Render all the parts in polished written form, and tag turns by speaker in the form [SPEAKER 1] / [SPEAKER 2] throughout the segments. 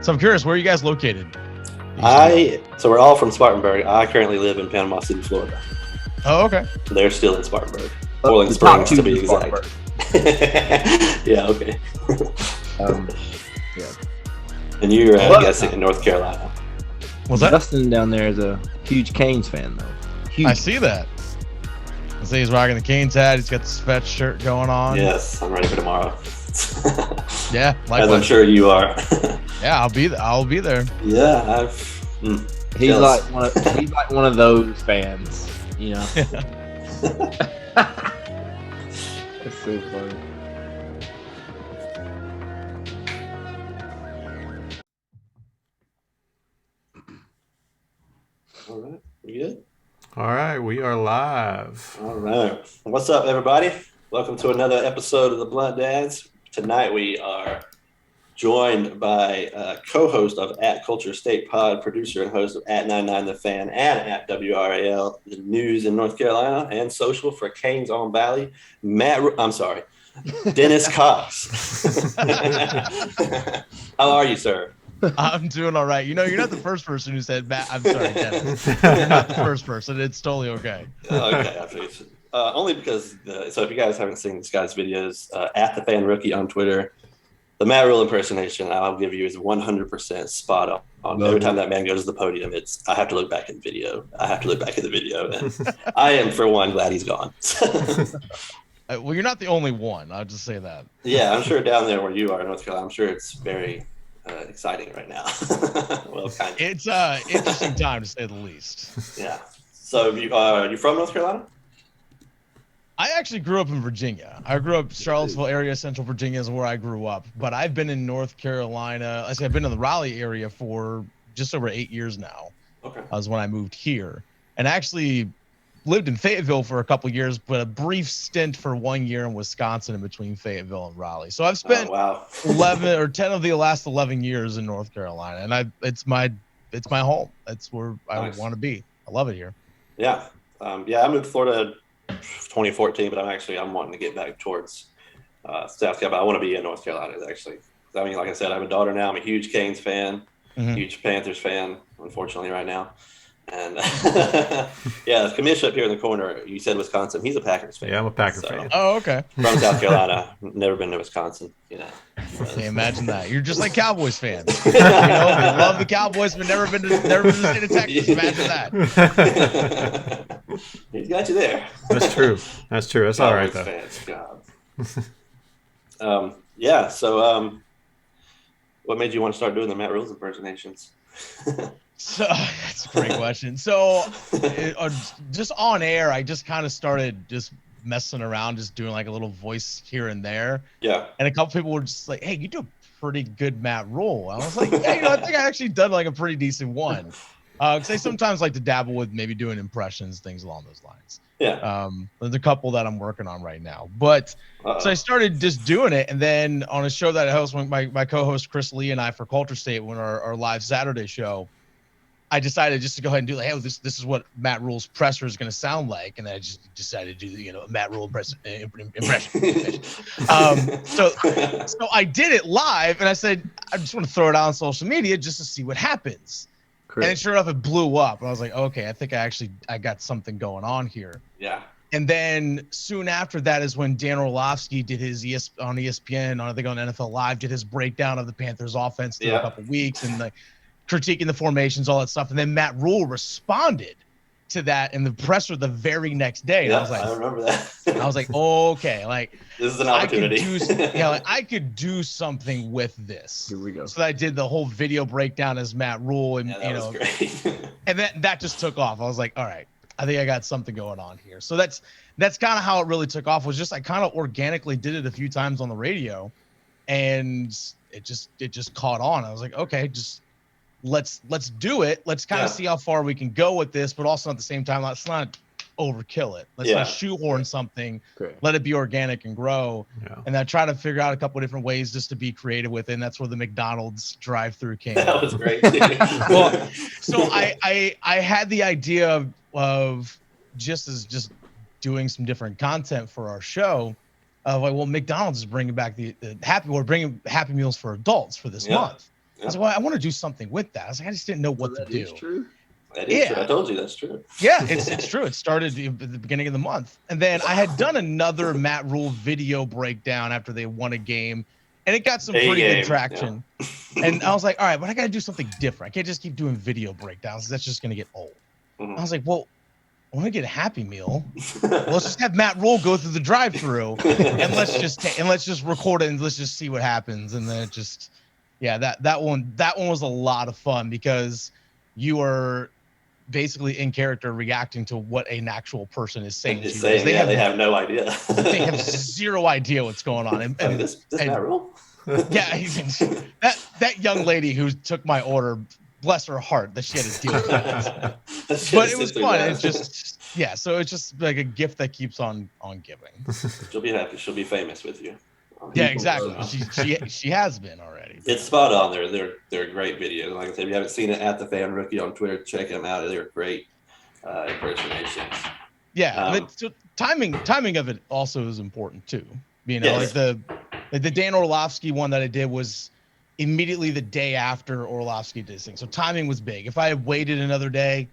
[SPEAKER 1] So I'm curious, where are you guys located?
[SPEAKER 2] So we're all from Spartanburg. I currently live in Panama City, Florida.
[SPEAKER 1] Oh, okay.
[SPEAKER 2] They're still in Spartanburg. Boiling Springs, to be exact. Yeah, okay.
[SPEAKER 3] Yeah.
[SPEAKER 2] And you're guessing in North Carolina.
[SPEAKER 1] What's that?
[SPEAKER 3] Justin down there is a huge Canes fan, though. Huge.
[SPEAKER 1] I see that. I see he's rocking the Canes hat. He's got the sweatshirt going on.
[SPEAKER 2] Yes, I'm ready for tomorrow.
[SPEAKER 1] Yeah, likewise.
[SPEAKER 2] As I'm sure you are.
[SPEAKER 1] Yeah, I'll be there.
[SPEAKER 2] Yeah,
[SPEAKER 3] he's like one of those fans, you know. That's so funny.
[SPEAKER 2] All right, we good?
[SPEAKER 4] All right, we are live.
[SPEAKER 2] All right. What's up, everybody? Welcome to another episode of the BluntDads. Tonight we are joined by co-host of @Culture State Pod, producer and host of @99 The Fan and @WRAL The News in North Carolina, and social for Canes on Valley, Dennis Cox. How are you, sir?
[SPEAKER 1] I'm doing all right. You know, you're not the first person who said Matt. I'm sorry, Dennis. You're not the first person. It's totally okay.
[SPEAKER 2] Okay. Only because, so if you guys haven't seen this guy's videos, @TheFanRookie on Twitter, the Matt Rule impersonation I'll give you is 100% spot on. Every time that man goes to the podium, I have to look back in the video. And I am, for one, glad he's gone.
[SPEAKER 1] Well, you're not the only one. I'll just say that.
[SPEAKER 2] Yeah, I'm sure down there where you are in North Carolina, I'm sure it's very exciting right now. Well, kind of.
[SPEAKER 1] It's interesting time, to say the least.
[SPEAKER 2] Yeah. So you from North Carolina?
[SPEAKER 1] I actually grew up in Virginia. I grew up Charlottesville area, Central Virginia is where I grew up. But I've been in North Carolina. I've been in the Raleigh area for just over 8 years now.
[SPEAKER 2] Okay.
[SPEAKER 1] That was when I moved here. And actually lived in Fayetteville for a couple of years, but a brief stint for 1 year in Wisconsin in between Fayetteville and Raleigh. So I've spent 11 or 10 of the last 11 years in North Carolina. And it's my home. That's where I want to be. I love it here.
[SPEAKER 2] Yeah. I moved to Florida 2014, but I'm wanting to get back towards South Carolina. I want to be in North Carolina, actually. I mean, like I said, I have a daughter now. I'm a huge Canes fan, huge Panthers fan, unfortunately, right now. And the commissioner up here in the corner, you said Wisconsin. He's a Packers fan.
[SPEAKER 4] Yeah, I'm a Packers fan.
[SPEAKER 1] Oh, okay.
[SPEAKER 2] From South Carolina, never been to Wisconsin. You know.
[SPEAKER 1] Hey, imagine that. You're just like Cowboys fans. You know, they love the Cowboys, but never been to the state of Texas. Imagine
[SPEAKER 2] that. He's got you there.
[SPEAKER 4] That's true. That's all right though.
[SPEAKER 2] Fans, God. So what made you want to start doing the Matt Rules impersonations?
[SPEAKER 1] So that's a great question. So just on air, I just kind of started just messing around, just doing like a little voice here and there.
[SPEAKER 2] Yeah.
[SPEAKER 1] And a couple people were just like, "Hey, you do a pretty good Matt Rule." I was like, "Yeah, I think I actually done like a pretty decent one." Because I sometimes like to dabble with maybe doing impressions, things along those lines.
[SPEAKER 2] Yeah.
[SPEAKER 1] There's a couple that I'm working on right now, but so I started just doing it, and then on a show that I host, when my co-host Chris Lee and I for Culture State, when our live Saturday show, I decided just to go ahead and do like, hey, this is what Matt Rule's presser is going to sound like, and then I just decided to do Matt Rule impression. So I did it live, and I said I just want to throw it out on social media just to see what happens. Correct. And sure enough, it blew up. And I was like, okay, I think I got something going on here.
[SPEAKER 2] Yeah.
[SPEAKER 1] And then soon after that is when Dan Orlovsky did his on ESPN, I think on NFL Live, did his breakdown of the Panthers offense through a couple of weeks and like critiquing the formations, all that stuff. And then Matt Rule responded to that in the presser the very next day. And I was like,
[SPEAKER 2] I remember that.
[SPEAKER 1] I was like, okay, like
[SPEAKER 2] this is an opportunity.
[SPEAKER 1] I could do something with this.
[SPEAKER 3] Here we go.
[SPEAKER 1] So I did the whole video breakdown as Matt Rule, and
[SPEAKER 2] was great.
[SPEAKER 1] and that just took off. I was like, all right, I think I got something going on here. So that's kind of how it really took off. Was just I kind of organically did it a few times on the radio, and it just caught on. I was like, okay, just let's do it. Let's kind of see how far we can go with this, but also at the same time, let's not overkill it. Let's not shoehorn something. Great. Let it be organic and grow. Yeah. And then try to figure out a couple of different ways just to be creative with it. And that's where the McDonald's drive-through came.
[SPEAKER 2] That was great.
[SPEAKER 1] Well, so I had the idea of just doing some different content for our show. Like, well, McDonald's is bringing back we're bringing Happy Meals for adults for this month. I was like, well, I want to do something with that. I was like, I just didn't know what to do.
[SPEAKER 3] Is true.
[SPEAKER 2] That is true. I told you that's true.
[SPEAKER 1] Yeah, it's true. It started at the beginning of the month. And then I had done another Matt Rule video breakdown after they won a game, and it got some pretty good traction. Yeah. And I was like, all right, but I got to do something different. I can't just keep doing video breakdowns. That's just going to get old. I was like, well, I want to get a Happy Meal. Let's just have Matt Rule go through the drive-through, and let's just record it, and let's just see what happens. And then it just, yeah, that one was a lot of fun because you are basically in character reacting to what an actual person is saying.
[SPEAKER 2] They have no idea.
[SPEAKER 1] They have zero idea what's going on. And
[SPEAKER 2] this Matt Rule?
[SPEAKER 1] Yeah, that young lady who took my order, bless her heart, that she had to deal with that. But it was fun. It's just, yeah, so it's just like a gift that keeps on giving.
[SPEAKER 2] She'll be happy. She'll be famous with you.
[SPEAKER 1] Yeah, exactly. She has been already.
[SPEAKER 2] It's spot on. They're great videos. Like I said, if you haven't seen it, at the Fan Rookie on Twitter, check them out. They're great impersonations.
[SPEAKER 1] Yeah, but so timing of it also is important too. You know, yes. like the Dan Orlovsky one that I did was immediately the day after Orlovsky did his thing. So timing was big. If I had waited another day,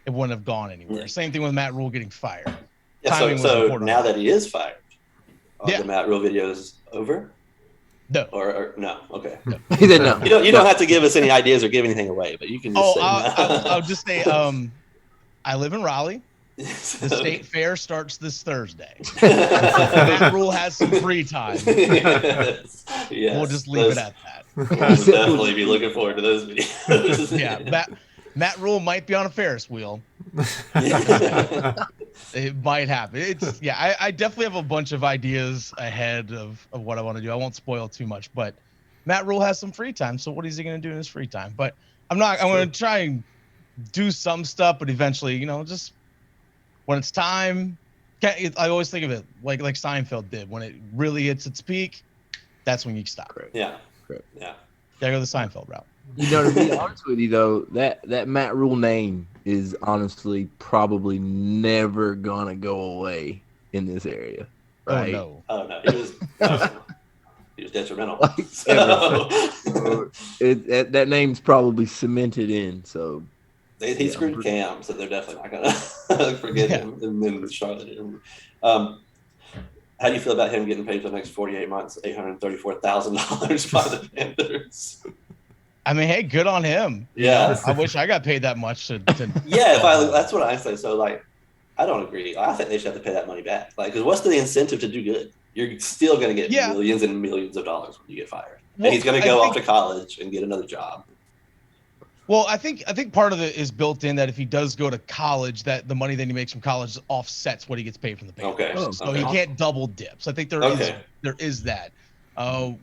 [SPEAKER 1] it wouldn't have gone anywhere. Yeah. Same thing with Matt Rule getting fired.
[SPEAKER 2] Yeah, so now that he is fired, the Matt Rule video is over?
[SPEAKER 1] No.
[SPEAKER 2] Or no? Okay.
[SPEAKER 1] No.
[SPEAKER 3] He said no.
[SPEAKER 2] You don't have to give us any ideas or give anything away, but you can just say
[SPEAKER 1] I'll just say I live in Raleigh. The state fair starts this Thursday. Matt Rule has some free time.
[SPEAKER 2] Yes.
[SPEAKER 1] We'll just leave it at that.
[SPEAKER 2] We'll definitely be looking forward to those videos.
[SPEAKER 1] Yeah, Matt Rule might be on a Ferris wheel. It might happen. I definitely have a bunch of ideas ahead of what I want to do. I won't spoil too much, but Matt Rule has some free time. So what is he going to do in his free time? But I'm going to try and do some stuff, but eventually, just when it's time, I always think of it like Seinfeld did. When it really hits its peak, that's when you stop.
[SPEAKER 3] Correct.
[SPEAKER 2] Yeah.
[SPEAKER 3] Correct.
[SPEAKER 2] Yeah.
[SPEAKER 3] Gotta
[SPEAKER 1] go the Seinfeld route.
[SPEAKER 3] To be honest with you, though, that Matt Rule name is honestly probably never gonna go away in this area. Right?
[SPEAKER 2] Oh no. He was detrimental.
[SPEAKER 3] That name's probably cemented in. So
[SPEAKER 2] he screwed Cam, so they're definitely not gonna forget him. And then Charlotte. How do you feel about him getting paid for the next 48 months, $834,000 by the Panthers?
[SPEAKER 1] I mean, hey, good on him.
[SPEAKER 2] Yeah.
[SPEAKER 1] I wish I got paid that much to
[SPEAKER 2] Yeah, that's what I say. So, I don't agree. I think they should have to pay that money back. Because what's the incentive to do good? You're still going to get millions and millions of dollars when you get fired. Well, and he's going to go off to college and get another job.
[SPEAKER 1] Well, I think part of it is built in that if he does go to college, that the money that he makes from college offsets what he gets paid from the Panthers.
[SPEAKER 2] Okay.
[SPEAKER 1] So he can't double dip. So I think there is that,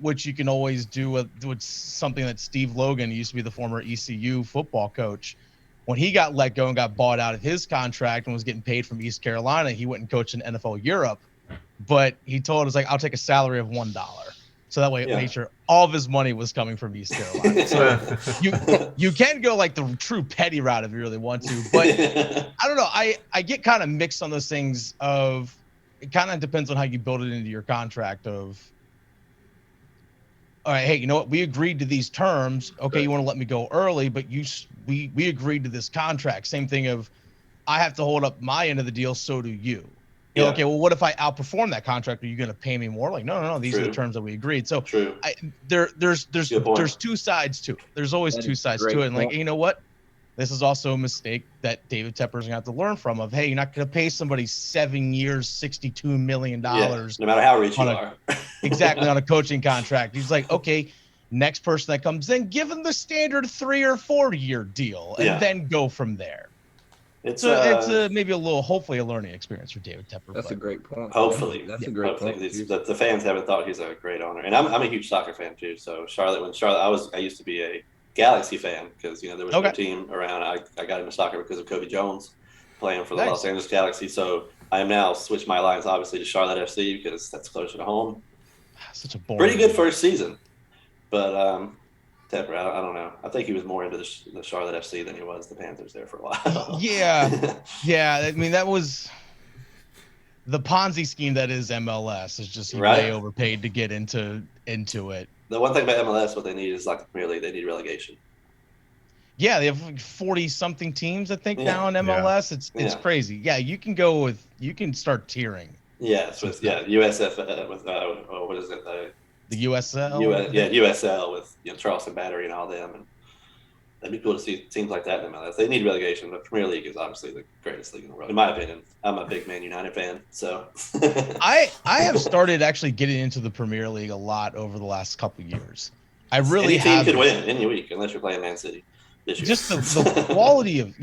[SPEAKER 1] which you can always do with something that Steve Logan used to be the former ECU football coach. When he got let go and got bought out of his contract and was getting paid from East Carolina, he went and coached in NFL Europe. But he told us, I'll take a salary of $1. So that way it made sure all of his money was coming from East Carolina. So you can go the true petty route if you really want to. But I don't know. I get kind of mixed on those things of it kind of depends on how you build it into your contract of, all right, hey, you know what? We agreed to these terms. Okay, you want to let me go early, but we agreed to this contract. Same thing of I have to hold up my end of the deal, so do you.
[SPEAKER 2] Yeah.
[SPEAKER 1] Okay, well, what if I outperform that contract? Are you going to pay me more? No. These are the terms that we agreed. So there's two sides to it. There's always two sides to it. And you know what? This is also a mistake that David Tepper's going to have to learn from of, hey, you're not going to pay somebody 7 years, $62 million.
[SPEAKER 2] No matter how rich you are.
[SPEAKER 1] Exactly, on a coaching contract. He's like, okay, next person that comes in, give them the standard 3 or 4 year deal and then go from there. It's maybe hopefully a learning experience for David Tepper.
[SPEAKER 3] That's a great point.
[SPEAKER 2] Hopefully.
[SPEAKER 3] That's a great point.
[SPEAKER 2] The fans haven't thought he's a great owner. And I'm a huge soccer fan too. So I used to be a Galaxy fan because, there was no team around. I got into soccer because of Kobe Jones playing for the Los Angeles Galaxy. So I am now switched my lines obviously to Charlotte FC because that's closer to home.
[SPEAKER 1] Such a boring.
[SPEAKER 2] Pretty good first season. But Tepper, I don't know. I think he was more into the Charlotte FC than he was the Panthers there for a while.
[SPEAKER 1] Yeah. I mean, that was the Ponzi scheme that is MLS. Is just way overpaid to get into it.
[SPEAKER 2] The one thing about MLS, what they need is like the Premier League. They need relegation.
[SPEAKER 1] Yeah, they have like 40 something teams, I think, now in MLS. It's crazy. Yeah, you can start tiering.
[SPEAKER 2] Yes, with USF with what is it?
[SPEAKER 1] The USL.
[SPEAKER 2] USL with Charleston Battery and all them, and that'd be cool to see teams like that in MLS. They need relegation. The Premier League is obviously the greatest league in the world, in my opinion. I'm a big Man United fan, so
[SPEAKER 1] I have started actually getting into the Premier League a lot over the last couple of years. I really
[SPEAKER 2] any team could win any week unless you're playing Man City.
[SPEAKER 1] Just the quality of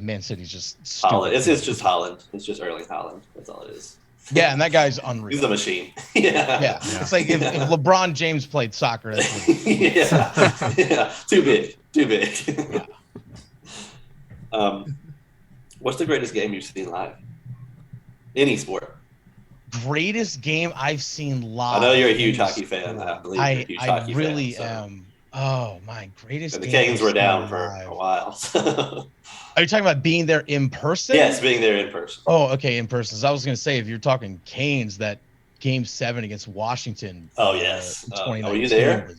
[SPEAKER 1] Man City's just stupid.
[SPEAKER 2] Holland. It's just Holland. It's just Erling Haaland. That's all it is.
[SPEAKER 1] Yeah, and that guy's unreal.
[SPEAKER 2] He's a machine. Yeah.
[SPEAKER 1] It's like if LeBron James played soccer. That's what
[SPEAKER 2] yeah. Too big. Yeah. What's the greatest game you've seen live? Any sport.
[SPEAKER 1] Greatest game I've seen live.
[SPEAKER 2] I know you're a huge hockey fan. I believe you're a huge hockey fan.
[SPEAKER 1] I really am. Oh, my greatest.
[SPEAKER 2] And the Canes were down for a while.
[SPEAKER 1] Are you talking about being there in person?
[SPEAKER 2] Yes, being there in person.
[SPEAKER 1] Oh, okay, in person. So I was going to say, if you're talking Canes, that Game 7 against Washington.
[SPEAKER 2] Oh, yes.
[SPEAKER 1] Were
[SPEAKER 2] you there?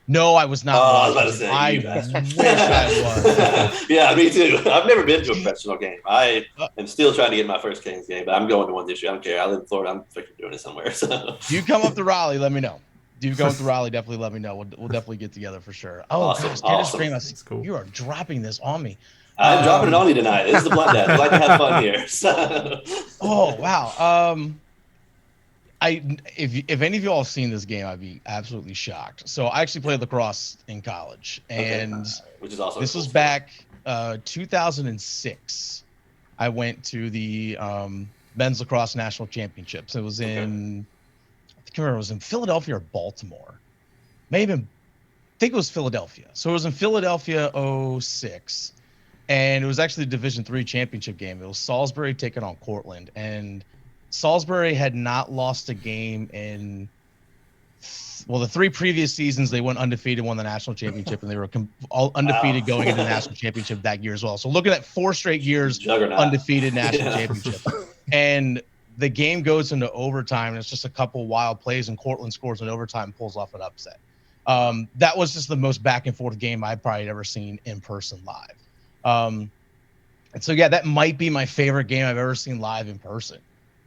[SPEAKER 1] No, I was not.
[SPEAKER 2] I was about to say.
[SPEAKER 1] I wish I was.
[SPEAKER 2] Yeah, me too. I've never been to a professional game. I am still trying to get my first Canes game, but I'm going to one this year. I don't care. I live in Florida. I'm freaking doing it somewhere. So.
[SPEAKER 1] You come up to Raleigh, let me know. Do you go to Raleigh? Definitely let me know. We'll definitely get together for sure. Oh,
[SPEAKER 2] awesome.
[SPEAKER 1] Gosh, cool. You are dropping this on me.
[SPEAKER 2] I'm dropping it on you tonight. This is the BluntDads. We like to have fun here. So.
[SPEAKER 1] Oh wow. If any of you all have seen this game, I'd be absolutely shocked. So I actually played lacrosse in college, and
[SPEAKER 2] which is also
[SPEAKER 1] this was back 2006. I went to the men's lacrosse national championships. It was in. I can't remember, it was in Philadelphia or Baltimore. I think it was Philadelphia. So it was in Philadelphia 06. And it was actually the Division III championship game. It was Salisbury taking on Cortland. And Salisbury had not lost a game in, the 3 previous seasons. They went undefeated, won the national championship, and they were all undefeated going into the national championship that year as well. So looking at 4 straight years, undefeated national championship. And the game goes into overtime, and it's just a couple wild plays, and Cortland scores in overtime, pulls off an upset. That was just the most back and forth game I've probably ever seen in person live. And so, that might be my favorite game I've ever seen live in person.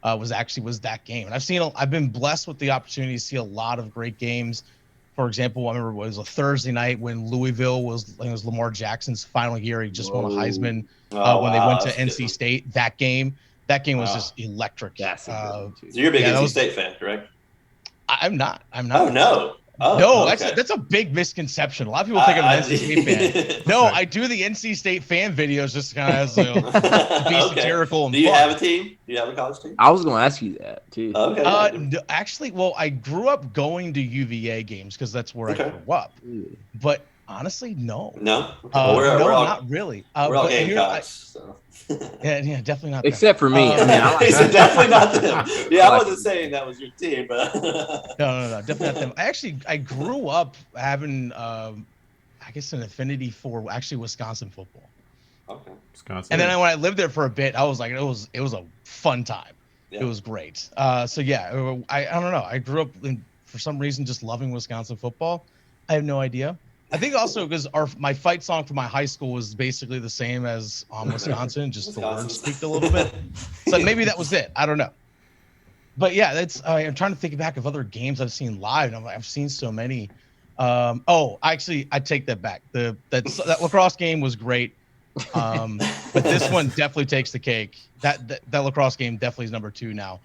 [SPEAKER 1] Was that game. And I've been blessed with the opportunity to see a lot of great games. For example, I remember it was a Thursday night when Louisville was Lamar Jackson's final year. He just won a Heisman when they went to NC State. That game was just electric.
[SPEAKER 2] So you're a big NC State fan, correct?
[SPEAKER 1] I'm not.
[SPEAKER 2] Oh, no.
[SPEAKER 1] No, that's a big misconception. A lot of people think I'm an NC State fan. No, I do the NC State fan videos just kind of to be satirical and
[SPEAKER 2] fun. Do you have a team? Do you have a college team?
[SPEAKER 3] I was going to ask you that too.
[SPEAKER 2] Okay.
[SPEAKER 1] Actually, I grew up going to UVA games because that's where I grew up. But honestly, no.
[SPEAKER 2] No?
[SPEAKER 1] Not really.
[SPEAKER 2] We're all Gamecocks, so.
[SPEAKER 1] Yeah, definitely not.
[SPEAKER 3] Except for me.
[SPEAKER 2] He said definitely not them. Yeah, I wasn't saying that was your team, but
[SPEAKER 1] no, definitely not them. I grew up having, I guess, an affinity for actually Wisconsin football.
[SPEAKER 2] Okay.
[SPEAKER 4] Wisconsin.
[SPEAKER 1] And then when I lived there for a bit, I was like, it was a fun time. Yeah. It was great. I don't know. I grew up for some reason just loving Wisconsin football. I have no idea. I think also because my fight song for my high school was basically the same as Wisconsin, just the words tweaked a little bit. So maybe that was it. I don't know. But yeah, I'm trying to think back of other games I've seen live, and I've seen so many. Actually, I take that back. That lacrosse game was great, but this one definitely takes the cake. That lacrosse game definitely is number 2 now.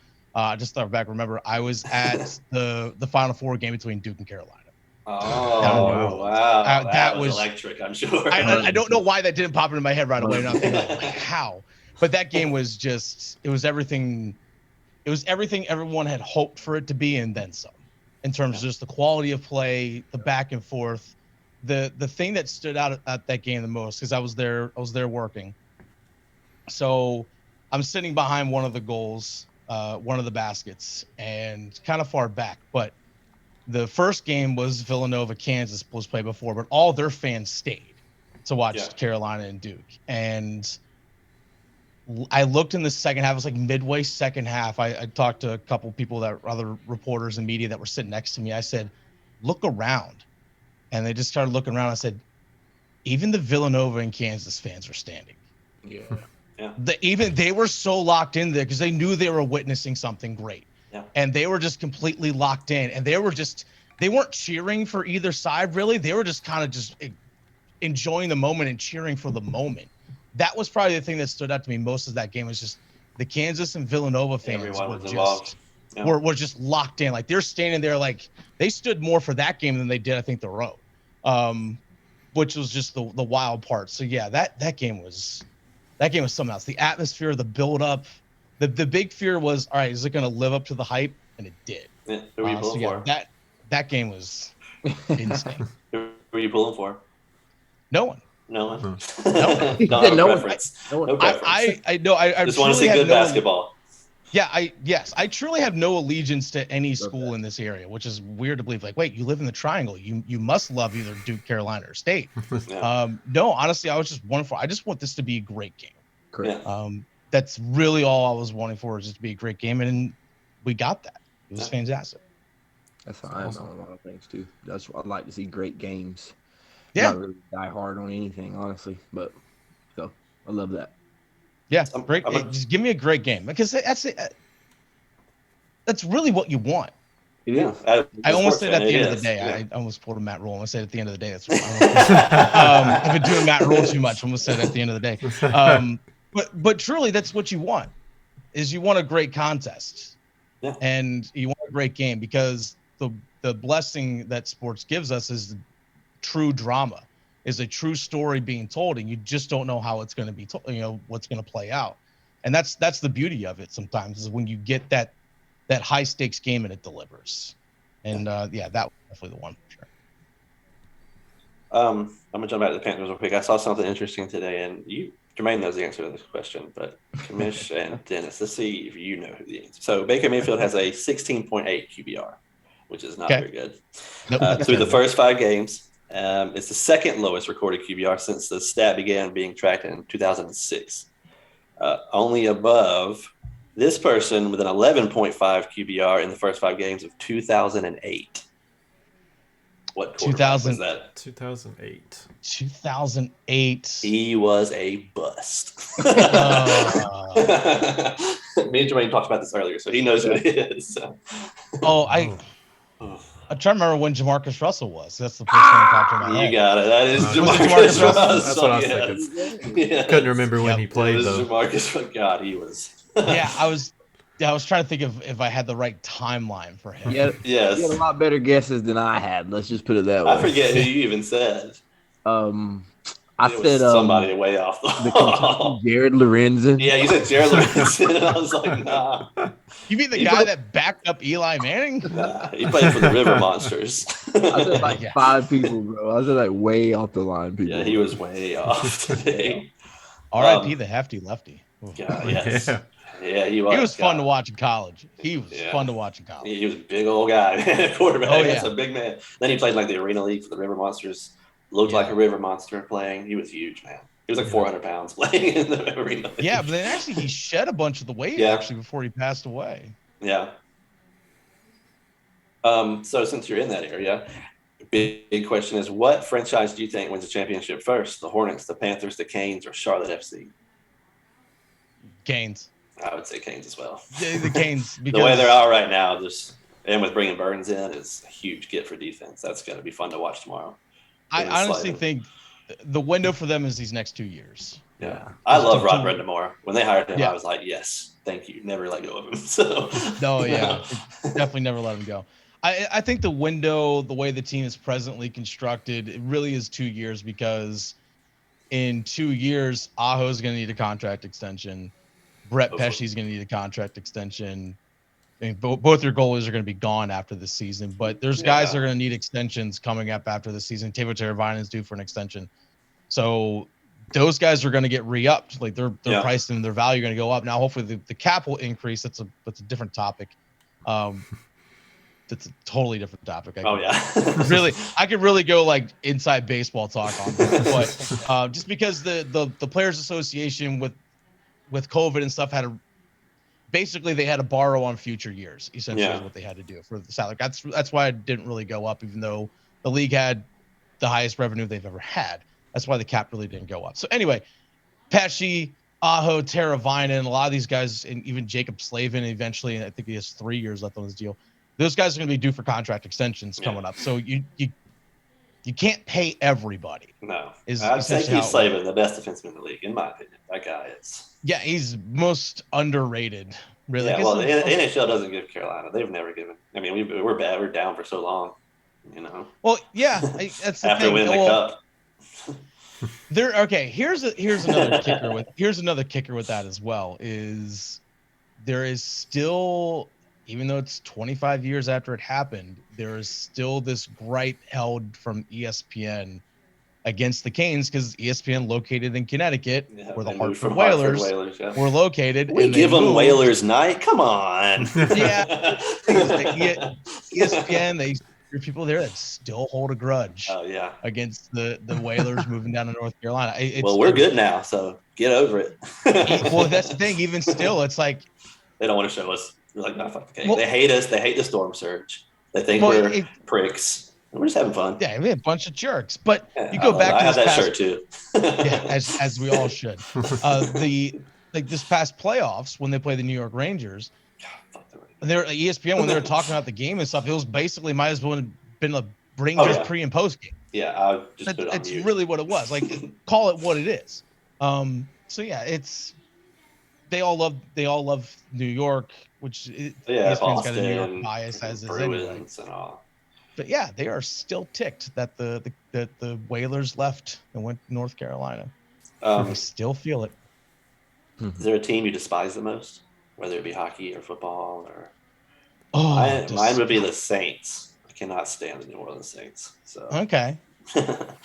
[SPEAKER 1] Just thought back. Remember, I was at the Final Four game between Duke and Carolina.
[SPEAKER 2] Oh, wow.
[SPEAKER 1] That was
[SPEAKER 2] electric, I'm sure.
[SPEAKER 1] I don't know why that didn't pop into my head right away. Not like how. But that game was it was everything everyone had hoped for it to be, and then some. In terms of just the quality of play, the back and forth. The thing that stood out at that game the most, because I was there working. So I'm sitting behind one of the goals, one of the baskets, and kind of far back, but the first game was Villanova, Kansas was played before, but all their fans stayed to watch Carolina and Duke. And I looked in the second half. It was like midway second half. I talked to a couple people other reporters and media that were sitting next to me. I said, look around. And they just started looking around. I said, even the Villanova and Kansas fans are standing.
[SPEAKER 3] Yeah.
[SPEAKER 1] They were so locked in there because they knew they were witnessing something great.
[SPEAKER 2] Yeah.
[SPEAKER 1] And they were just completely locked in. And they weren't cheering for either side, really. They were just kind of just enjoying the moment and cheering for the moment. That was probably the thing that stood out to me most of that game, was just the Kansas and Villanova fans were just locked in. Like, they're standing there, like they stood more for that game than they did, I think, the road. Which was just the wild part. So yeah, that game was something else. The atmosphere, the build up, the big fear was, all right, is it going to live up to the hype? And it did.
[SPEAKER 2] Yeah. Who were you pulling for?
[SPEAKER 1] That game was insane.
[SPEAKER 2] Who were you pulling for?
[SPEAKER 1] No one.
[SPEAKER 2] No one.
[SPEAKER 3] No one.
[SPEAKER 2] No preference. No preference.
[SPEAKER 1] I know. I
[SPEAKER 2] just want to see good basketball.
[SPEAKER 1] Yeah, I truly have no allegiance to any school in this area, which is weird to believe. Like, wait, you live in the Triangle, you must love either Duke, Carolina, or State.
[SPEAKER 2] Yeah.
[SPEAKER 1] No, honestly, I was just wanting for. I just want this to be a great game.
[SPEAKER 3] Correct.
[SPEAKER 2] Yeah.
[SPEAKER 1] That's really all I was wanting for, is just to be a great game, and we got that. It was fantastic.
[SPEAKER 3] That's how I am on a lot of things too. That's what I like to see, great games.
[SPEAKER 1] Yeah.
[SPEAKER 3] Not really die hard on anything, honestly, but so I love that.
[SPEAKER 1] Yeah, great. Just give me a great game, because that's really what you want.
[SPEAKER 3] It is.
[SPEAKER 1] I almost said at the end of the day.
[SPEAKER 2] Yeah.
[SPEAKER 1] I almost pulled a Matt Rule. I said at the end of the day. That's what I've been doing Matt Rule too much. I almost said at the end of the day. But truly, that's what you want. Is you want a great contest, and you want a great game, because the blessing that sports gives us is true drama, is a true story being told, and you just don't know how it's going to be told, what's going to play out. And that's the beauty of it sometimes, is when you get that high stakes game and it delivers. And that was definitely the one for sure.
[SPEAKER 2] I'm gonna jump back to the Panthers real quick. I saw something interesting today, and Jermaine knows the answer to this question, but Kamish and Dennis, let's see if you know the answer. So Baker Mayfield has a 16.8 QBR, which is not very good.
[SPEAKER 1] Nope.
[SPEAKER 2] Through the first 5 games, it's the second lowest recorded QBR since the stat began being tracked in 2006. Only above this person with an 11.5 QBR in the first 5 games of 2008. What quarterback was that?
[SPEAKER 4] 2008.
[SPEAKER 1] 2008.
[SPEAKER 2] He was a bust. Me and Jermaine talked about this earlier, so he knows who it is. So.
[SPEAKER 1] I'm trying to remember when Jamarcus Russell was. That's the first thing that popped in my head.
[SPEAKER 2] You got it. That is
[SPEAKER 1] Jamarcus
[SPEAKER 2] Russell.
[SPEAKER 4] That's what I was thinking.
[SPEAKER 2] Yeah.
[SPEAKER 4] Couldn't remember when he played, though.
[SPEAKER 2] Jamarcus, God, he was.
[SPEAKER 1] Yeah, I was trying to think if I had the right timeline for him.
[SPEAKER 3] Yeah,
[SPEAKER 2] yes.
[SPEAKER 3] You had a lot better guesses than I had. Let's just put it that way.
[SPEAKER 2] I forget who you even said.
[SPEAKER 3] I said
[SPEAKER 2] somebody way off the
[SPEAKER 3] wall. Jared Lorenzen.
[SPEAKER 2] Yeah, you said Jared Lorenzen, and I was like, nah.
[SPEAKER 1] You mean the guy that backed up Eli Manning?
[SPEAKER 2] Nah, he played for the River Monsters.
[SPEAKER 3] I said like 5 people, bro. I said like way off the line people.
[SPEAKER 2] Yeah, he was way off today.
[SPEAKER 1] R.I.P. the hefty lefty.
[SPEAKER 2] God, yes. Yeah, he was.
[SPEAKER 1] He was fun to watch in college. He was fun to watch in college.
[SPEAKER 2] He was a big old guy, quarterback.
[SPEAKER 1] Oh, yeah.
[SPEAKER 2] That's a big man. Then he played like the Arena League for the River Monsters. Looked like a river monster playing. He was huge, man. He was like 400 pounds playing in the arena.
[SPEAKER 1] Yeah, but then actually he shed a bunch of the weight actually before he passed away.
[SPEAKER 2] Yeah. So since you're in that area, big question is, what franchise do you think wins the championship first? The Hornets, the Panthers, the Canes, or Charlotte FC?
[SPEAKER 1] Canes.
[SPEAKER 2] I would say Canes as well.
[SPEAKER 1] The Canes. Because
[SPEAKER 2] the way they're out right now, and with bringing Burns in, is a huge get for defense. That's going to be fun to watch tomorrow.
[SPEAKER 1] I honestly think the window for them is these next 2 years.
[SPEAKER 2] Yeah. I love Rod Brendamore. When they hired him, I was like, yes, thank you. Never let go of him. So
[SPEAKER 1] definitely never let him go. I think the window, the way the team is presently constructed, it really is 2 years, because in 2 years, Aho is going to need a contract extension. Brett Pesce is going to need a contract extension. I mean, both your goalies are going to be gone after this season, but there's guys that are going to need extensions coming up after the season. Teuvo Teravainen is due for an extension. So those guys are going to get re-upped. Like their price and their value are going to go up. Now, hopefully the cap will increase. That's a different topic. That's a totally different topic. I could really go like inside baseball talk on that, but just because the Players Association with COVID and stuff had basically they had to borrow on future years. Essentially, is what they had to do for the salary. That's why it didn't really go up, even though the league had the highest revenue they've ever had. That's why the cap really didn't go up. So anyway, Pesci, Aho, Teravainen, a lot of these guys, and even Jacob Slavin eventually, and I think he has 3 years left on his deal. Those guys are going to be due for contract extensions coming up. So you can't pay everybody.
[SPEAKER 2] No. I'd say Keith Slavin, the best defenseman in the league, in my opinion. That guy is.
[SPEAKER 1] Yeah, he's most underrated. Really.
[SPEAKER 2] Yeah, well, the NHL doesn't give Carolina. They've never given. I mean, we're bad. We're down for so long.
[SPEAKER 1] Well, yeah, that's the
[SPEAKER 2] after
[SPEAKER 1] thing.
[SPEAKER 2] winning the cup.
[SPEAKER 1] Here's another kicker with that as well. Is there is still, even though it's 25 years after it happened, there is still this gripe held from ESPN against the Canes because ESPN located in Connecticut, where the Hartford Whalers were located.
[SPEAKER 2] We give them Whalers night. Come on.
[SPEAKER 1] Yeah. ESPN, there's people there that still hold a grudge.
[SPEAKER 2] Oh yeah.
[SPEAKER 1] Against the Whalers moving down to North Carolina.
[SPEAKER 2] We're good now, so get over it.
[SPEAKER 1] Well, that's the thing. Even still, it's like
[SPEAKER 2] they don't want to show us. They're like, no, fuck the Canes. They hate us. They hate the storm surge. They think we're pricks. We're just having fun.
[SPEAKER 1] Yeah, we're a bunch of jerks. But you go back to
[SPEAKER 2] I have that shirt too.
[SPEAKER 1] Yeah, as we all should. This past playoffs when they play the New York Rangers, they're ESPN when they were talking about the game and stuff. It was basically might as well have been a Rangers pre and post game.
[SPEAKER 2] Yeah, I just put it on
[SPEAKER 1] it's
[SPEAKER 2] mute.
[SPEAKER 1] really what it was. Like, call it what it is. So yeah, they all love New York, which ESPN's got a New York bias as is anyway.
[SPEAKER 2] And all.
[SPEAKER 1] But yeah, they are still ticked that the Whalers left and went to North Carolina. They still feel it.
[SPEAKER 2] Is there a team you despise the most, whether it be hockey or football or? Mine would be the Saints. I cannot stand the New Orleans Saints. So
[SPEAKER 1] okay.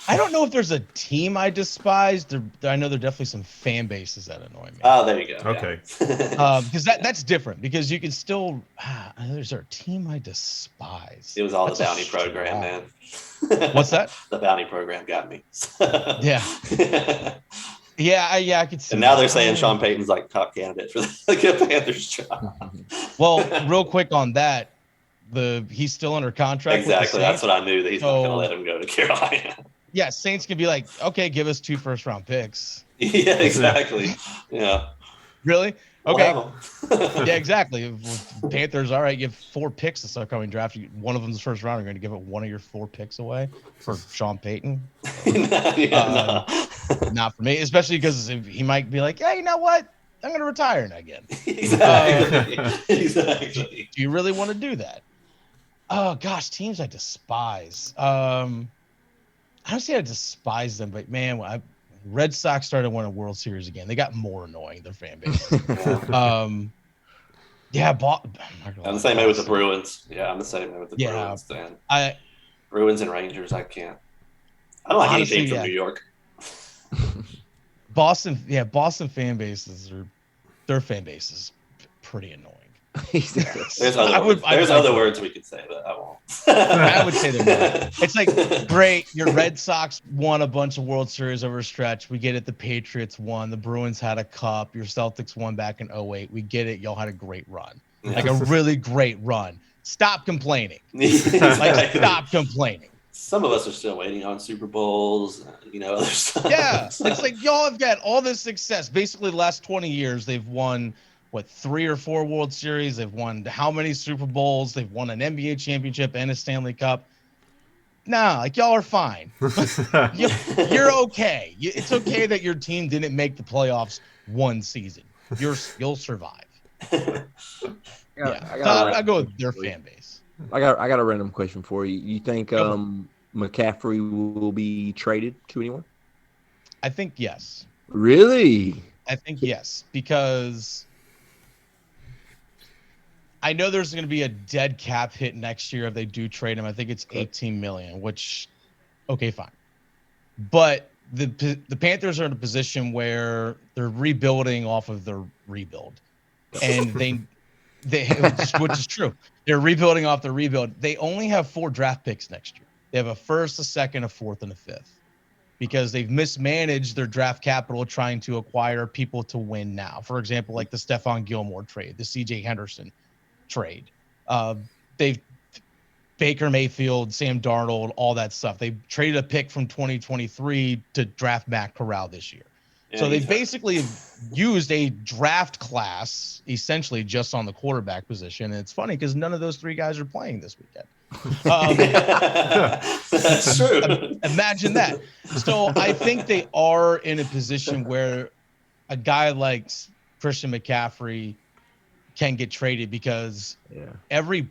[SPEAKER 1] I don't know if there's a team I despise. I know there are definitely some fan bases that annoy me.
[SPEAKER 2] Oh, there you go.
[SPEAKER 4] Okay.
[SPEAKER 1] Because that's different. Because you can still. Is there a team I despise?
[SPEAKER 2] It was all the bounty program, man.
[SPEAKER 1] What's that?
[SPEAKER 2] The bounty program got me.
[SPEAKER 1] Yeah. Yeah, I could see.
[SPEAKER 2] And now they're saying Sean Payton's like top candidate for the Panthers job.
[SPEAKER 1] Well, real quick on that. He's still under contract.
[SPEAKER 2] Exactly. That's what I knew, that he's not going to let him go to Carolina.
[SPEAKER 1] Yeah, Saints can be like, okay, give us 2 first-round picks.
[SPEAKER 2] Yeah, exactly. Yeah.
[SPEAKER 1] Really? Okay.
[SPEAKER 2] Wow.
[SPEAKER 1] Yeah, exactly. Panthers, all right, you have 4 picks this upcoming draft. One of them's the first round. You're going to give it one of your 4 picks away for Sean Payton?
[SPEAKER 2] No.
[SPEAKER 1] Not for me, especially because he might be like, yeah, you know what? I'm going to retire again.
[SPEAKER 2] Exactly.
[SPEAKER 1] Do you really want to do that? Oh gosh, teams I despise. I don't say I despise them, but man, Red Sox started winning World Series again. They got more annoying, their fan base. I'm
[SPEAKER 2] the same way with the Bruins. Yeah, I'm the same way with the Bruins. Dan. Bruins and Rangers, I can't. I don't like anything from New York.
[SPEAKER 1] Boston fan bases their fan base is pretty annoying.
[SPEAKER 2] There's other words we could say, but I won't.
[SPEAKER 1] I would say they're not. It's like, great, your Red Sox won a bunch of World Series over a stretch. We get it. The Patriots won. The Bruins had a cup. Your Celtics won back in 2008. We get it. Y'all had a great run. Like a really great run. Stop complaining. Stop complaining.
[SPEAKER 2] Some of us are still waiting on Super Bowls, other stuff.
[SPEAKER 1] Yeah. It's like y'all have got all this success. Basically, the last 20 years, they've won 3 or 4 World Series. They've won how many Super Bowls? They've won an NBA championship and a Stanley Cup. Nah, y'all are fine. You're okay. It's okay that your team didn't make the playoffs one season. You'll survive. I go with their fan base.
[SPEAKER 3] I got a random question for you. You think McCaffrey will be traded to anyone?
[SPEAKER 1] I think yes.
[SPEAKER 3] Really?
[SPEAKER 1] I think yes, because I know there's going to be a dead cap hit next year if they do trade him. I think it's $18 million, which, okay, fine. But the Panthers are in a position where they're rebuilding off of their rebuild, and they which is true. They're rebuilding off their rebuild. They only have 4 draft picks next year. They have a first, a second, a fourth, and a fifth, because they've mismanaged their draft capital trying to acquire people to win now. For example, like the Stephon Gilmore trade, the CJ Henderson trade. They've Baker Mayfield, Sam Darnold, all that stuff. They traded a pick from 2023 to draft Matt Corral this year.
[SPEAKER 2] Yeah,
[SPEAKER 1] so they basically used a draft class essentially just on the quarterback position. And it's funny because none of those three guys are playing this weekend.
[SPEAKER 2] That's true.
[SPEAKER 1] Imagine that. So I think they are in a position where a guy like Christian McCaffrey can get traded because every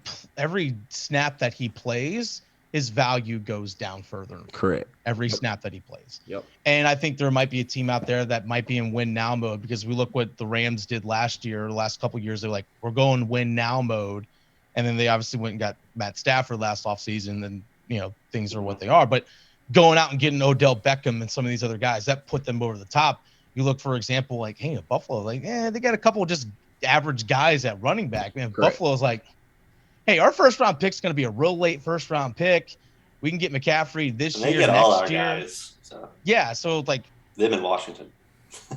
[SPEAKER 1] snap that he plays, his value goes down further.
[SPEAKER 3] Correct.
[SPEAKER 1] Every snap that he plays.
[SPEAKER 3] Yep.
[SPEAKER 1] And I think there might be a team out there that might be in win now mode, because we look what the Rams did last year, the last couple of years. They're like, we're going win now mode. And then they obviously went and got Matt Stafford last offseason. And, you know, things are what they are. But going out and getting Odell Beckham and some of these other guys, that put them over the top. You look, for example, like, hey, Buffalo, like, they got a couple of just average guys at running back. Man,
[SPEAKER 3] Correct.
[SPEAKER 1] Buffalo's like, hey, our first round pick's going to be a real late first round pick. We can get McCaffrey this year,
[SPEAKER 2] get
[SPEAKER 1] next
[SPEAKER 2] all our
[SPEAKER 1] year.
[SPEAKER 2] Guys, so.
[SPEAKER 1] Yeah, so like
[SPEAKER 2] them in Washington.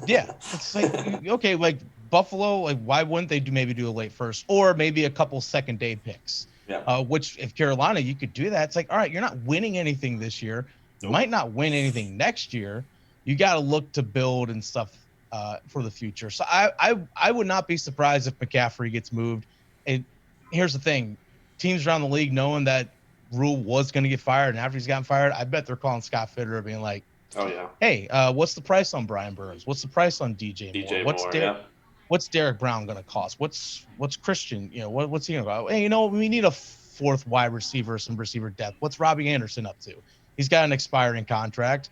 [SPEAKER 1] Yeah, it's like okay, like Buffalo, like why wouldn't they maybe do a late first or maybe a couple second day picks?
[SPEAKER 2] Yeah.
[SPEAKER 1] Which if Carolina, you could do that. It's like, all right, you're not winning anything this year. You might not win anything next year. You got to look to build and stuff for the future. So I would not be surprised if McCaffrey gets moved. And here's the thing, teams around the league knowing that Rule was going to get fired, and after he's gotten fired, I bet they're calling Scott Fitterer being like,
[SPEAKER 2] oh yeah,
[SPEAKER 1] hey, what's the price on Brian Burns? What's the price on DJ Moore? What's Derek Brown going to cost? What's Christian? You know, what's he going to go? Hey, you know, we need a fourth wide receiver, some receiver depth. What's Robbie Anderson up to? He's got an expiring contract.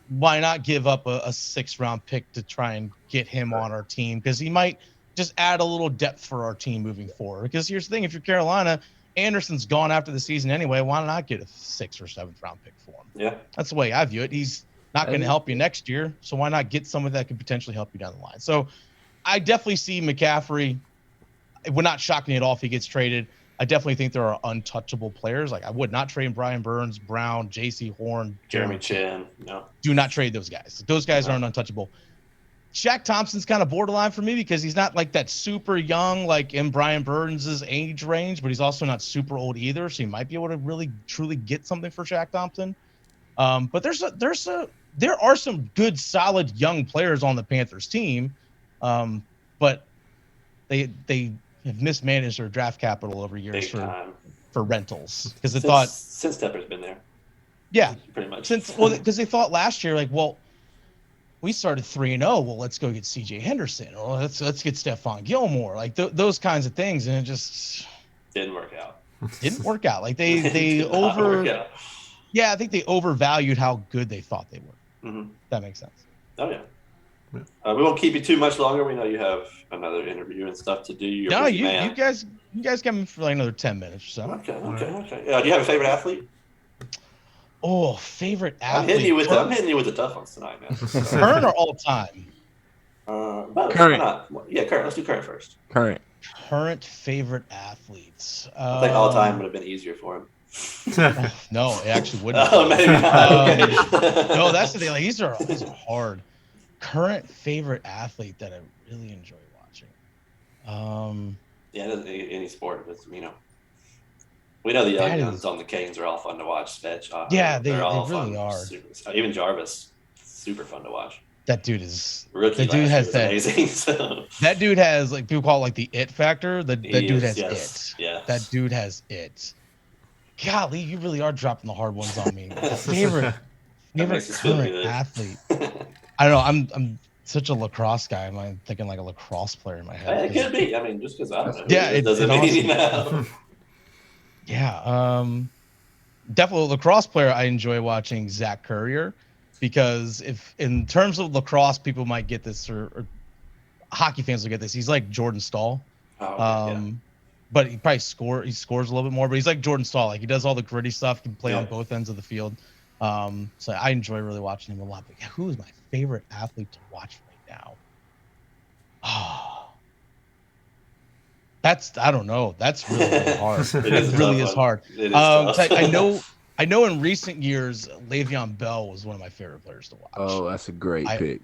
[SPEAKER 1] Why not give up a 6th round pick to try and get him on our team? Because he might just add a little depth for our team moving forward. Because here's the thing, if you're Carolina, Anderson's gone after the season anyway. Why not get a 6th or 7th round pick for him?
[SPEAKER 2] Yeah.
[SPEAKER 1] That's the way I view it. He's not going to help you next year. So why not get someone that could potentially help you down the line? So I definitely see McCaffrey. It would not shock me at all if he gets traded. I definitely think there are untouchable players. Like I would not trade Brian Burns, Brown, J.C. Horn,
[SPEAKER 2] Jeremy Chin. No. Do
[SPEAKER 1] not trade those guys. Those guys aren't untouchable. Shaq Thompson's kind of borderline for me because he's not like that super young, like in Brian Burns' age range, but he's also not super old either. So you might be able to really truly get something for Shaq Thompson. But there are some good, solid young players on the Panthers team. But they have mismanaged their draft capital over years for rentals because they thought
[SPEAKER 2] since Tepper's been there.
[SPEAKER 1] Yeah,
[SPEAKER 2] pretty much.
[SPEAKER 1] Because they thought last year, like, well, we started 3-0. Well, let's go get CJ Henderson, or let's get Stephon Gilmore, like those kinds of things, and it just
[SPEAKER 2] didn't work out.
[SPEAKER 1] Like they yeah, I think they overvalued how good they thought they were.
[SPEAKER 2] Mm-hmm.
[SPEAKER 1] That makes sense.
[SPEAKER 2] Oh yeah. We won't keep you too much longer. We know you have another interview and stuff to do. You
[SPEAKER 1] guys got me for like another 10 minutes or so.
[SPEAKER 2] Okay. Do you have a favorite athlete?
[SPEAKER 1] Oh, favorite athlete.
[SPEAKER 2] I'm hitting you with the tough ones tonight, man.
[SPEAKER 1] Current or all time?
[SPEAKER 3] Current.
[SPEAKER 2] Yeah, current. Let's do current first.
[SPEAKER 1] Current favorite athletes.
[SPEAKER 2] I think all time would have been easier for him.
[SPEAKER 1] No, it actually wouldn't.
[SPEAKER 2] Oh, maybe not.
[SPEAKER 1] No, that's the thing. Like, these are hard. Current favorite athlete that I really enjoy watching.
[SPEAKER 2] Yeah, any sport, but we know the young guns on the Canes are all fun to watch. Fetch,
[SPEAKER 1] yeah, they really are.
[SPEAKER 2] Even Jarvis, super fun to watch.
[SPEAKER 1] That dude is.
[SPEAKER 2] Rookie
[SPEAKER 1] dude has that.
[SPEAKER 2] Amazing, so.
[SPEAKER 1] That dude has, like, people call it like the it factor. That dude has it.
[SPEAKER 2] Yeah.
[SPEAKER 1] That dude has it. Golly, you really are dropping the hard ones on me. Favorite current athlete. I don't know. I'm such a lacrosse guy. I'm thinking like a lacrosse player in my head.
[SPEAKER 2] It could be. I mean, just because I don't know.
[SPEAKER 1] Yeah,
[SPEAKER 2] it doesn't mean
[SPEAKER 1] Yeah, definitely a lacrosse player. I enjoy watching Zach Currier because if in terms of lacrosse, people might get this, or hockey fans will get this. He's like Jordan Stahl. But he probably scores a little bit more, but he's like Jordan Stahl. Like he does all the gritty stuff, can play on both ends of the field. So I enjoy really watching him a lot. But who is my favorite athlete to watch right now? Oh, I don't know. That's really, really hard. It really is hard.
[SPEAKER 2] It is tough.
[SPEAKER 1] I know I know in recent years, Le'Veon Bell was one of my favorite players to watch.
[SPEAKER 3] Oh, that's a great pick.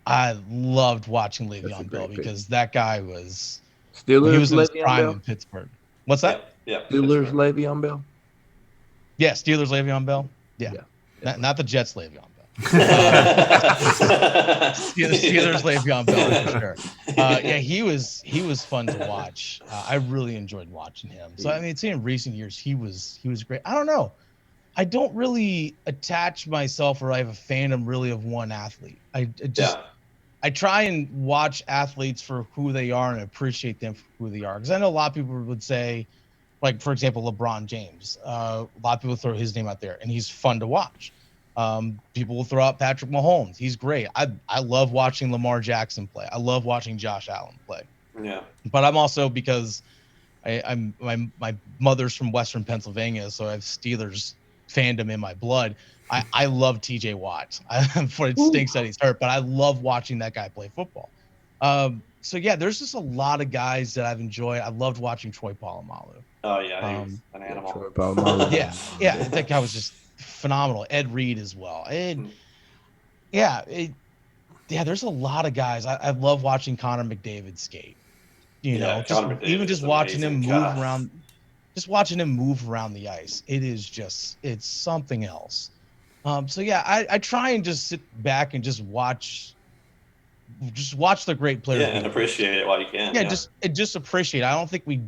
[SPEAKER 1] I loved watching
[SPEAKER 3] That's a
[SPEAKER 1] Le'Veon Bell
[SPEAKER 3] great pick.
[SPEAKER 1] because that guy was
[SPEAKER 3] Steelers,
[SPEAKER 1] he was in his
[SPEAKER 3] Le'Veon
[SPEAKER 1] prime
[SPEAKER 3] Bell.
[SPEAKER 1] in Pittsburgh. What's that?
[SPEAKER 2] Yeah.
[SPEAKER 3] Steelers,
[SPEAKER 2] Pittsburgh.
[SPEAKER 3] Le'Veon Bell.
[SPEAKER 1] Yeah, Steelers Le'Veon Bell. Yeah.
[SPEAKER 3] Yeah.
[SPEAKER 1] Not the Jets Le'Veon Bell. Steelers Le'Veon Bell for sure. Yeah, he was fun to watch. I really enjoyed watching him. So I mean, it's in recent years he was great. I don't know. I don't really attach myself or I have a fandom really of one athlete. I try and watch athletes for who they are and appreciate them for who they are. Because I know a lot of people would say, like, for example, LeBron James. A lot of people throw his name out there, and he's fun to watch. People will throw out Patrick Mahomes. He's great. I love watching Lamar Jackson play. I love watching Josh Allen play.
[SPEAKER 2] Yeah.
[SPEAKER 1] But I'm also, because I'm my mother's from Western Pennsylvania, so I have Steelers fandom in my blood. I love TJ Watt. It stinks that he's hurt, but I love watching that guy play football. So yeah, there's just a lot of guys that I've enjoyed. I loved watching Troy Polamalu.
[SPEAKER 2] Oh yeah, he was an animal.
[SPEAKER 1] Yeah, that guy was just phenomenal. Ed Reed as well. There's a lot of guys. I love watching Connor McDavid skate. Even just watching him move around. Just watching him move around the ice, it's something else. So yeah, I try and just sit back and just watch the great players.
[SPEAKER 2] Yeah, and appreciate it while you can.
[SPEAKER 1] Yeah, just appreciate it. I don't think we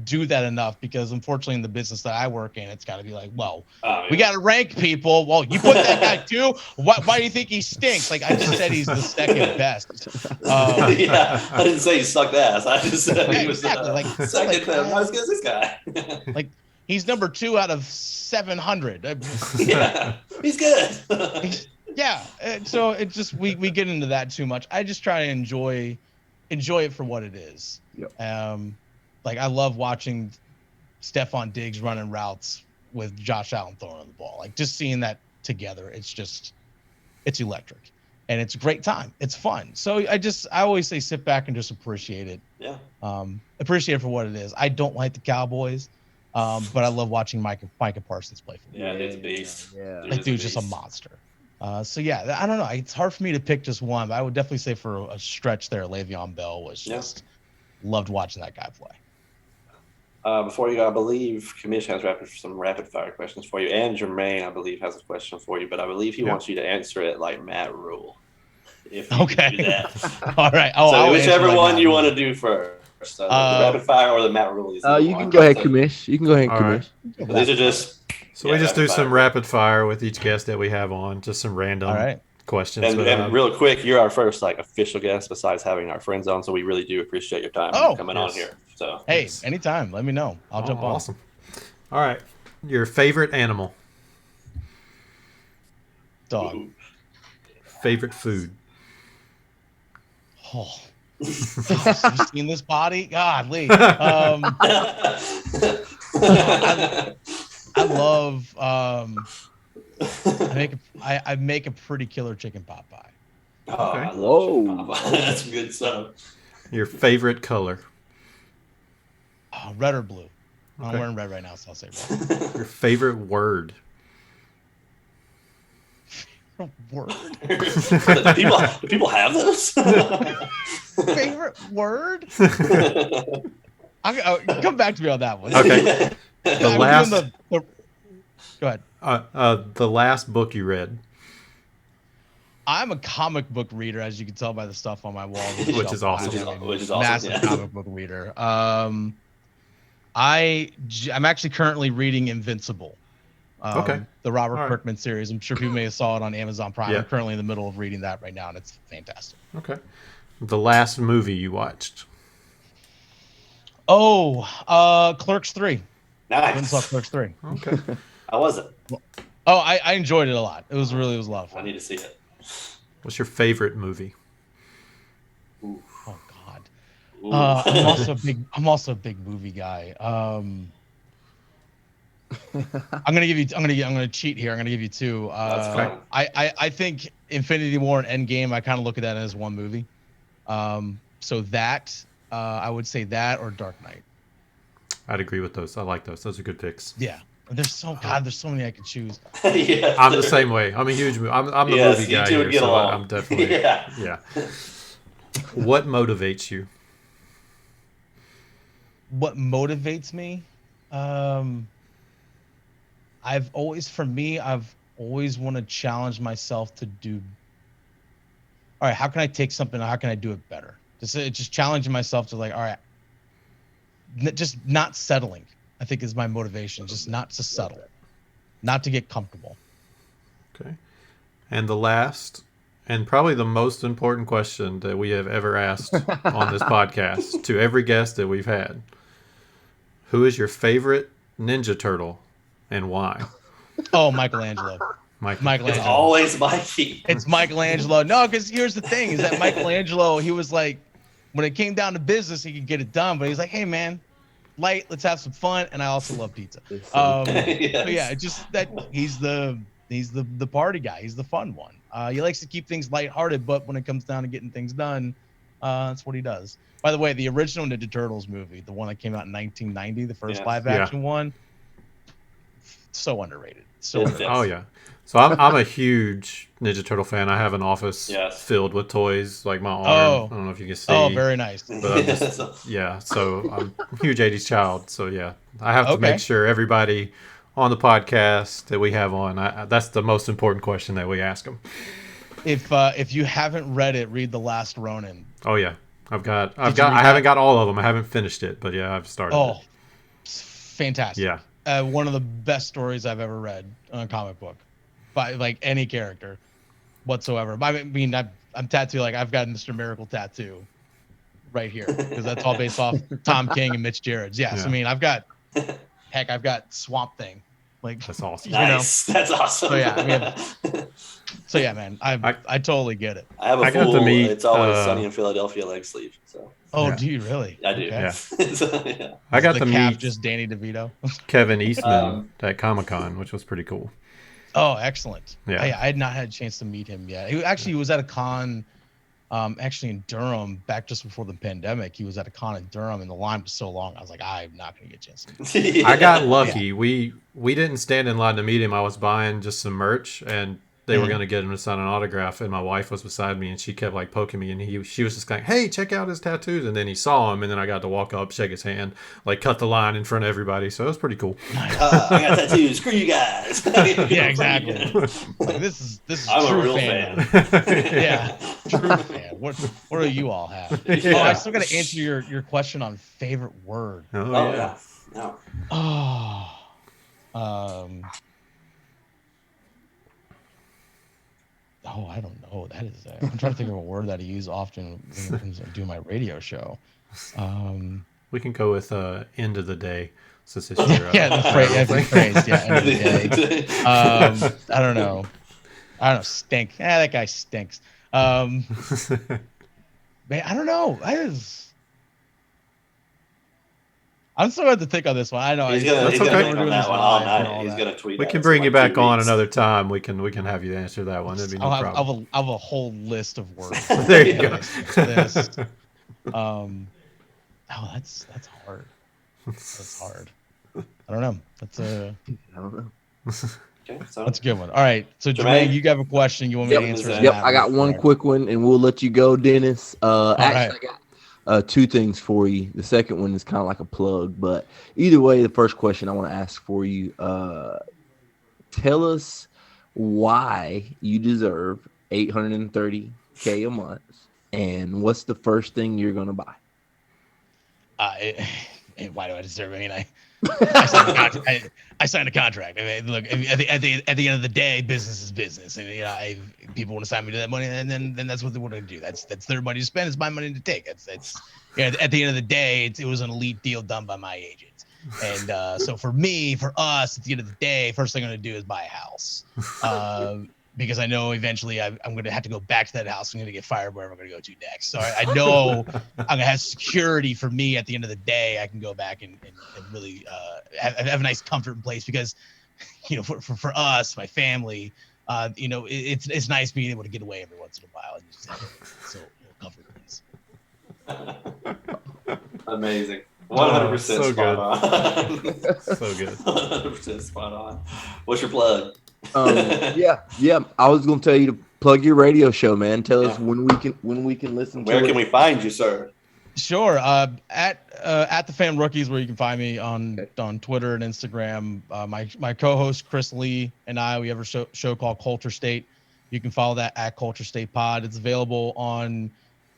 [SPEAKER 1] do that enough because unfortunately in the business that I work in, it's got to be like, well, we got to rank people. Well, you put that guy too. Why do you think he stinks? Like I just said, he's the second best.
[SPEAKER 2] Yeah, I didn't say he sucked ass. I just said he was
[SPEAKER 1] exactly.
[SPEAKER 2] second, not as good as this guy.
[SPEAKER 1] Like he's number 2 out of 700.
[SPEAKER 2] Yeah, he's good.
[SPEAKER 1] Yeah, so it just we get into that too much. I just try to enjoy it for what it is.
[SPEAKER 3] Yep.
[SPEAKER 1] Like I love watching Stephon Diggs running routes with Josh Allen throwing the ball. Like just seeing that together, it's electric, and it's a great time. It's fun. So I always say sit back and just appreciate it.
[SPEAKER 2] Yeah.
[SPEAKER 1] Appreciate it for what it is. I don't like the Cowboys, but I love watching Micah Parsons play for
[SPEAKER 2] me. Yeah, dude's a beast.
[SPEAKER 3] Yeah.
[SPEAKER 1] That dude's just a monster. So yeah, I don't know. It's hard for me to pick just one, but I would definitely say for a stretch there, Le'Veon Bell was just loved watching that guy play.
[SPEAKER 2] Before you go, I believe Commission has some rapid fire questions for you, and Jermaine, I believe, has a question for you, but I believe he wants you to answer it like Matt Rule. If you can do that.
[SPEAKER 1] All right.
[SPEAKER 2] So whichever one you want to do first, the rapid fire or the Matt Rule.
[SPEAKER 3] You can go ahead, Commish. You can go ahead, Commish.
[SPEAKER 2] These are just.
[SPEAKER 4] So we just do some rapid fire with each guest that we have on, just some random questions.
[SPEAKER 2] And real quick, you're our first official guest besides having our friends on, so we really do appreciate your time coming on here. So
[SPEAKER 1] hey, anytime, let me know. I'll jump on.
[SPEAKER 4] Awesome. All right, your favorite animal?
[SPEAKER 1] Dog.
[SPEAKER 2] Ooh.
[SPEAKER 4] Favorite food?
[SPEAKER 1] Oh. You've seen this body? God, Lee. I love I make a pretty killer chicken pot pie.
[SPEAKER 2] Oh,
[SPEAKER 4] okay.
[SPEAKER 2] I love chicken pot pie. That's good stuff.
[SPEAKER 4] Your favorite color?
[SPEAKER 1] Red or blue. I'm wearing red right now, so I'll say red.
[SPEAKER 4] Your favorite word?
[SPEAKER 1] Word?
[SPEAKER 2] do people have those?
[SPEAKER 1] Favorite word? Come back to me on that one.
[SPEAKER 4] Okay.
[SPEAKER 1] Go ahead.
[SPEAKER 4] The last book you read?
[SPEAKER 1] I'm a comic book reader, as you can tell by the stuff on my wall.
[SPEAKER 4] Which is awesome.
[SPEAKER 1] Massive comic book reader. I'm actually currently reading Invincible. The Robert Kirkman series. I'm sure people may have saw it on Amazon Prime.
[SPEAKER 4] Yeah.
[SPEAKER 1] I'm currently in the middle of reading that right now, and it's fantastic.
[SPEAKER 4] Okay. The last movie you watched?
[SPEAKER 1] Clerks 3.
[SPEAKER 2] Nice.
[SPEAKER 1] I saw Clerks 3.
[SPEAKER 4] Okay.
[SPEAKER 2] How was it?
[SPEAKER 1] I enjoyed it a lot. It was a lot of fun.
[SPEAKER 2] I need to see it.
[SPEAKER 4] What's your favorite movie?
[SPEAKER 2] Ooh.
[SPEAKER 1] Oh God. I'm also a big movie guy. I'm gonna cheat here. I'm gonna give you two.
[SPEAKER 2] That's fine.
[SPEAKER 1] I think Infinity War and Endgame, I kind of look at that as one movie. So that I would say that or Dark Knight.
[SPEAKER 4] I'd agree with those. I like those. Those are good picks.
[SPEAKER 1] Yeah. There's so many I could choose.
[SPEAKER 2] Yeah,
[SPEAKER 4] I'm the same way. I'm a huge. I'm the
[SPEAKER 2] Yes,
[SPEAKER 4] movie
[SPEAKER 2] you
[SPEAKER 4] guy
[SPEAKER 2] two would
[SPEAKER 4] here,
[SPEAKER 2] get
[SPEAKER 4] so
[SPEAKER 2] along.
[SPEAKER 4] I'm definitely
[SPEAKER 2] Yeah.
[SPEAKER 4] What motivates you?
[SPEAKER 1] What motivates me? I've always want to challenge myself to do. All right, how can I take something? How can I do it better? Just challenging myself to like, all right, just not settling. I think is my motivation. Just not to settle, not to get comfortable.
[SPEAKER 4] Okay. And the last, and probably the most important question that we have ever asked on this podcast to every guest that we've had: who is your favorite Ninja Turtle, and why?
[SPEAKER 1] Oh, Michelangelo.
[SPEAKER 4] Mike.
[SPEAKER 2] It's
[SPEAKER 1] Michelangelo.
[SPEAKER 2] always Mikey.
[SPEAKER 1] It's Michelangelo. No, because here's the thing: is that Michelangelo? He was like, when it came down to business, he could get it done. But he's like, hey man, light, let's have some fun. And I also love pizza.
[SPEAKER 3] It's so
[SPEAKER 1] So
[SPEAKER 2] Yes.
[SPEAKER 1] yeah, it's just that he's the party guy. He's the fun one. He likes to keep things lighthearted, but when it comes down to getting things done, that's what he does. By the way, the original Ninja Turtles movie, the one that came out in 1990, the first
[SPEAKER 2] Yes.
[SPEAKER 1] live action one, so underrated. So
[SPEAKER 2] Yes,
[SPEAKER 1] underrated.
[SPEAKER 2] yes.
[SPEAKER 4] Oh yeah. So I'm a huge Ninja Turtle fan. I have an office
[SPEAKER 2] Yes.
[SPEAKER 4] filled with toys, like my arm.
[SPEAKER 1] Oh.
[SPEAKER 4] I don't know if you can see.
[SPEAKER 1] Oh, very nice.
[SPEAKER 4] But I'm just so I'm a huge 80s child. So yeah, I have to
[SPEAKER 1] Okay.
[SPEAKER 4] make sure everybody on the podcast that we have on, that's the most important question that we ask them.
[SPEAKER 1] If you haven't read it, read The Last Ronin.
[SPEAKER 4] Oh yeah, I
[SPEAKER 1] read
[SPEAKER 4] haven't got all of them. I haven't finished it, but yeah, I've started.
[SPEAKER 1] Oh, it's fantastic.
[SPEAKER 4] Yeah.
[SPEAKER 1] One of the best stories I've ever read on a comic book by like any character whatsoever. I mean, I'm tattooed, like I've got Mr. Miracle tattoo right here because that's all based off Tom King and Mitch Gerrards. Yes,
[SPEAKER 4] Yeah.
[SPEAKER 1] I mean, I've got Swamp Thing. Like,
[SPEAKER 4] That's awesome.
[SPEAKER 2] Nice. That's awesome.
[SPEAKER 1] So yeah, so yeah, man, I totally get it.
[SPEAKER 2] I have a
[SPEAKER 4] I got
[SPEAKER 2] full
[SPEAKER 4] to meet,
[SPEAKER 2] It's Always Sunny in Philadelphia leg sleeve. So
[SPEAKER 1] Oh,
[SPEAKER 4] Yeah.
[SPEAKER 1] do you really?
[SPEAKER 2] I do.
[SPEAKER 1] Okay.
[SPEAKER 4] Yeah.
[SPEAKER 2] So, yeah.
[SPEAKER 4] I got
[SPEAKER 1] the
[SPEAKER 4] to
[SPEAKER 1] calf
[SPEAKER 4] meet
[SPEAKER 1] just Danny DeVito.
[SPEAKER 4] Kevin Eastman
[SPEAKER 2] Um,
[SPEAKER 4] at Comic-Con, which was pretty cool.
[SPEAKER 1] Oh, excellent.
[SPEAKER 4] Yeah.
[SPEAKER 1] I had not had a chance to meet him yet. He was at a con, actually in Durham back just before the pandemic. He was at a con in Durham, and the line was so long. I was like, I'm not gonna get a chance to meet him.
[SPEAKER 2] Yeah.
[SPEAKER 4] I got lucky. We didn't stand in line to meet him. I was buying just some merch, and they were
[SPEAKER 1] Mhm.
[SPEAKER 4] going to get him to sign an autograph, and my wife was beside me, and she kept like poking me, and she was just like, hey, check out his tattoos. And then he saw him, and then I got to walk up, shake his hand, like cut the line in front of everybody. So it was pretty cool.
[SPEAKER 2] I got tattoos. Screw you guys.
[SPEAKER 1] Yeah, exactly. Like, this is
[SPEAKER 2] I'm
[SPEAKER 1] true
[SPEAKER 2] a real
[SPEAKER 1] fan.
[SPEAKER 2] fan.
[SPEAKER 1] Yeah, true fan. What do you all have?
[SPEAKER 4] Yeah.
[SPEAKER 1] Oh, I still got to answer your question on favorite word.
[SPEAKER 4] Oh,
[SPEAKER 2] Oh
[SPEAKER 4] yeah.
[SPEAKER 2] yeah. No.
[SPEAKER 1] Oh, I don't know. That is. I'm trying to think of a word that I use often when I do my radio show.
[SPEAKER 4] We can go with end of the day. Since it's your,
[SPEAKER 1] Yeah, the phrase. Yeah, end of the day. I don't know. Stink. That guy stinks. Man, I don't know. I'm still going to think on this one. I know.
[SPEAKER 2] He's
[SPEAKER 4] That's
[SPEAKER 2] gonna
[SPEAKER 4] okay.
[SPEAKER 2] think on that one all night. He's gonna tweet.
[SPEAKER 4] We
[SPEAKER 2] at
[SPEAKER 4] can
[SPEAKER 2] us
[SPEAKER 4] bring
[SPEAKER 2] in
[SPEAKER 4] you
[SPEAKER 2] like
[SPEAKER 4] back
[SPEAKER 2] 2
[SPEAKER 4] on
[SPEAKER 2] weeks.
[SPEAKER 4] another time. We can have you answer that one. That'd be no problem.
[SPEAKER 1] I'll have a whole list of words.
[SPEAKER 4] There you go.
[SPEAKER 1] This. That's hard. That's hard. I don't know.
[SPEAKER 3] I don't know.
[SPEAKER 2] Okay, so
[SPEAKER 1] That's a good one. All right. So
[SPEAKER 2] Jermaine?
[SPEAKER 1] Jermaine, you have a question. You want me to answer?
[SPEAKER 2] Yep,
[SPEAKER 1] it?
[SPEAKER 3] Yep, I got one quick one, and we'll let you go, Dennis. Actually, I got two things for you. The second one is kind of like a plug, but either way, the first question I want to ask for you: tell us why you deserve $830K a month, and what's the first thing you're gonna buy?
[SPEAKER 1] Why do I deserve it? I mean, I signed a contract. I signed a contract. I mean, look, at the end of the day, business is business, and people want to sign me to that money, and then that's what they want to do. That's their money to spend. It's my money to take. It's at the end of the day, it was an elite deal done by my agent, and so for us, at the end of the day, first thing I'm going to do is buy a house. Because I know eventually I'm going to have to go back to that house. I'm going to get fired wherever I'm going to go to next. So I know I'm going to have security for me at the end of the day. I can go back and really have a nice comfort in place because, for us, my family, it's nice being able to get away every once in a while and just have so comfort in place.
[SPEAKER 2] Amazing. 100%
[SPEAKER 4] so
[SPEAKER 2] spot
[SPEAKER 4] good.
[SPEAKER 2] on.
[SPEAKER 4] So good.
[SPEAKER 2] 100% spot on. What's your plug?
[SPEAKER 3] Yeah. I was gonna tell you to plug your radio show, man. Tell us
[SPEAKER 2] Yeah.
[SPEAKER 3] when we can listen to it.
[SPEAKER 2] Where can we find you, sir?
[SPEAKER 1] Sure. At the Fan Rookies, where you can find me on Twitter and Instagram. My co-host Chris Lee and we have a show called Culture State. You can follow that at Culture State Pod. It's available on.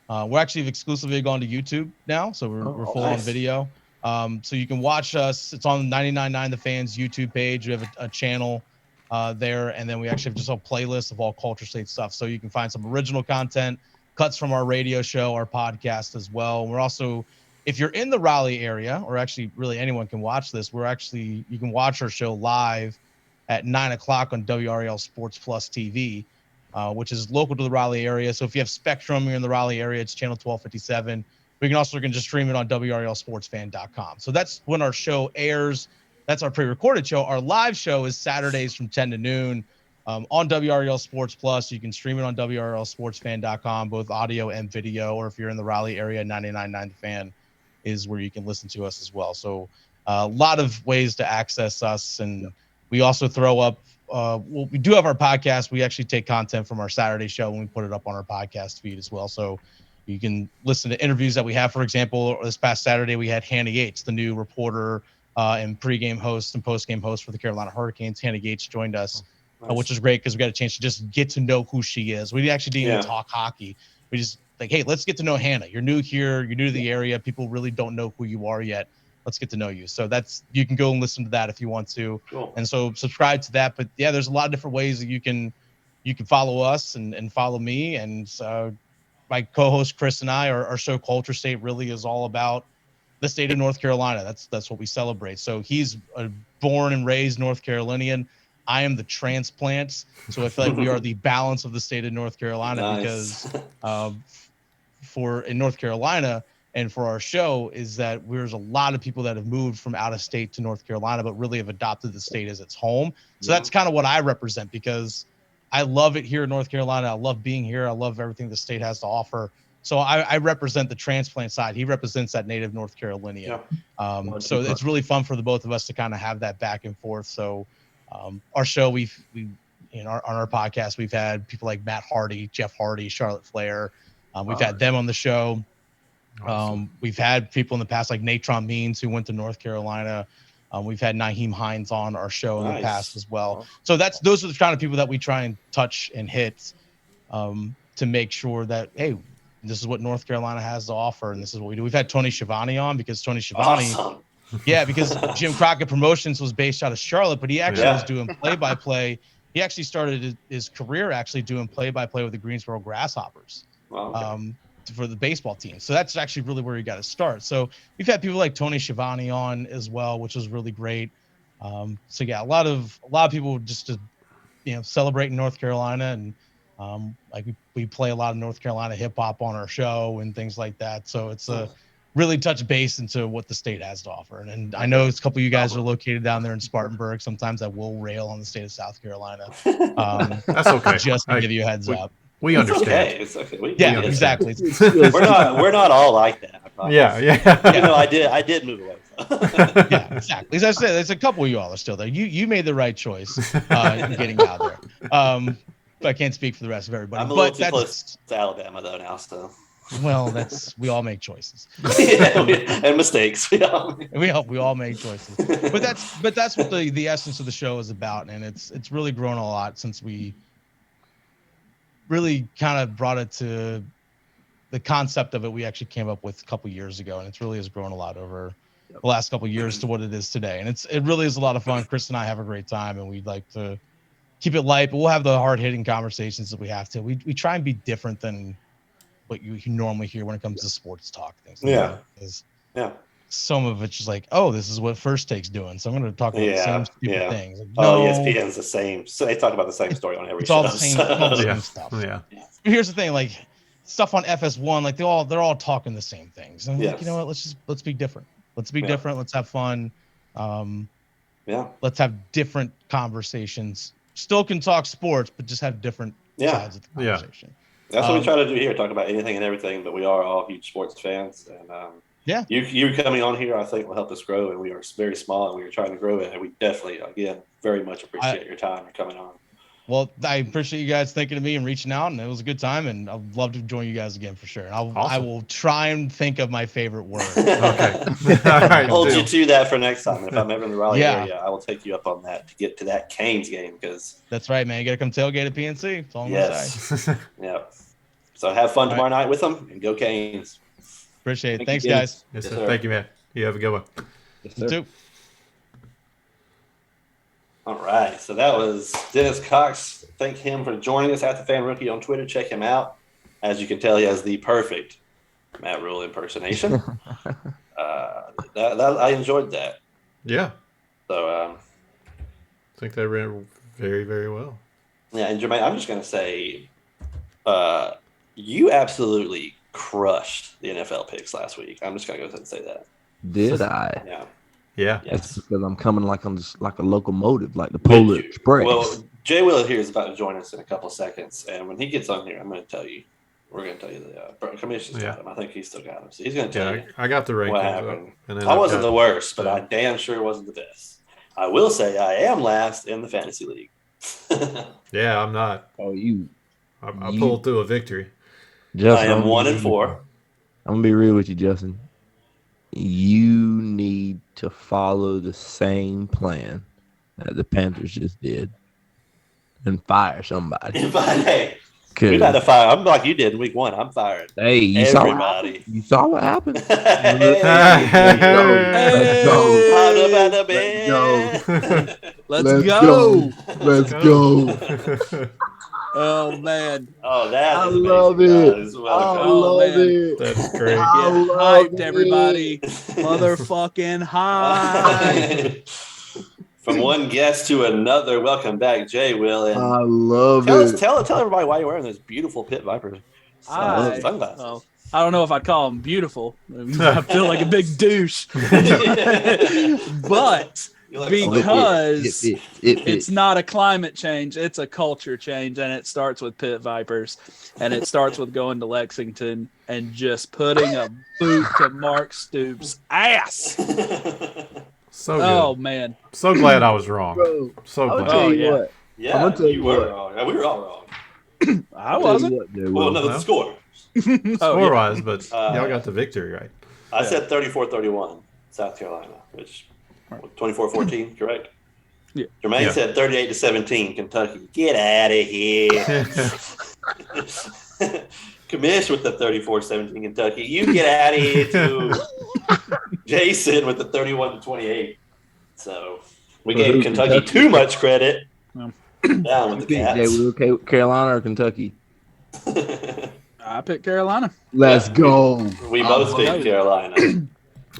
[SPEAKER 1] We're actually exclusively gone to YouTube now, so we're full on video. So you can watch us. It's on 99.9 The Fans YouTube page. We have a channel there, and then we actually have just a playlist of all Culture State stuff. So you can find some original content, cuts from our radio show, our podcast as well. We're also, if you're in the Raleigh area, or actually really anyone can watch this, you can watch our show live at 9:00 on WRL Sports Plus TV, which is local to the Raleigh area. So if you have Spectrum, you're in the Raleigh area, it's channel 1257. We can just stream it on WRLSportsFan.com. So that's when our show airs. That's our pre-recorded show. Our live show is Saturdays from 10 to noon. On WRL Sports Plus. You can stream it on WRLSportsFan.com, both audio and video, or if you're in the Raleigh area, 99.9 The Fan is where you can listen to us as well. So a lot of ways to access us. And we also throw up, we do have our podcast. We actually take content from our Saturday show and we put it up on our podcast feed as well. So you can listen to interviews that we have. For example, this past Saturday, we had Hannah Yates, the new reporter and pregame host and postgame host for the Carolina Hurricanes. Hannah Yates joined us.
[SPEAKER 2] Nice.
[SPEAKER 1] Which is great because we got a chance to just get to know who she is. We actually didn't even talk hockey. We just like, hey, let's get to know Hannah. You're new here. You're new to the area. People really don't know who you are yet. Let's get to know you. So you can go and listen to that if you want to.
[SPEAKER 2] Cool.
[SPEAKER 1] And so subscribe to that. But yeah, there's a lot of different ways that you can follow us and follow me. And my co-host Chris and our show Culture State really is all about the state of North Carolina. That's what we celebrate. So he's a born and raised North Carolinian. I am the transplant, so I feel like we are the balance of the state of North Carolina because in North Carolina and for our show is that there's a lot of people that have moved from out of state to North Carolina, but really have adopted the state as its home. So that's kind of what I represent because I love it here in North Carolina. I love being here. I love everything the state has to offer. So I represent the transplant side. He represents that native North Carolinian. So it's really fun for the both of us to kind of have that back and forth. So our show, on our podcast, we've had people like Matt Hardy, Jeff Hardy, Charlotte Flair. We've had them on the show. Awesome. We've had people in the past like Natron Means who went to North Carolina. We've had Naheem Hines on our show in the past as well. So those are the kind of people that we try and touch and hit to make sure that, hey, this is what North Carolina has to offer, and this is what we do. We've had Tony Schiavone on because Tony Schiavone, because Jim Crockett Promotions was based out of Charlotte, but he actually was doing play-by-play. He actually started his career doing play-by-play with the Greensboro Grasshoppers for the baseball team. So that's actually really where he got his start. So we've had people like Tony Schiavone on as well, which was really great. So yeah, a lot of people just celebrating North Carolina and like we play a lot of North Carolina hip hop on our show and things like that. So it's a really touch base into what the state has to offer. And I know it's a couple of you guys are located down there in Spartanburg. Sometimes I will rail on the state of South Carolina.
[SPEAKER 4] That's okay.
[SPEAKER 1] Just to give you a heads up.
[SPEAKER 4] We understand.
[SPEAKER 2] It's okay. We
[SPEAKER 1] exactly.
[SPEAKER 2] We're not all like that. I promise.
[SPEAKER 4] Yeah.
[SPEAKER 2] You know, I did move away.
[SPEAKER 1] Yeah, exactly. As I said, there's a couple of you all are still there. You made the right choice in getting out there. But I can't speak for the rest of everybody.
[SPEAKER 2] I'm a little too close to Alabama though now, so.
[SPEAKER 1] Well, we all make choices.
[SPEAKER 2] And mistakes.
[SPEAKER 1] We all make choices. But that's what the essence of the show is about, and it's really grown a lot since we really kind of brought it to the concept of it. We actually came up with a couple years ago, and it really has grown a lot over the last couple of years to what it is today. And it really is a lot of fun. Chris and I have a great time, and we'd like to keep it light, but we'll have the hard-hitting conversations that we have to. We try and be different than what you normally hear when it comes to sports talk things. Some of it's just like, oh, this is what First Take's doing, so I'm going to talk about the same stupid things. Like, no,
[SPEAKER 2] ESPN's the same. So they talk about the same story on every
[SPEAKER 1] show.
[SPEAKER 2] All the
[SPEAKER 1] same stuff. Yeah. But here's the thing, like stuff on FS1, like they're all talking the same things. And like, you know what? Let's be different. Let's be different. Let's have fun. Let's have different conversations. Still can talk sports, but just have different sides of the conversation.
[SPEAKER 2] That's what we try to do here, talk about anything and everything, but we are all huge sports fans. And
[SPEAKER 1] Yeah.
[SPEAKER 2] You coming on here, I think, will help us grow, and we are very small, and we are trying to grow it, and we definitely, again, very much appreciate your time and coming on.
[SPEAKER 1] Well, I appreciate you guys thinking of me and reaching out, and it was a good time, and I'd love to join you guys again for sure. I
[SPEAKER 4] Awesome.
[SPEAKER 1] will try and think of my favorite word.
[SPEAKER 4] Okay. All right.
[SPEAKER 2] Hold
[SPEAKER 4] deal.
[SPEAKER 2] you to that for next time. If I'm ever in the Raleigh
[SPEAKER 1] Yeah.
[SPEAKER 2] area, I will take you up on that to get to that Canes game because
[SPEAKER 1] That's right, man. You gotta come tailgate at PNC. That's all I'm gonna say.
[SPEAKER 2] yes, yeah. So have fun
[SPEAKER 1] All
[SPEAKER 2] tomorrow night with them and go Canes.
[SPEAKER 1] Appreciate it.
[SPEAKER 2] Thank
[SPEAKER 1] Thanks,
[SPEAKER 2] you,
[SPEAKER 1] guys.
[SPEAKER 4] Yes,
[SPEAKER 2] Yes,
[SPEAKER 4] sir.
[SPEAKER 2] sir.
[SPEAKER 4] Thank you, man. You have a good one.
[SPEAKER 3] Yes,
[SPEAKER 1] You
[SPEAKER 3] sir.
[SPEAKER 1] too.
[SPEAKER 2] All right. So that was Dennis Cox. Thank him for joining us at the Fan Rookie on Twitter. Check him out. As you can tell, he has the perfect Matt Rule impersonation. I enjoyed that.
[SPEAKER 4] Yeah.
[SPEAKER 2] So,
[SPEAKER 4] I think they ran very, very well.
[SPEAKER 2] yeah, and Jermaine, I'm just going to say you absolutely crushed the NFL picks last week. I'm just going to go ahead and say that.
[SPEAKER 3] Did I?
[SPEAKER 2] Yeah.
[SPEAKER 4] Yeah.
[SPEAKER 3] That's
[SPEAKER 2] Yes.
[SPEAKER 3] because I'm coming like on this, like a locomotive, like the Polar Express.
[SPEAKER 2] Well, Jay Will here is about to join us in a couple seconds, and when he gets on here, I'm going to tell you. We're going to tell you the commission's got him. I think he's still got him. So he's going to tell
[SPEAKER 4] Yeah,
[SPEAKER 2] you
[SPEAKER 4] I got the rankings
[SPEAKER 2] what
[SPEAKER 4] up.
[SPEAKER 2] happened.
[SPEAKER 4] And then
[SPEAKER 2] I
[SPEAKER 4] I've
[SPEAKER 2] wasn't
[SPEAKER 4] got
[SPEAKER 2] the worst, but
[SPEAKER 4] the-
[SPEAKER 2] I damn sure wasn't the best. I will say I am last in the fantasy league.
[SPEAKER 4] Yeah, I'm not.
[SPEAKER 3] Oh, you,
[SPEAKER 4] I
[SPEAKER 3] You-
[SPEAKER 4] pulled through a victory.
[SPEAKER 3] Justin.
[SPEAKER 2] I am
[SPEAKER 3] I'm gonna
[SPEAKER 2] 1-4.
[SPEAKER 3] I'm gonna be real with you, Justin. You need to follow the same plan that the Panthers just did and fire somebody.
[SPEAKER 2] Hey, we
[SPEAKER 3] 'Cause,
[SPEAKER 2] got to fire. I'm like you did in week 1. I'm firing
[SPEAKER 3] hey, you
[SPEAKER 2] everybody.
[SPEAKER 3] saw what happened.
[SPEAKER 2] Hey,
[SPEAKER 3] Let's go.
[SPEAKER 5] Hey.
[SPEAKER 2] Hot up at the
[SPEAKER 3] Let's
[SPEAKER 2] bed.
[SPEAKER 5] Let's go.
[SPEAKER 3] Let's go.
[SPEAKER 5] Oh man.
[SPEAKER 2] Oh, that
[SPEAKER 3] I
[SPEAKER 2] is
[SPEAKER 3] love
[SPEAKER 2] amazing,
[SPEAKER 3] it.
[SPEAKER 2] guys.
[SPEAKER 3] I
[SPEAKER 2] Welcome.
[SPEAKER 5] Oh,
[SPEAKER 3] love
[SPEAKER 5] man.
[SPEAKER 3] it.
[SPEAKER 4] That's great.
[SPEAKER 3] I
[SPEAKER 5] Get
[SPEAKER 3] love
[SPEAKER 5] hyped, everybody. Motherfucking high.
[SPEAKER 2] From one guest to another, welcome back, Jay Will. And
[SPEAKER 3] I love
[SPEAKER 2] tell
[SPEAKER 3] it.
[SPEAKER 2] everybody why you're wearing those beautiful Pit Viper sunglasses.
[SPEAKER 5] Well, I don't know if I'd call them beautiful. I feel like a big douche. But
[SPEAKER 2] You look
[SPEAKER 5] because
[SPEAKER 3] It
[SPEAKER 5] it's
[SPEAKER 3] fits.
[SPEAKER 5] not a climate change, it's a culture change, and it starts with Pit Vipers, and it starts with going to Lexington and just putting a boot to Mark Stoops' ass.
[SPEAKER 4] So good.
[SPEAKER 5] Oh man.
[SPEAKER 4] So glad I was wrong.
[SPEAKER 3] Bro,
[SPEAKER 4] So
[SPEAKER 3] I'm gonna
[SPEAKER 4] glad.
[SPEAKER 3] tell
[SPEAKER 5] Oh,
[SPEAKER 3] you
[SPEAKER 5] yeah.
[SPEAKER 3] what.
[SPEAKER 2] Yeah,
[SPEAKER 3] I'm gonna tell you
[SPEAKER 2] were
[SPEAKER 3] what.
[SPEAKER 2] wrong. Yeah, we were all wrong.
[SPEAKER 5] I
[SPEAKER 3] I'll tell you
[SPEAKER 5] wasn't.
[SPEAKER 3] what, Jay
[SPEAKER 2] Well,
[SPEAKER 3] Will.
[SPEAKER 2] no, the
[SPEAKER 4] No.
[SPEAKER 2] score.
[SPEAKER 4] Score wise, but
[SPEAKER 2] Uh,
[SPEAKER 4] y'all got the victory right.
[SPEAKER 2] I said 34-31, South Carolina, which 24-14, correct?
[SPEAKER 5] Yeah.
[SPEAKER 2] Jermaine
[SPEAKER 4] Yeah.
[SPEAKER 2] said 38-17, Kentucky. Get out of here. Commish with the 34-17, Kentucky. You get out of here too. Jason with the 31-28. So we
[SPEAKER 3] For
[SPEAKER 2] gave
[SPEAKER 3] who,
[SPEAKER 2] Kentucky
[SPEAKER 3] Kentucky?
[SPEAKER 2] too much credit.
[SPEAKER 5] Um,
[SPEAKER 2] Down with
[SPEAKER 3] You
[SPEAKER 2] the
[SPEAKER 3] think Jay
[SPEAKER 2] Cats.
[SPEAKER 3] Will, Carolina or Kentucky?
[SPEAKER 5] I picked Carolina.
[SPEAKER 3] Let's
[SPEAKER 2] Yeah,
[SPEAKER 3] go.
[SPEAKER 2] We both
[SPEAKER 5] Oh,
[SPEAKER 2] picked
[SPEAKER 5] no.
[SPEAKER 2] Carolina. We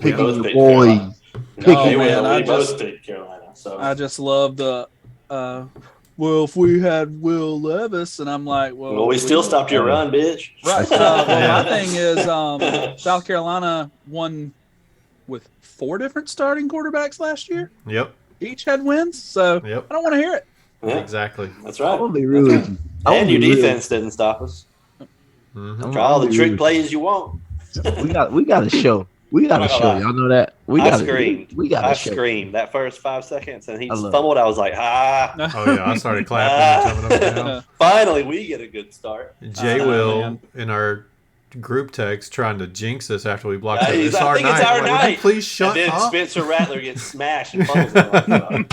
[SPEAKER 3] Picking
[SPEAKER 2] both
[SPEAKER 3] your
[SPEAKER 2] picked
[SPEAKER 3] boys.
[SPEAKER 2] Carolina.
[SPEAKER 3] Picking
[SPEAKER 2] Jay
[SPEAKER 5] Oh, man,
[SPEAKER 2] Will,
[SPEAKER 5] I
[SPEAKER 2] we both
[SPEAKER 5] just-
[SPEAKER 2] picked Carolina. So
[SPEAKER 5] I just love the well, if we had Will Levis, and I'm like, well,
[SPEAKER 2] we still stopped your run, bitch.
[SPEAKER 5] Right.
[SPEAKER 3] That's
[SPEAKER 5] Well,
[SPEAKER 4] Yeah.
[SPEAKER 5] my thing is South Carolina won with 4 different starting quarterbacks last year.
[SPEAKER 4] Yep.
[SPEAKER 5] Each had wins, so
[SPEAKER 4] Yep.
[SPEAKER 5] I don't want to hear it.
[SPEAKER 2] Yeah,
[SPEAKER 4] Exactly.
[SPEAKER 2] that's
[SPEAKER 3] I'm
[SPEAKER 2] right.
[SPEAKER 3] gonna be real
[SPEAKER 2] That's
[SPEAKER 3] with you. I'm
[SPEAKER 2] And
[SPEAKER 3] gonna
[SPEAKER 2] your
[SPEAKER 3] be real.
[SPEAKER 2] defense didn't stop us.
[SPEAKER 4] Mhm.
[SPEAKER 2] Try all the
[SPEAKER 3] I'm gonna be
[SPEAKER 2] trick
[SPEAKER 3] real.
[SPEAKER 2] plays you want.
[SPEAKER 3] We got a show. We got
[SPEAKER 2] I'm
[SPEAKER 3] a
[SPEAKER 2] not
[SPEAKER 3] show.
[SPEAKER 2] gonna lie.
[SPEAKER 3] Y'all know that. We
[SPEAKER 2] I
[SPEAKER 3] got
[SPEAKER 2] screamed.
[SPEAKER 3] We got
[SPEAKER 2] I
[SPEAKER 3] a show.
[SPEAKER 2] screamed that first 5 seconds, and he
[SPEAKER 3] I love
[SPEAKER 2] fumbled. I was like, ah!
[SPEAKER 4] Oh yeah, I started clapping and jumping up and down.
[SPEAKER 2] Finally, we get a good start.
[SPEAKER 4] Jay
[SPEAKER 5] Oh,
[SPEAKER 4] Will
[SPEAKER 5] man.
[SPEAKER 4] in our group text trying to jinx us after we blocked
[SPEAKER 2] Yeah,
[SPEAKER 4] it.
[SPEAKER 2] he's
[SPEAKER 4] It's
[SPEAKER 2] like,
[SPEAKER 4] our
[SPEAKER 2] I think it's
[SPEAKER 4] night.
[SPEAKER 2] our
[SPEAKER 4] I'm like, would
[SPEAKER 2] night.
[SPEAKER 4] you please shut
[SPEAKER 2] and then
[SPEAKER 4] up?
[SPEAKER 2] Spencer Rattler gets smashed and fumbles. I'm like,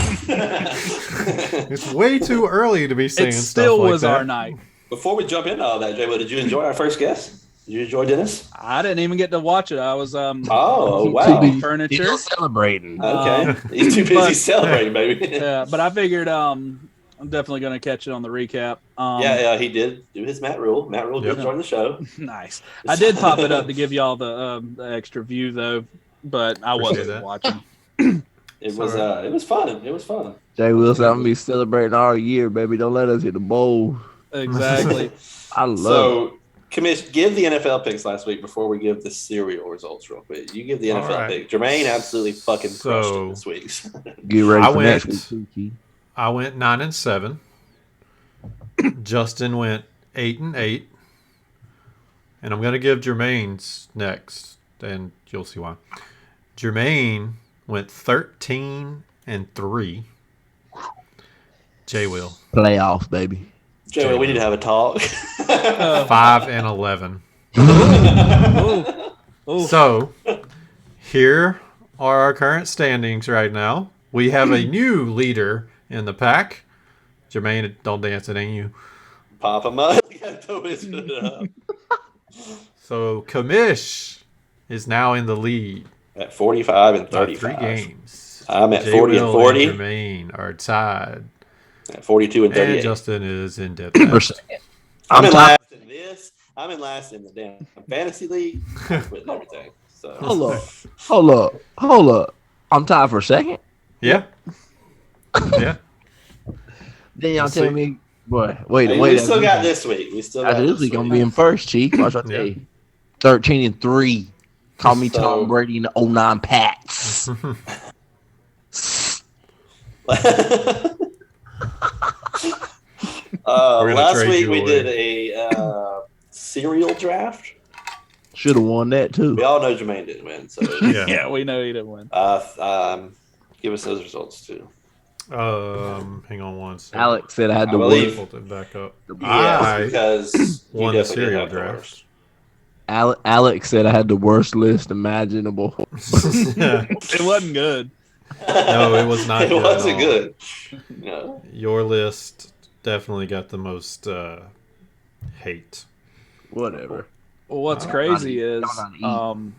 [SPEAKER 4] It's way too early to be saying
[SPEAKER 5] It
[SPEAKER 4] stuff
[SPEAKER 5] still
[SPEAKER 4] like
[SPEAKER 5] was
[SPEAKER 4] that.
[SPEAKER 5] our night.
[SPEAKER 2] Before we jump into all that, Jay, did you enjoy our first guest? Did you enjoy Dennis?
[SPEAKER 5] I didn't even get to watch it. I was
[SPEAKER 2] Oh,
[SPEAKER 3] Too
[SPEAKER 2] wow.
[SPEAKER 3] busy
[SPEAKER 5] furniture.
[SPEAKER 3] still celebrating.
[SPEAKER 2] Okay. He's too busy
[SPEAKER 5] but-
[SPEAKER 2] celebrating, baby.
[SPEAKER 5] Yeah, but I figured I'm definitely going to catch it on the recap.
[SPEAKER 2] Yeah, he did do his Matt Rule. Matt Rule did
[SPEAKER 4] Yep.
[SPEAKER 2] join the show.
[SPEAKER 5] Nice. I did pop it up to give y'all the extra view though, but I
[SPEAKER 4] Appreciate
[SPEAKER 5] wasn't
[SPEAKER 4] that.
[SPEAKER 5] watching.
[SPEAKER 2] It was fun. It was fun.
[SPEAKER 3] Jay Will said, I'm gonna be celebrating all year, baby. Don't let us hit the bowl.
[SPEAKER 5] Exactly.
[SPEAKER 3] I love it.
[SPEAKER 2] So, Commish, give the NFL picks last week before we give the cereal results real quick. You give the
[SPEAKER 4] All
[SPEAKER 2] NFL
[SPEAKER 4] right.
[SPEAKER 2] pick. Jermaine absolutely fucking crushed
[SPEAKER 4] So-
[SPEAKER 2] it this week.
[SPEAKER 3] Get ready
[SPEAKER 4] I
[SPEAKER 3] for
[SPEAKER 4] went-
[SPEAKER 3] next week, too, Key.
[SPEAKER 4] I went 9-7. Justin went 8-8. And I'm gonna give Jermaine's next and you'll see why. Jermaine went 13-3. Jay Will
[SPEAKER 3] Playoffs, baby.
[SPEAKER 2] Joey, we need to have a talk.
[SPEAKER 4] 5-11.
[SPEAKER 5] Ooh.
[SPEAKER 4] So here are our current standings right now. We have a new leader in the pack. Jermaine, don't dance, it ain't you.
[SPEAKER 2] Pop him up. You gotta throw his foot up.
[SPEAKER 4] So Kamish is now in the lead.
[SPEAKER 2] At 45 and
[SPEAKER 4] By
[SPEAKER 2] 35.
[SPEAKER 4] 3 games.
[SPEAKER 2] I'm at
[SPEAKER 4] Jay
[SPEAKER 2] 40 and
[SPEAKER 4] Will
[SPEAKER 2] 40.
[SPEAKER 4] And Jermaine are tied.
[SPEAKER 2] At 42 and 38.
[SPEAKER 4] And Justin is in dead last.
[SPEAKER 2] I'm in last in this. I'm in last in the damn fantasy league. I'm quitting everything. So
[SPEAKER 3] Hold up. I'm tied for second.
[SPEAKER 4] Yeah. Yeah.
[SPEAKER 3] Then y'all
[SPEAKER 4] Let's
[SPEAKER 3] tell
[SPEAKER 4] see.
[SPEAKER 3] me, boy, wait.
[SPEAKER 2] we still got this week. We still got
[SPEAKER 3] After this week, I'm being first, Chief. Watch what I tell you. 13-3. Call me Tom Brady in the 09 Pats.
[SPEAKER 2] Last week we
[SPEAKER 4] away.
[SPEAKER 2] did a cereal draft.
[SPEAKER 3] Should have won that too.
[SPEAKER 2] We all know Jermaine didn't win, so
[SPEAKER 5] Yeah, we know he didn't win.
[SPEAKER 2] give us those results too.
[SPEAKER 4] Hang on one second.
[SPEAKER 3] Alex said I had to
[SPEAKER 2] believe-
[SPEAKER 3] worst.
[SPEAKER 4] Hold it back up.
[SPEAKER 2] Yes,
[SPEAKER 4] I
[SPEAKER 2] because you
[SPEAKER 4] won the
[SPEAKER 2] definitely did
[SPEAKER 4] cereal
[SPEAKER 2] have the
[SPEAKER 4] draft.
[SPEAKER 2] worst.
[SPEAKER 3] Alex said I had the worst list imaginable.
[SPEAKER 5] It wasn't good.
[SPEAKER 4] No, it was not
[SPEAKER 2] It
[SPEAKER 4] good at
[SPEAKER 2] wasn't
[SPEAKER 4] all.
[SPEAKER 2] good. No.
[SPEAKER 4] Your list definitely got the most hate.
[SPEAKER 3] Whatever.
[SPEAKER 5] Well, what's
[SPEAKER 3] Y'all
[SPEAKER 5] crazy
[SPEAKER 3] not-
[SPEAKER 5] is
[SPEAKER 3] y'all not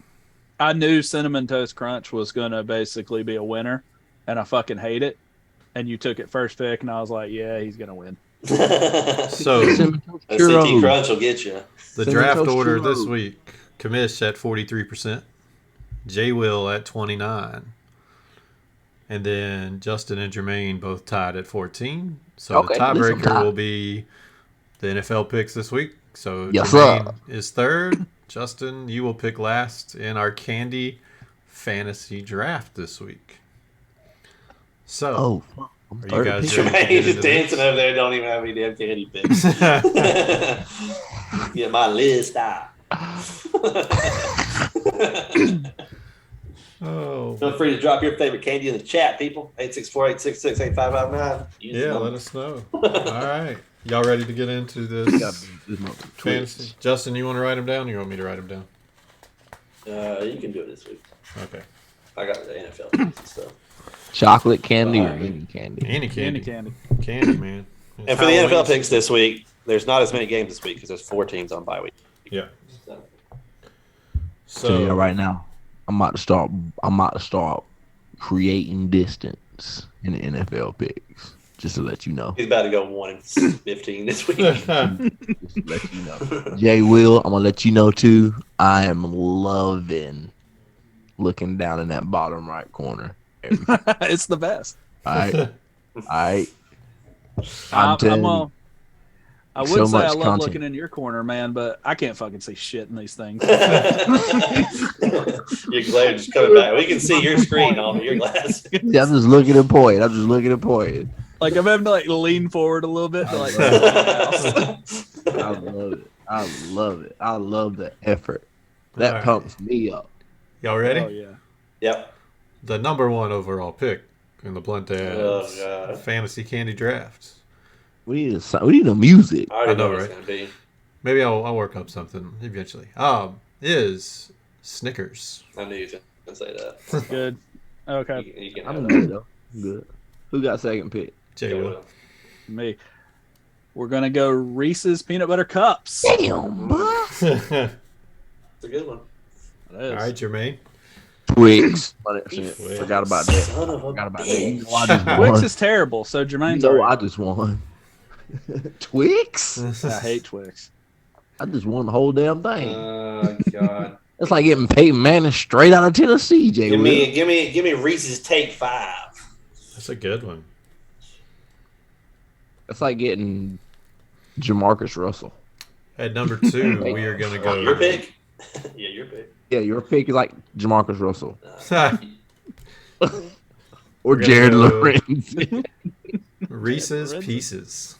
[SPEAKER 5] I knew Cinnamon Toast Crunch was going to basically be a winner, and I fucking hate it. And you took it first pick, and I was like, yeah, he's going to win.
[SPEAKER 4] So
[SPEAKER 2] A CT Crunch will get you.
[SPEAKER 4] the
[SPEAKER 3] Cinnamon
[SPEAKER 4] draft
[SPEAKER 3] Toast
[SPEAKER 4] order
[SPEAKER 3] Churros.
[SPEAKER 4] this week: Kamish at 43%, Jay Will at 29%, and then Justin and Jermaine both tied at 14. So
[SPEAKER 3] Okay,
[SPEAKER 4] the
[SPEAKER 3] at least I'm
[SPEAKER 4] tiebreaker
[SPEAKER 3] tied.
[SPEAKER 4] will be the NFL picks this week. So
[SPEAKER 3] Yes,
[SPEAKER 4] Jermaine
[SPEAKER 3] sir.
[SPEAKER 4] is third. Justin, you will pick last in our candy fantasy draft this week. So,
[SPEAKER 3] Oh, fuck. I'm
[SPEAKER 4] Are you
[SPEAKER 3] third
[SPEAKER 4] guys
[SPEAKER 3] pick.
[SPEAKER 4] ready?
[SPEAKER 2] Jermaine just dancing over there. Don't even have any damn candy picks. Get my list out.
[SPEAKER 4] oh,
[SPEAKER 2] Feel free to drop your favorite candy in the chat, people. 864-866-8559. Use the
[SPEAKER 4] yeah,
[SPEAKER 2] number.
[SPEAKER 4] let us know. All right. Y'all ready to get into this fantasy? Justin, you want to write them down or you want me to write them down?
[SPEAKER 2] You can do it this week.
[SPEAKER 4] Okay.
[SPEAKER 2] I got the NFL picks and stuff.
[SPEAKER 3] Chocolate candy or any candy?
[SPEAKER 4] Any candy.
[SPEAKER 5] Candy.
[SPEAKER 4] Candy, man. It's
[SPEAKER 2] And for the
[SPEAKER 4] Halloween
[SPEAKER 2] NFL picks this week, there's not as many games this week because there's 4 teams on bye week.
[SPEAKER 4] Yeah.
[SPEAKER 3] So yeah,
[SPEAKER 4] So,
[SPEAKER 3] right now, I'm about to start creating distance in the NFL picks. Just to let you know.
[SPEAKER 2] He's about to go 1-15 this week.
[SPEAKER 3] Just to let you know. Jay Will, I'm gonna let you know too. I am loving looking down in that bottom right corner.
[SPEAKER 5] It's the best.
[SPEAKER 3] All right. I'm telling you.
[SPEAKER 5] I would
[SPEAKER 3] so
[SPEAKER 5] say I
[SPEAKER 3] much
[SPEAKER 5] love
[SPEAKER 3] content.
[SPEAKER 5] looking in your corner, man, but I can't fucking see shit in these things.
[SPEAKER 2] Your glare just coming back. We can see your screen on your glass.
[SPEAKER 3] Yeah, I'm just looking at point.
[SPEAKER 5] Like I'm having to like lean forward a little bit to like.
[SPEAKER 3] I love it. I love the effort. That
[SPEAKER 4] All right.
[SPEAKER 3] pumps me up.
[SPEAKER 4] y'all ready?
[SPEAKER 5] Oh yeah.
[SPEAKER 2] Yep.
[SPEAKER 4] The number 1 overall pick in the BluntDads
[SPEAKER 2] Oh, God.
[SPEAKER 4] fantasy candy draft.
[SPEAKER 3] We need the music.
[SPEAKER 2] I already
[SPEAKER 4] I know,
[SPEAKER 2] know what it's
[SPEAKER 4] right?
[SPEAKER 2] going to be.
[SPEAKER 4] Maybe I'll work up something eventually. Is Snickers.
[SPEAKER 2] I knew you were going to say that.
[SPEAKER 5] Good. Okay.
[SPEAKER 2] You can
[SPEAKER 3] I'm
[SPEAKER 2] have
[SPEAKER 3] good though. I'm good. Who got second pick?
[SPEAKER 4] Jay
[SPEAKER 2] that.
[SPEAKER 4] Will.
[SPEAKER 5] Me. We're gonna go Reese's peanut butter cups.
[SPEAKER 3] Damn, boy.
[SPEAKER 2] It's a good one.
[SPEAKER 5] It is.
[SPEAKER 4] All right, Jermaine.
[SPEAKER 3] Twix.
[SPEAKER 4] Twix.
[SPEAKER 3] Forgot about that.
[SPEAKER 2] Son of a
[SPEAKER 3] Forgot about that.
[SPEAKER 2] bitch.
[SPEAKER 3] You know I just
[SPEAKER 5] Twix
[SPEAKER 3] won.
[SPEAKER 5] is terrible, so Jermaine's
[SPEAKER 3] You know
[SPEAKER 5] alright.
[SPEAKER 3] I just won. Twix?
[SPEAKER 5] I hate Twix.
[SPEAKER 3] I just won the whole damn thing.
[SPEAKER 2] Oh, God.
[SPEAKER 3] It's like getting Peyton Manning straight out of Tennessee, Jay.
[SPEAKER 2] Give
[SPEAKER 3] Will.
[SPEAKER 2] me Reese's Take 5.
[SPEAKER 4] That's a good one.
[SPEAKER 3] It's like getting Jamarcus Russell.
[SPEAKER 4] At number 2, we are going to go.
[SPEAKER 2] Your pick? Yeah, your pick.
[SPEAKER 3] Yeah, your pick is like Jamarcus Russell or
[SPEAKER 4] We're gonna
[SPEAKER 3] Jared
[SPEAKER 4] go-
[SPEAKER 3] Lorenz.
[SPEAKER 4] Reese's
[SPEAKER 5] Lorenzo.
[SPEAKER 4] Pieces.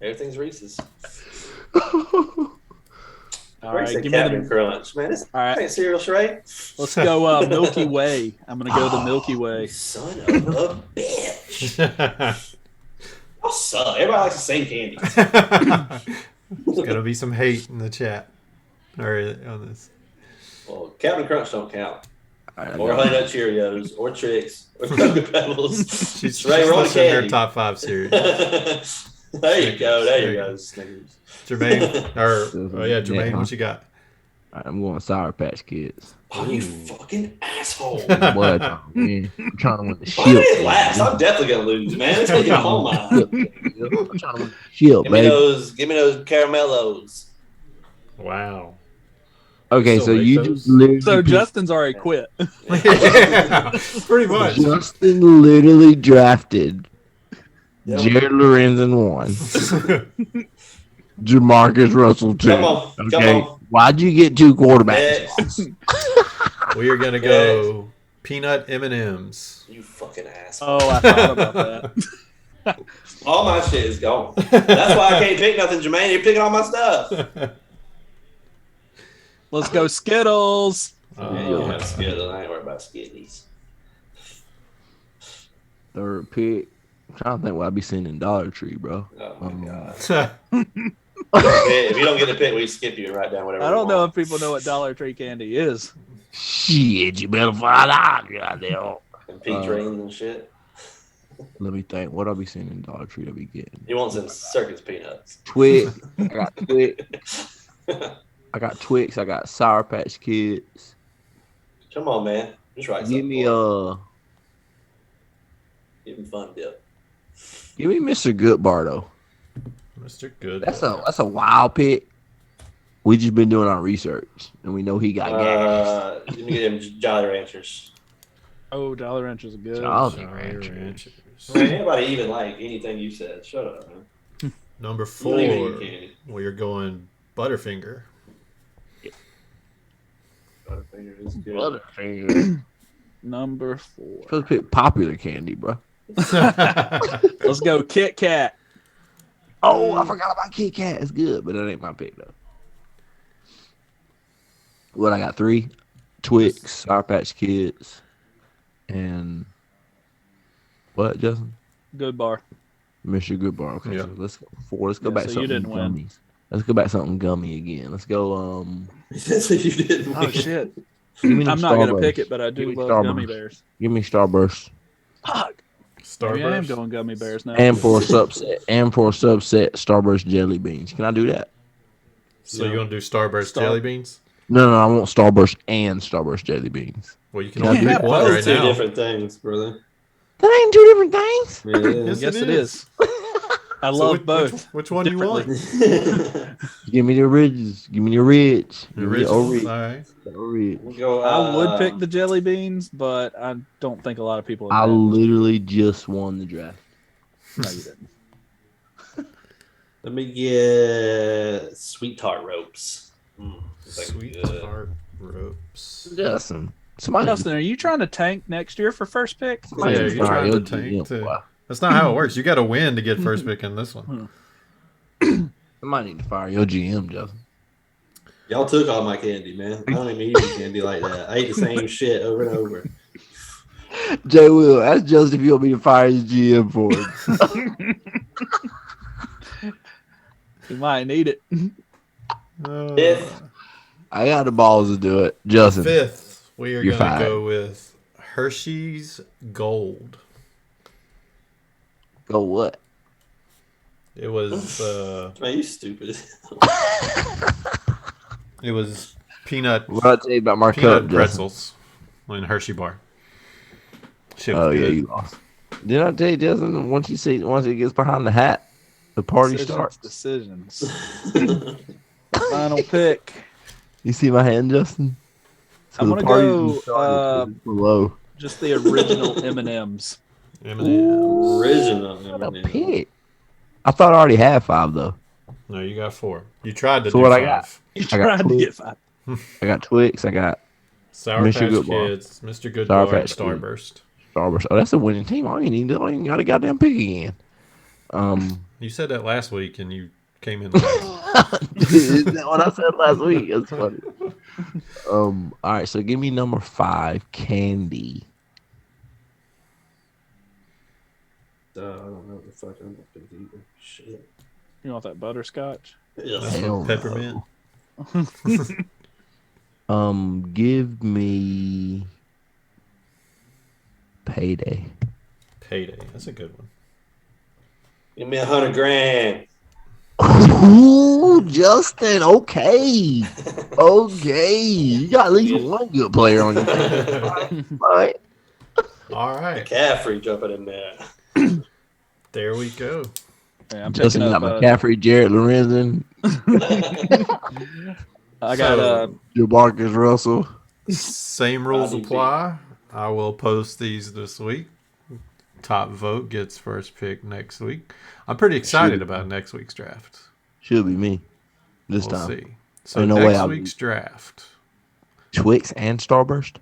[SPEAKER 2] Everything's Reese's.
[SPEAKER 5] All
[SPEAKER 2] Where's
[SPEAKER 5] right,
[SPEAKER 2] the
[SPEAKER 5] give me
[SPEAKER 2] Captain
[SPEAKER 5] the.
[SPEAKER 2] Crunch, man. This
[SPEAKER 5] All right,
[SPEAKER 2] ain't cereal, Shrey.
[SPEAKER 5] let's go Milky Way. I'm gonna go the Milky
[SPEAKER 2] You
[SPEAKER 5] Way.
[SPEAKER 2] son of a bitch. I'll suck. Everybody likes the same candies.
[SPEAKER 4] There's gonna be some hate in the chat or on this.
[SPEAKER 2] Well, Captain Crunch don't count.
[SPEAKER 3] All right,
[SPEAKER 2] Or Honey Nut Cheerios, or Tricks, or Cocoa Pebbles.
[SPEAKER 4] She's
[SPEAKER 2] Shrey, roll the
[SPEAKER 4] listing her
[SPEAKER 2] candy.
[SPEAKER 4] top 5 series.
[SPEAKER 2] There you go. There you go. Snickers.
[SPEAKER 4] Jermaine, Jermaine, what you got?
[SPEAKER 3] All right, I'm going Sour Patch Kids.
[SPEAKER 2] Oh, you fucking asshole.
[SPEAKER 3] What? Man, I'm trying to win the
[SPEAKER 2] Why did
[SPEAKER 3] ship.
[SPEAKER 2] it last? I'm definitely gonna lose, man. It's gonna get home mine.
[SPEAKER 3] I'm trying to win the ship,
[SPEAKER 2] Give me
[SPEAKER 3] baby.
[SPEAKER 2] give me those caramellos.
[SPEAKER 4] Wow.
[SPEAKER 3] Okay,
[SPEAKER 4] Still
[SPEAKER 3] so
[SPEAKER 4] make
[SPEAKER 3] you
[SPEAKER 4] those?
[SPEAKER 3] just literally
[SPEAKER 5] So
[SPEAKER 3] picked-
[SPEAKER 5] Justin's already quit.
[SPEAKER 4] Yeah, pretty much.
[SPEAKER 3] Justin literally drafted
[SPEAKER 2] Yep.
[SPEAKER 3] Jared Lorenzen 1, Jamarcus Russell 2.
[SPEAKER 2] Come on, come
[SPEAKER 3] Okay,
[SPEAKER 2] on.
[SPEAKER 3] why'd you get 2 quarterbacks?
[SPEAKER 2] Next.
[SPEAKER 4] We are gonna go peanut M&Ms.
[SPEAKER 2] You fucking asshole.
[SPEAKER 5] Oh, I thought about that.
[SPEAKER 2] All my shit is gone. That's why I can't pick nothing, Jermaine. You're picking all my stuff.
[SPEAKER 5] Let's go Skittles.
[SPEAKER 2] Yeah, you have Skittles. I ain't worried about Skitties.
[SPEAKER 3] Third pick. I'm trying to think what I'd be seeing in Dollar Tree, bro.
[SPEAKER 2] Oh my god.
[SPEAKER 4] That's
[SPEAKER 2] If you don't get to pick, we skip you and write down whatever.
[SPEAKER 5] I
[SPEAKER 2] we
[SPEAKER 5] don't know
[SPEAKER 2] want.
[SPEAKER 5] if people know what Dollar Tree candy is.
[SPEAKER 3] Shit, you better find out, goddamn.
[SPEAKER 2] And peach rings and shit.
[SPEAKER 3] Let me think. What I'll be seeing in Dollar Tree? I'll be getting
[SPEAKER 2] You want some circus peanuts?
[SPEAKER 3] Twix. I got Twix. I got Twix. I got Sour Patch Kids.
[SPEAKER 2] Come on, man. Just write
[SPEAKER 3] Give
[SPEAKER 2] something.
[SPEAKER 3] me
[SPEAKER 2] Give him fun dip.
[SPEAKER 3] give me Mr. Goodbar though.
[SPEAKER 4] Mr. Good.
[SPEAKER 3] That's a wild pick. We just been doing our research and we know he got gas.
[SPEAKER 2] Let me get him Jolly Ranchers.
[SPEAKER 5] Oh, Dollar Ranchers are good.
[SPEAKER 3] Jolly
[SPEAKER 4] Jolly
[SPEAKER 3] Ranchers.
[SPEAKER 4] Ranchers.
[SPEAKER 2] Man, anybody even like anything you said? Shut up, man.
[SPEAKER 4] Number
[SPEAKER 2] You don't even
[SPEAKER 4] 4,
[SPEAKER 2] eat candy.
[SPEAKER 4] we are going Butterfinger.
[SPEAKER 2] Butterfinger is good.
[SPEAKER 3] Butterfinger.
[SPEAKER 5] Number 4.
[SPEAKER 3] Supposed to pick popular candy, bro.
[SPEAKER 5] Let's go Kit Kat.
[SPEAKER 3] Oh, I forgot about Kit Kat. It's good, but that ain't my pick though. What I got 3? Twix, Sour Patch Kids, and what, Justin?
[SPEAKER 5] Good bar.
[SPEAKER 3] Mr. Goodbar. Okay,
[SPEAKER 4] Yeah.
[SPEAKER 3] so let's go 4. Let's go
[SPEAKER 5] Yeah,
[SPEAKER 3] back
[SPEAKER 5] so you
[SPEAKER 3] something
[SPEAKER 5] didn't win.
[SPEAKER 3] gummies. Let's go back something gummy again. Let's go.
[SPEAKER 2] That's what you did.
[SPEAKER 5] Oh shit!
[SPEAKER 3] Give me them
[SPEAKER 5] I'm not gonna
[SPEAKER 3] Starburst.
[SPEAKER 5] pick it, but I
[SPEAKER 3] Give
[SPEAKER 5] do
[SPEAKER 3] me
[SPEAKER 5] love gummy
[SPEAKER 3] Starburst.
[SPEAKER 5] bears.
[SPEAKER 3] Give me Starburst.
[SPEAKER 5] Fuck. Maybe I am
[SPEAKER 4] Starburst.
[SPEAKER 5] going gummy bears now.
[SPEAKER 3] And for a subset, Starburst jelly beans. Can I do that?
[SPEAKER 4] So you want to do Starburst jelly beans?
[SPEAKER 3] No, I want Starburst and Starburst jelly beans.
[SPEAKER 4] Well, you can
[SPEAKER 3] Yeah,
[SPEAKER 4] only
[SPEAKER 5] yeah,
[SPEAKER 4] pick one
[SPEAKER 2] Those
[SPEAKER 4] right
[SPEAKER 2] two
[SPEAKER 4] now.
[SPEAKER 2] different things, brother.
[SPEAKER 3] That ain't 2 different things.
[SPEAKER 2] Yeah.
[SPEAKER 4] Yes,
[SPEAKER 5] Yes,
[SPEAKER 4] it
[SPEAKER 5] it is. I
[SPEAKER 4] So
[SPEAKER 5] love both.
[SPEAKER 4] Which one do you want?
[SPEAKER 3] Give me the ridges. Give me the ridge.
[SPEAKER 4] The
[SPEAKER 3] Give me the
[SPEAKER 4] original.
[SPEAKER 3] ridge.
[SPEAKER 4] All right.
[SPEAKER 2] We'll go,
[SPEAKER 5] I would pick the jelly beans, but I don't think a lot of people.
[SPEAKER 3] I
[SPEAKER 5] Have.
[SPEAKER 3] literally just won the draft.
[SPEAKER 5] No, you didn't.
[SPEAKER 2] Let me get sweet tart ropes.
[SPEAKER 4] Sweet tart ropes.
[SPEAKER 3] Justin. Somebody,
[SPEAKER 5] Justin, are you trying to tank next year for first pick?
[SPEAKER 3] somebody
[SPEAKER 4] Yeah,
[SPEAKER 3] needs
[SPEAKER 4] you're
[SPEAKER 3] fire
[SPEAKER 4] trying to
[SPEAKER 3] your
[SPEAKER 4] tank
[SPEAKER 3] GM,
[SPEAKER 4] to-
[SPEAKER 3] boy.
[SPEAKER 4] That's not how it works. You got to win to get first pick in this one.
[SPEAKER 3] Somebody need to fire your GM, Justin.
[SPEAKER 2] Y'all took all my candy, man. I don't even eat candy like that. I eat the same shit over and over.
[SPEAKER 3] Jay Will, ask Justin if you want me to fire his GM for him.
[SPEAKER 5] You might need it.
[SPEAKER 2] Fifth.
[SPEAKER 3] I got the balls to do it. Justin.
[SPEAKER 4] Fifth, we are
[SPEAKER 3] You're
[SPEAKER 4] going to
[SPEAKER 3] fired.
[SPEAKER 4] go with Hershey's Gold.
[SPEAKER 3] Go what?
[SPEAKER 4] It was
[SPEAKER 2] Man, you stupid.
[SPEAKER 4] it was peanut
[SPEAKER 3] What did I tell you about my
[SPEAKER 4] peanut
[SPEAKER 3] cup, Justin?
[SPEAKER 4] pretzels in Hershey bar. Shit was
[SPEAKER 3] Oh yeah,
[SPEAKER 4] good.
[SPEAKER 3] you lost. Did I tell you, Justin? Once it gets behind the hat, the party starts.
[SPEAKER 5] Decisions. Final pick.
[SPEAKER 3] You see my hand, Justin? So
[SPEAKER 5] I'm
[SPEAKER 3] the
[SPEAKER 5] gonna
[SPEAKER 3] party's
[SPEAKER 5] go,
[SPEAKER 3] been started, it's below.
[SPEAKER 5] Just the original M&Ms.
[SPEAKER 4] M&Ms.
[SPEAKER 2] Original.
[SPEAKER 3] What a pick! I thought I already had 5 though.
[SPEAKER 4] No, you got 4. You tried to
[SPEAKER 3] So
[SPEAKER 4] do
[SPEAKER 3] what
[SPEAKER 4] 5.
[SPEAKER 3] I got?
[SPEAKER 5] You
[SPEAKER 3] I got
[SPEAKER 5] tried to
[SPEAKER 3] Twix.
[SPEAKER 5] get 5.
[SPEAKER 3] I got Twix. I got
[SPEAKER 4] Sour
[SPEAKER 3] Mr.
[SPEAKER 4] Patch
[SPEAKER 3] Goodbar.
[SPEAKER 4] Kids, Mr. Goodbar,
[SPEAKER 3] Sour
[SPEAKER 4] and
[SPEAKER 3] Patch Kids.
[SPEAKER 4] Starburst.
[SPEAKER 3] Starburst. Oh, that's a winning team. I ain't got a goddamn pick again.
[SPEAKER 4] You said that last week and you came in late.
[SPEAKER 3] Is that what I said last week? That's funny. All right, so give me number 5, candy.
[SPEAKER 2] I don't know what the fuck I'm gonna do either. Shit.
[SPEAKER 5] You want that butterscotch?
[SPEAKER 2] Yes.
[SPEAKER 3] Hell
[SPEAKER 4] Peppermint.
[SPEAKER 3] no. Give me payday.
[SPEAKER 4] Payday. That's a good one.
[SPEAKER 2] Give me $100,000.
[SPEAKER 3] Ooh, Justin. Okay. You got at least one good player on your team. All right.
[SPEAKER 4] All right.
[SPEAKER 2] McCaffrey jumping in there.
[SPEAKER 4] There we go.
[SPEAKER 5] Yeah, I'm
[SPEAKER 3] Justin
[SPEAKER 5] picking
[SPEAKER 3] got
[SPEAKER 5] up.
[SPEAKER 3] McCaffrey, Jared Lorenzen,
[SPEAKER 5] I got
[SPEAKER 3] Jamarcus Russell.
[SPEAKER 4] Same rules
[SPEAKER 2] IDP.
[SPEAKER 4] apply. I will post these this week. Top vote gets first pick next week. I'm pretty excited about next week's draft.
[SPEAKER 3] Should be me this
[SPEAKER 4] We'll
[SPEAKER 3] time.
[SPEAKER 4] see. So
[SPEAKER 3] Ain't no way
[SPEAKER 4] next
[SPEAKER 3] I'll
[SPEAKER 4] week's draft.
[SPEAKER 3] Twix and Starburst,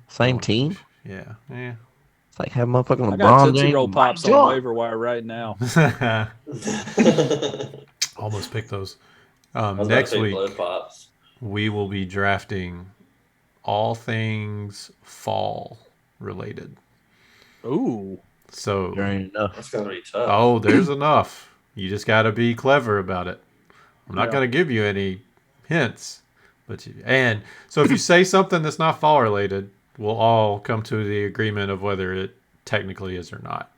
[SPEAKER 3] same team.
[SPEAKER 4] Yeah.
[SPEAKER 3] It's like have motherfucking
[SPEAKER 5] I got
[SPEAKER 3] LeBron
[SPEAKER 5] Tootsie
[SPEAKER 3] James.
[SPEAKER 5] Roll
[SPEAKER 3] and
[SPEAKER 5] Pops
[SPEAKER 3] Mike
[SPEAKER 5] on
[SPEAKER 3] Jordan.
[SPEAKER 5] waiver wire right now.
[SPEAKER 4] Almost picked those.
[SPEAKER 2] I was
[SPEAKER 4] Next
[SPEAKER 2] about to say
[SPEAKER 4] week,
[SPEAKER 2] Blood Pops.
[SPEAKER 4] we will be drafting all things fall related.
[SPEAKER 5] Ooh.
[SPEAKER 4] So,
[SPEAKER 3] There ain't enough.
[SPEAKER 2] That's gonna be tough.
[SPEAKER 4] oh, there's enough. You just got to be clever about it. I'm not
[SPEAKER 5] Yeah.
[SPEAKER 4] going to give you any hints, and so if you say something that's not fall related, we'll all come to the agreement of whether it technically is or not.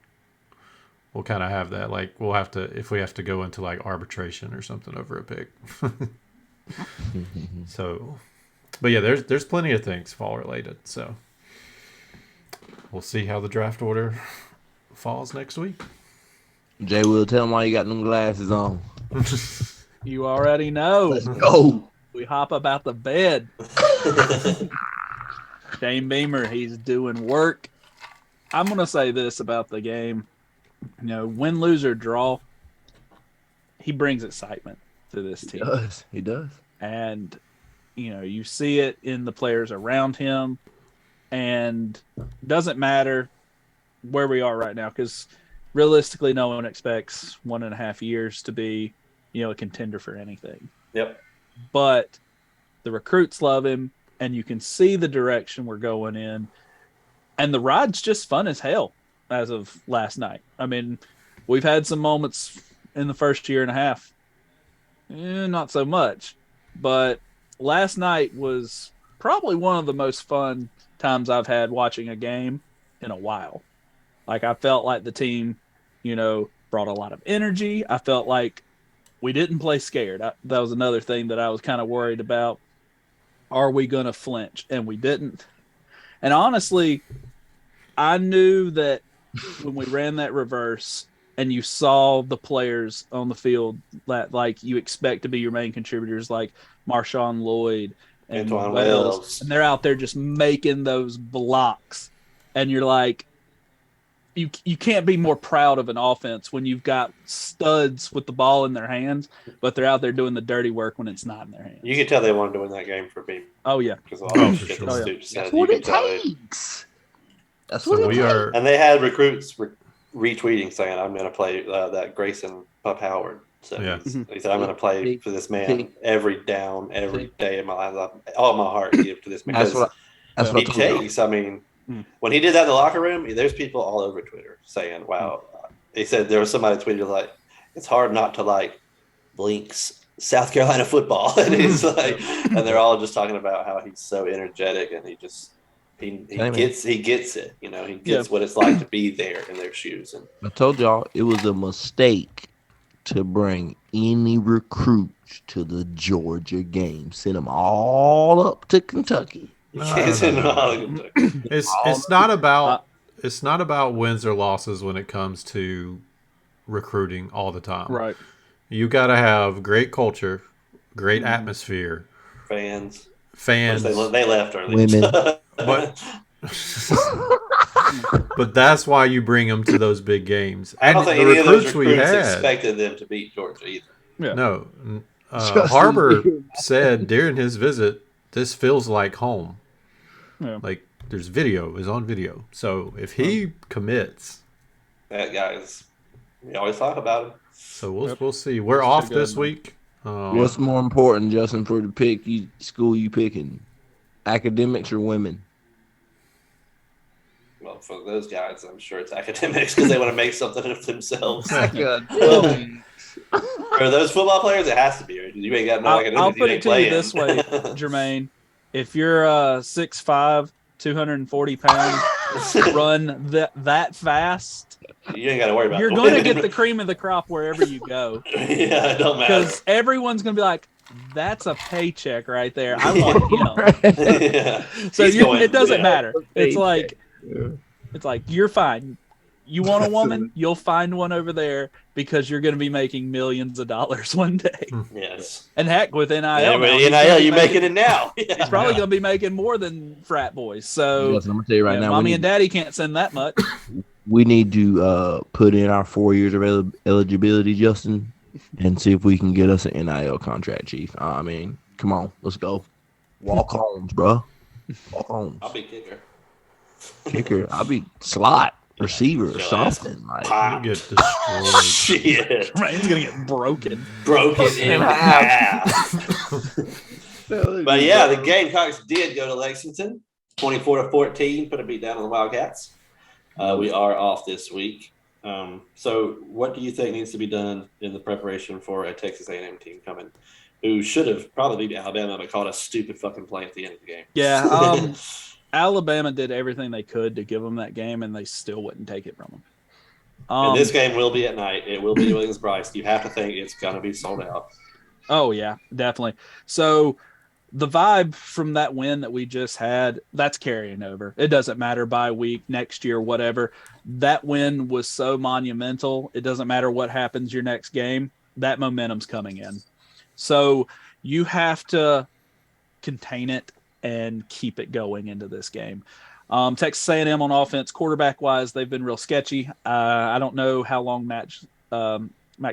[SPEAKER 4] We'll kind of have that, like we'll have to, if we have to go into like arbitration or something over a pick. So, but yeah, there's plenty of things fall related. So we'll see how the draft order falls next week.
[SPEAKER 3] Jay will tell him why you got them glasses on.
[SPEAKER 5] You already know.
[SPEAKER 3] Let's go.
[SPEAKER 5] We hop up out the bed. Shane Beamer, he's doing work. I'm going to say this about the game. You know, win, lose, or draw, he brings excitement to this team.
[SPEAKER 3] He does.
[SPEAKER 5] And, you know, you see it in the players around him. And doesn't matter where we are right now, because realistically, no one expects 1.5 years to be, you know, a contender for anything.
[SPEAKER 2] Yep.
[SPEAKER 5] But the recruits love him, and you can see the direction we're going in. And the ride's just fun as hell as of last night. I mean, we've had some moments in the first year and a half. Not so much. But last night was probably one of the most fun times I've had watching a game in a while. Like, I felt like the team, you know, brought a lot of energy. I felt like we didn't play scared. That was another thing that I was kind of worried about. Are we going to flinch? And we didn't. And honestly, I knew that when we ran that reverse and you saw the players on the field that, like, you expect to be your main contributors, like Marshawn Lloyd and
[SPEAKER 2] Antoine
[SPEAKER 5] Wells,
[SPEAKER 2] Wells.
[SPEAKER 5] and they're out there just making those blocks. And you're like, you can't be more proud of an offense when you've got studs with the ball in their hands, but they're out there doing the dirty work when it's not in their hands.
[SPEAKER 2] You could tell they wanted to win that game for me
[SPEAKER 5] Oh, yeah.
[SPEAKER 2] because of all the
[SPEAKER 4] for
[SPEAKER 2] shit
[SPEAKER 4] sure.
[SPEAKER 2] the
[SPEAKER 5] Oh, yeah.
[SPEAKER 2] Stoops said.
[SPEAKER 3] That's
[SPEAKER 2] You
[SPEAKER 3] what
[SPEAKER 2] could
[SPEAKER 3] it
[SPEAKER 2] tell they-
[SPEAKER 3] takes. That's
[SPEAKER 4] So
[SPEAKER 3] what it
[SPEAKER 4] we
[SPEAKER 3] takes.
[SPEAKER 4] are.
[SPEAKER 2] And they had recruits retweeting saying, "I'm going to play that Grayson Pup Howard." So
[SPEAKER 4] Yeah.
[SPEAKER 2] he said, "I'm going to play for this man every down, every day of my life, all my heart give to this man."
[SPEAKER 3] That's what I
[SPEAKER 2] he
[SPEAKER 3] told you.
[SPEAKER 2] takes. I mean, when he did that in the locker room, there's people all over Twitter saying, "Wow." He said there was somebody tweeted like, "It's hard not to like Blink's South Carolina football," and he's like, and they're all just talking about how he's so energetic and he gets it. You know, he gets what it's like to be there in their shoes. And
[SPEAKER 3] I told y'all it was a mistake to bring any recruits to the Georgia game. Send them all up to Kentucky.
[SPEAKER 2] you can't send them all to Kentucky.
[SPEAKER 4] It's not about wins or losses when it comes to recruiting all the time.
[SPEAKER 5] Right.
[SPEAKER 4] You got to have great culture, great atmosphere,
[SPEAKER 2] Fans.
[SPEAKER 4] fans.
[SPEAKER 2] They left early.
[SPEAKER 3] Women.
[SPEAKER 4] But but that's why you bring them to those big games.
[SPEAKER 2] I don't
[SPEAKER 4] And
[SPEAKER 2] think
[SPEAKER 4] the
[SPEAKER 2] any of those
[SPEAKER 4] recruits we
[SPEAKER 2] recruits
[SPEAKER 4] had,
[SPEAKER 2] expected them to beat Georgia either.
[SPEAKER 5] Yeah.
[SPEAKER 4] no.
[SPEAKER 3] Justin
[SPEAKER 4] Harbor
[SPEAKER 3] Bieber.
[SPEAKER 4] said during his visit, this feels like home.
[SPEAKER 5] Yeah.
[SPEAKER 4] Like there's video, is on video. So if he commits,
[SPEAKER 2] That guy is. We always talk about him.
[SPEAKER 4] so we'll see. We're off this
[SPEAKER 5] good, man.
[SPEAKER 4] week.
[SPEAKER 3] What's more important, Justin, for the school you picking? Academics or women?
[SPEAKER 2] Well, for those guys, I'm sure it's academics because they want to make something of themselves.
[SPEAKER 3] Academics.
[SPEAKER 2] For those football players, it has to be. You ain't got no academics.
[SPEAKER 5] I'll put it to
[SPEAKER 2] playing.
[SPEAKER 5] you this way, Jermaine. If you're 6'5", 240 pounds, run that fast,
[SPEAKER 2] you ain't got to worry about it.
[SPEAKER 5] You're going to get the cream of the crop wherever you go.
[SPEAKER 2] Yeah, it don't matter.
[SPEAKER 5] Because everyone's going to be like, that's a paycheck right there. I want him.
[SPEAKER 2] Yeah.
[SPEAKER 5] So it doesn't matter. It's like you're fine. You want a woman, you'll find one over there because you're going to be making millions of dollars one day.
[SPEAKER 2] Yes.
[SPEAKER 5] And heck, with NIL,
[SPEAKER 2] you're making it now.
[SPEAKER 5] He's probably going to be making more than frat boys. So
[SPEAKER 3] I'm going to tell you right now,
[SPEAKER 5] mommy and daddy can't send that much.
[SPEAKER 3] We need to put in our 4 years of eligibility, Justin, and see if we can get us an NIL contract, Chief. I mean, come on, let's go. Walk homes, bro. Walk homes.
[SPEAKER 2] I'll be kicker.
[SPEAKER 3] Kicker. I'll be slot. Receiver or something like
[SPEAKER 4] you get destroyed.
[SPEAKER 2] Shit.
[SPEAKER 5] Right, he's gonna get broken
[SPEAKER 2] in half. But yeah, the Gamecocks did go to Lexington, 24-14, put a beat down on the Wildcats. We are off this week. So, what do you think needs to be done in the preparation for a Texas A&M team coming, who should have probably beat Alabama but called a stupid fucking play at the end of the game?
[SPEAKER 5] Yeah. Alabama did everything they could to give them that game, and they still wouldn't take it from them.
[SPEAKER 2] And this game will be at night. It will be Williams-Brice. You have to think it's going to be sold out.
[SPEAKER 5] Oh, yeah, definitely. So the vibe from that win that we just had, that's carrying over. It doesn't matter by week, next year, whatever. That win was so monumental. It doesn't matter what happens your next game. That momentum's coming in. So you have to contain it and keep it going into this game. Texas A&M on offense, quarterback-wise, they've been real sketchy. I don't know how long Max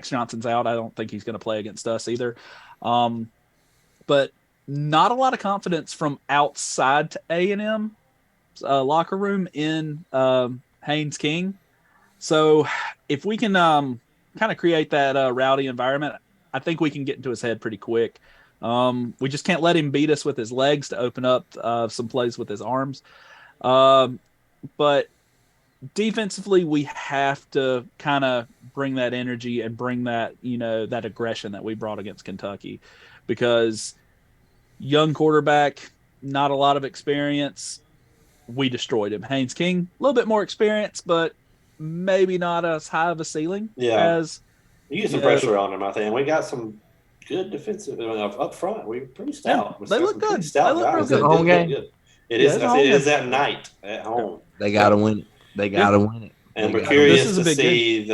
[SPEAKER 5] Johnson's out. I don't think he's going to play against us either. But not a lot of confidence from outside to A&M locker room in Haynes King. So if we can kind of create that rowdy environment, I think we can get into his head pretty quick. We just can't let him beat us with his legs to open up some plays with his arms. But defensively, we have to kind of bring that energy and bring that, that aggression that we brought against Kentucky, because young quarterback, not a lot of experience. We destroyed him. Haynes King, a little bit more experience, but maybe not as high of a ceiling as
[SPEAKER 2] you get some pressure on him, I think. We got some good defensive up front. We're pretty stout.
[SPEAKER 5] Yeah, they look good.
[SPEAKER 2] They look
[SPEAKER 3] real good. Home game.
[SPEAKER 2] It is. It is at night at home.
[SPEAKER 3] They gotta win it. They gotta win it.
[SPEAKER 2] And we're curious to see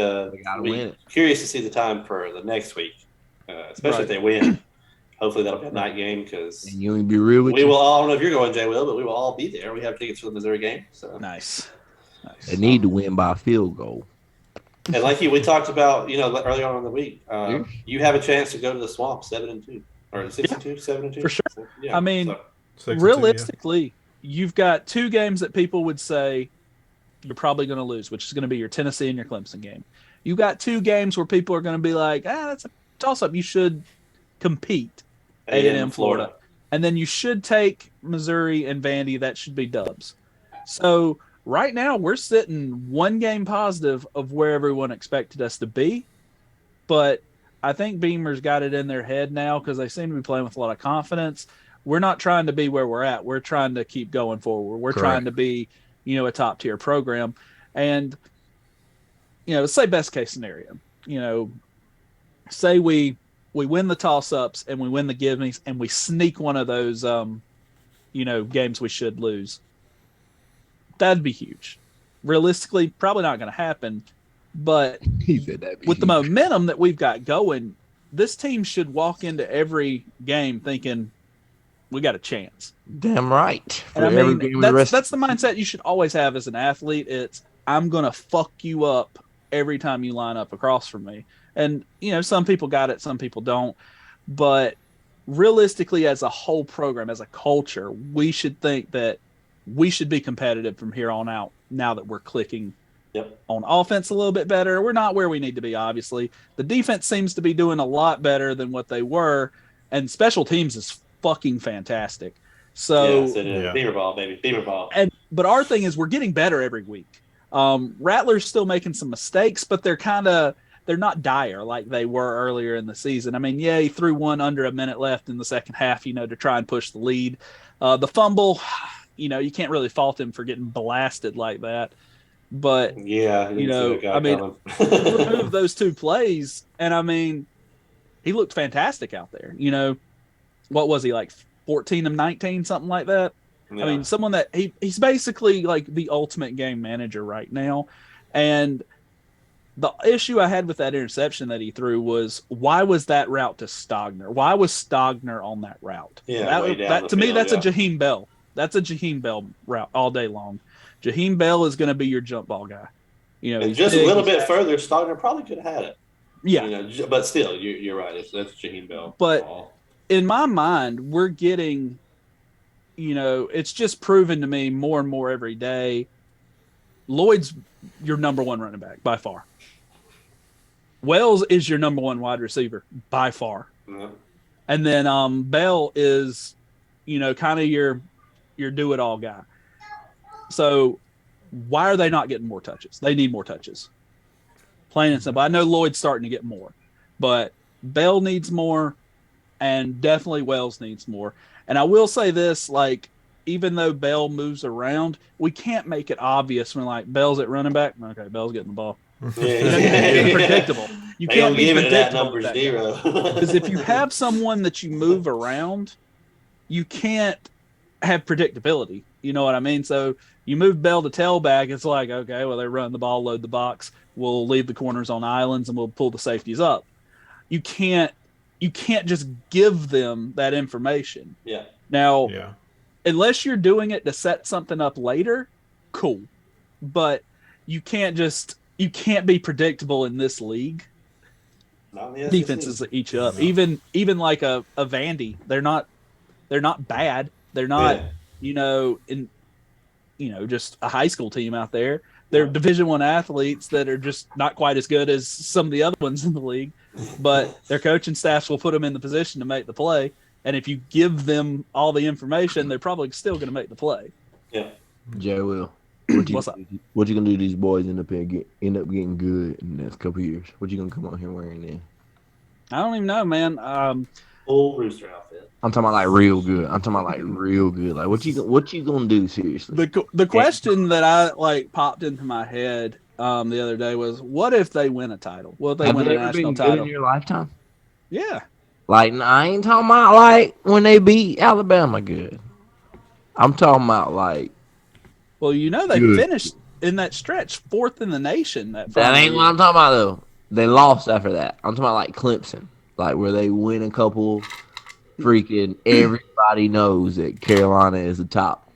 [SPEAKER 3] curious
[SPEAKER 2] to see the time for the next week, especially if they win. Hopefully that'll be a night game because
[SPEAKER 3] you will be real with
[SPEAKER 2] we will all. I don't know if you're going, Jay Will, but we will all be there. We have tickets for the Missouri game. So
[SPEAKER 5] nice.
[SPEAKER 3] They need to win by a field goal.
[SPEAKER 2] And like we talked about, earlier on in the week, you have a chance to go to the Swamp 7-2 or 6-2, 7-2
[SPEAKER 5] for sure.
[SPEAKER 2] So, yeah,
[SPEAKER 5] I mean, realistically, you've got two games that people would say you're probably going to lose, which is going to be your Tennessee and your Clemson game. You got two games where people are going to be like, that's a toss-up. You should compete. A&M, Florida. And then you should take Missouri and Vandy. That should be dubs. So right now we're sitting one game positive of where everyone expected us to be. But I think Beamer's got it in their head now because they seem to be playing with a lot of confidence. We're not trying to be where we're at. We're trying to keep going forward. We're trying to be, a top-tier program. And, say best case scenario, say we win the toss-ups and we win the give-me's and we sneak one of those, games we should lose. That'd be huge. Realistically, probably not going to happen. But with the momentum that we've got going, this team should walk into every game thinking we got a chance.
[SPEAKER 3] Damn right.
[SPEAKER 5] And I mean, that's the mindset you should always have as an athlete. It's I'm going to fuck you up every time you line up across from me. And, some people got it, some people don't. But realistically, as a whole program, as a culture, we should think that we should be competitive from here on out now that we're clicking
[SPEAKER 2] Yep.
[SPEAKER 5] On offense, a little bit better. We're not where we need to be, obviously. The defense seems to be doing a lot better than what they were, and special teams is fucking fantastic. So,
[SPEAKER 2] yes, it is.
[SPEAKER 4] Yeah.
[SPEAKER 2] Beaver ball, baby. Beaver ball.
[SPEAKER 5] But our thing is we're getting better every week. Rattler's still making some mistakes, but they're not dire like they were earlier in the season. I mean, yeah, he threw one under a minute left in the second half, to try and push the lead. The fumble, you can't really fault him for getting blasted like that. But
[SPEAKER 2] Yeah,
[SPEAKER 5] remove those two plays, and I mean, he looked fantastic out there. What was he, like 14 of 19, something like that?
[SPEAKER 2] Yeah.
[SPEAKER 5] I mean, someone that he's basically like the ultimate game manager right now. And the issue I had with that interception that he threw was, why was that route to Stogner? Why was Stogner on that route?
[SPEAKER 2] Yeah,
[SPEAKER 5] that to me, that's a Jaheim Bell. That's a Jaheim Bell route all day long. Jaheim Bell is going to be your jump ball guy.
[SPEAKER 2] And just a little bit further, Stogner probably could have had it.
[SPEAKER 5] Yeah.
[SPEAKER 2] But still, you're right. That's Jaheim Bell.
[SPEAKER 5] But in my mind, we're getting, it's just proven to me more and more every day. Lloyd's your number one running back by far. Wells is your number one wide receiver by far.
[SPEAKER 2] Yeah.
[SPEAKER 5] And then Bell is, kind of your do-it-all guy. So why are they not getting more touches? They need more touches. Plain and simple. I know Lloyd's starting to get more, but Bell needs more, and definitely Wells needs more. And I will say this, even though Bell moves around, we can't make it obvious when, Bell's at running back. Okay, Bell's getting the ball.
[SPEAKER 2] Yeah.
[SPEAKER 5] Be predictable. You can't be predictable.
[SPEAKER 2] That number zero.
[SPEAKER 5] Because if you have someone that you move around, you can't have predictability. You know what I mean? So you move Bell to tailback, it's like, okay, well, they run the ball, load the box. We'll leave the corners on islands, and we'll pull the safeties up. You can't just give them that information.
[SPEAKER 2] Yeah.
[SPEAKER 5] Now, unless you're doing it to set something up later, cool. But you can't be predictable in this league. Defenses each up. Even like a Vandy, they're not bad. They're not, just a high school team out there. They're Division I athletes that are just not quite as good as some of the other ones in the league, but their coaching staffs will put them in the position to make the play. And if you give them all the information, they're probably still going to make the play.
[SPEAKER 2] Yeah.
[SPEAKER 3] Jay Will,
[SPEAKER 5] What's up?
[SPEAKER 3] What you gonna do? These boys end up getting good in the next couple of years. What you gonna come out here wearing then?
[SPEAKER 5] I don't even know, man.
[SPEAKER 2] Full rooster outfit.
[SPEAKER 3] I'm talking about real good. Like what you gonna do seriously?
[SPEAKER 5] The question that I popped into my head the other day was, what if they win a title? Will they win a national title
[SPEAKER 3] in your lifetime?
[SPEAKER 5] Yeah.
[SPEAKER 3] I ain't talking about when they beat Alabama good. I'm talking about
[SPEAKER 5] Well, they
[SPEAKER 3] good.
[SPEAKER 5] finished in that stretch fourth in the nation. That
[SPEAKER 3] ain't what I'm talking about though. They lost after that. I'm talking about Clemson, where they win a couple. Freaking everybody knows that Carolina is the top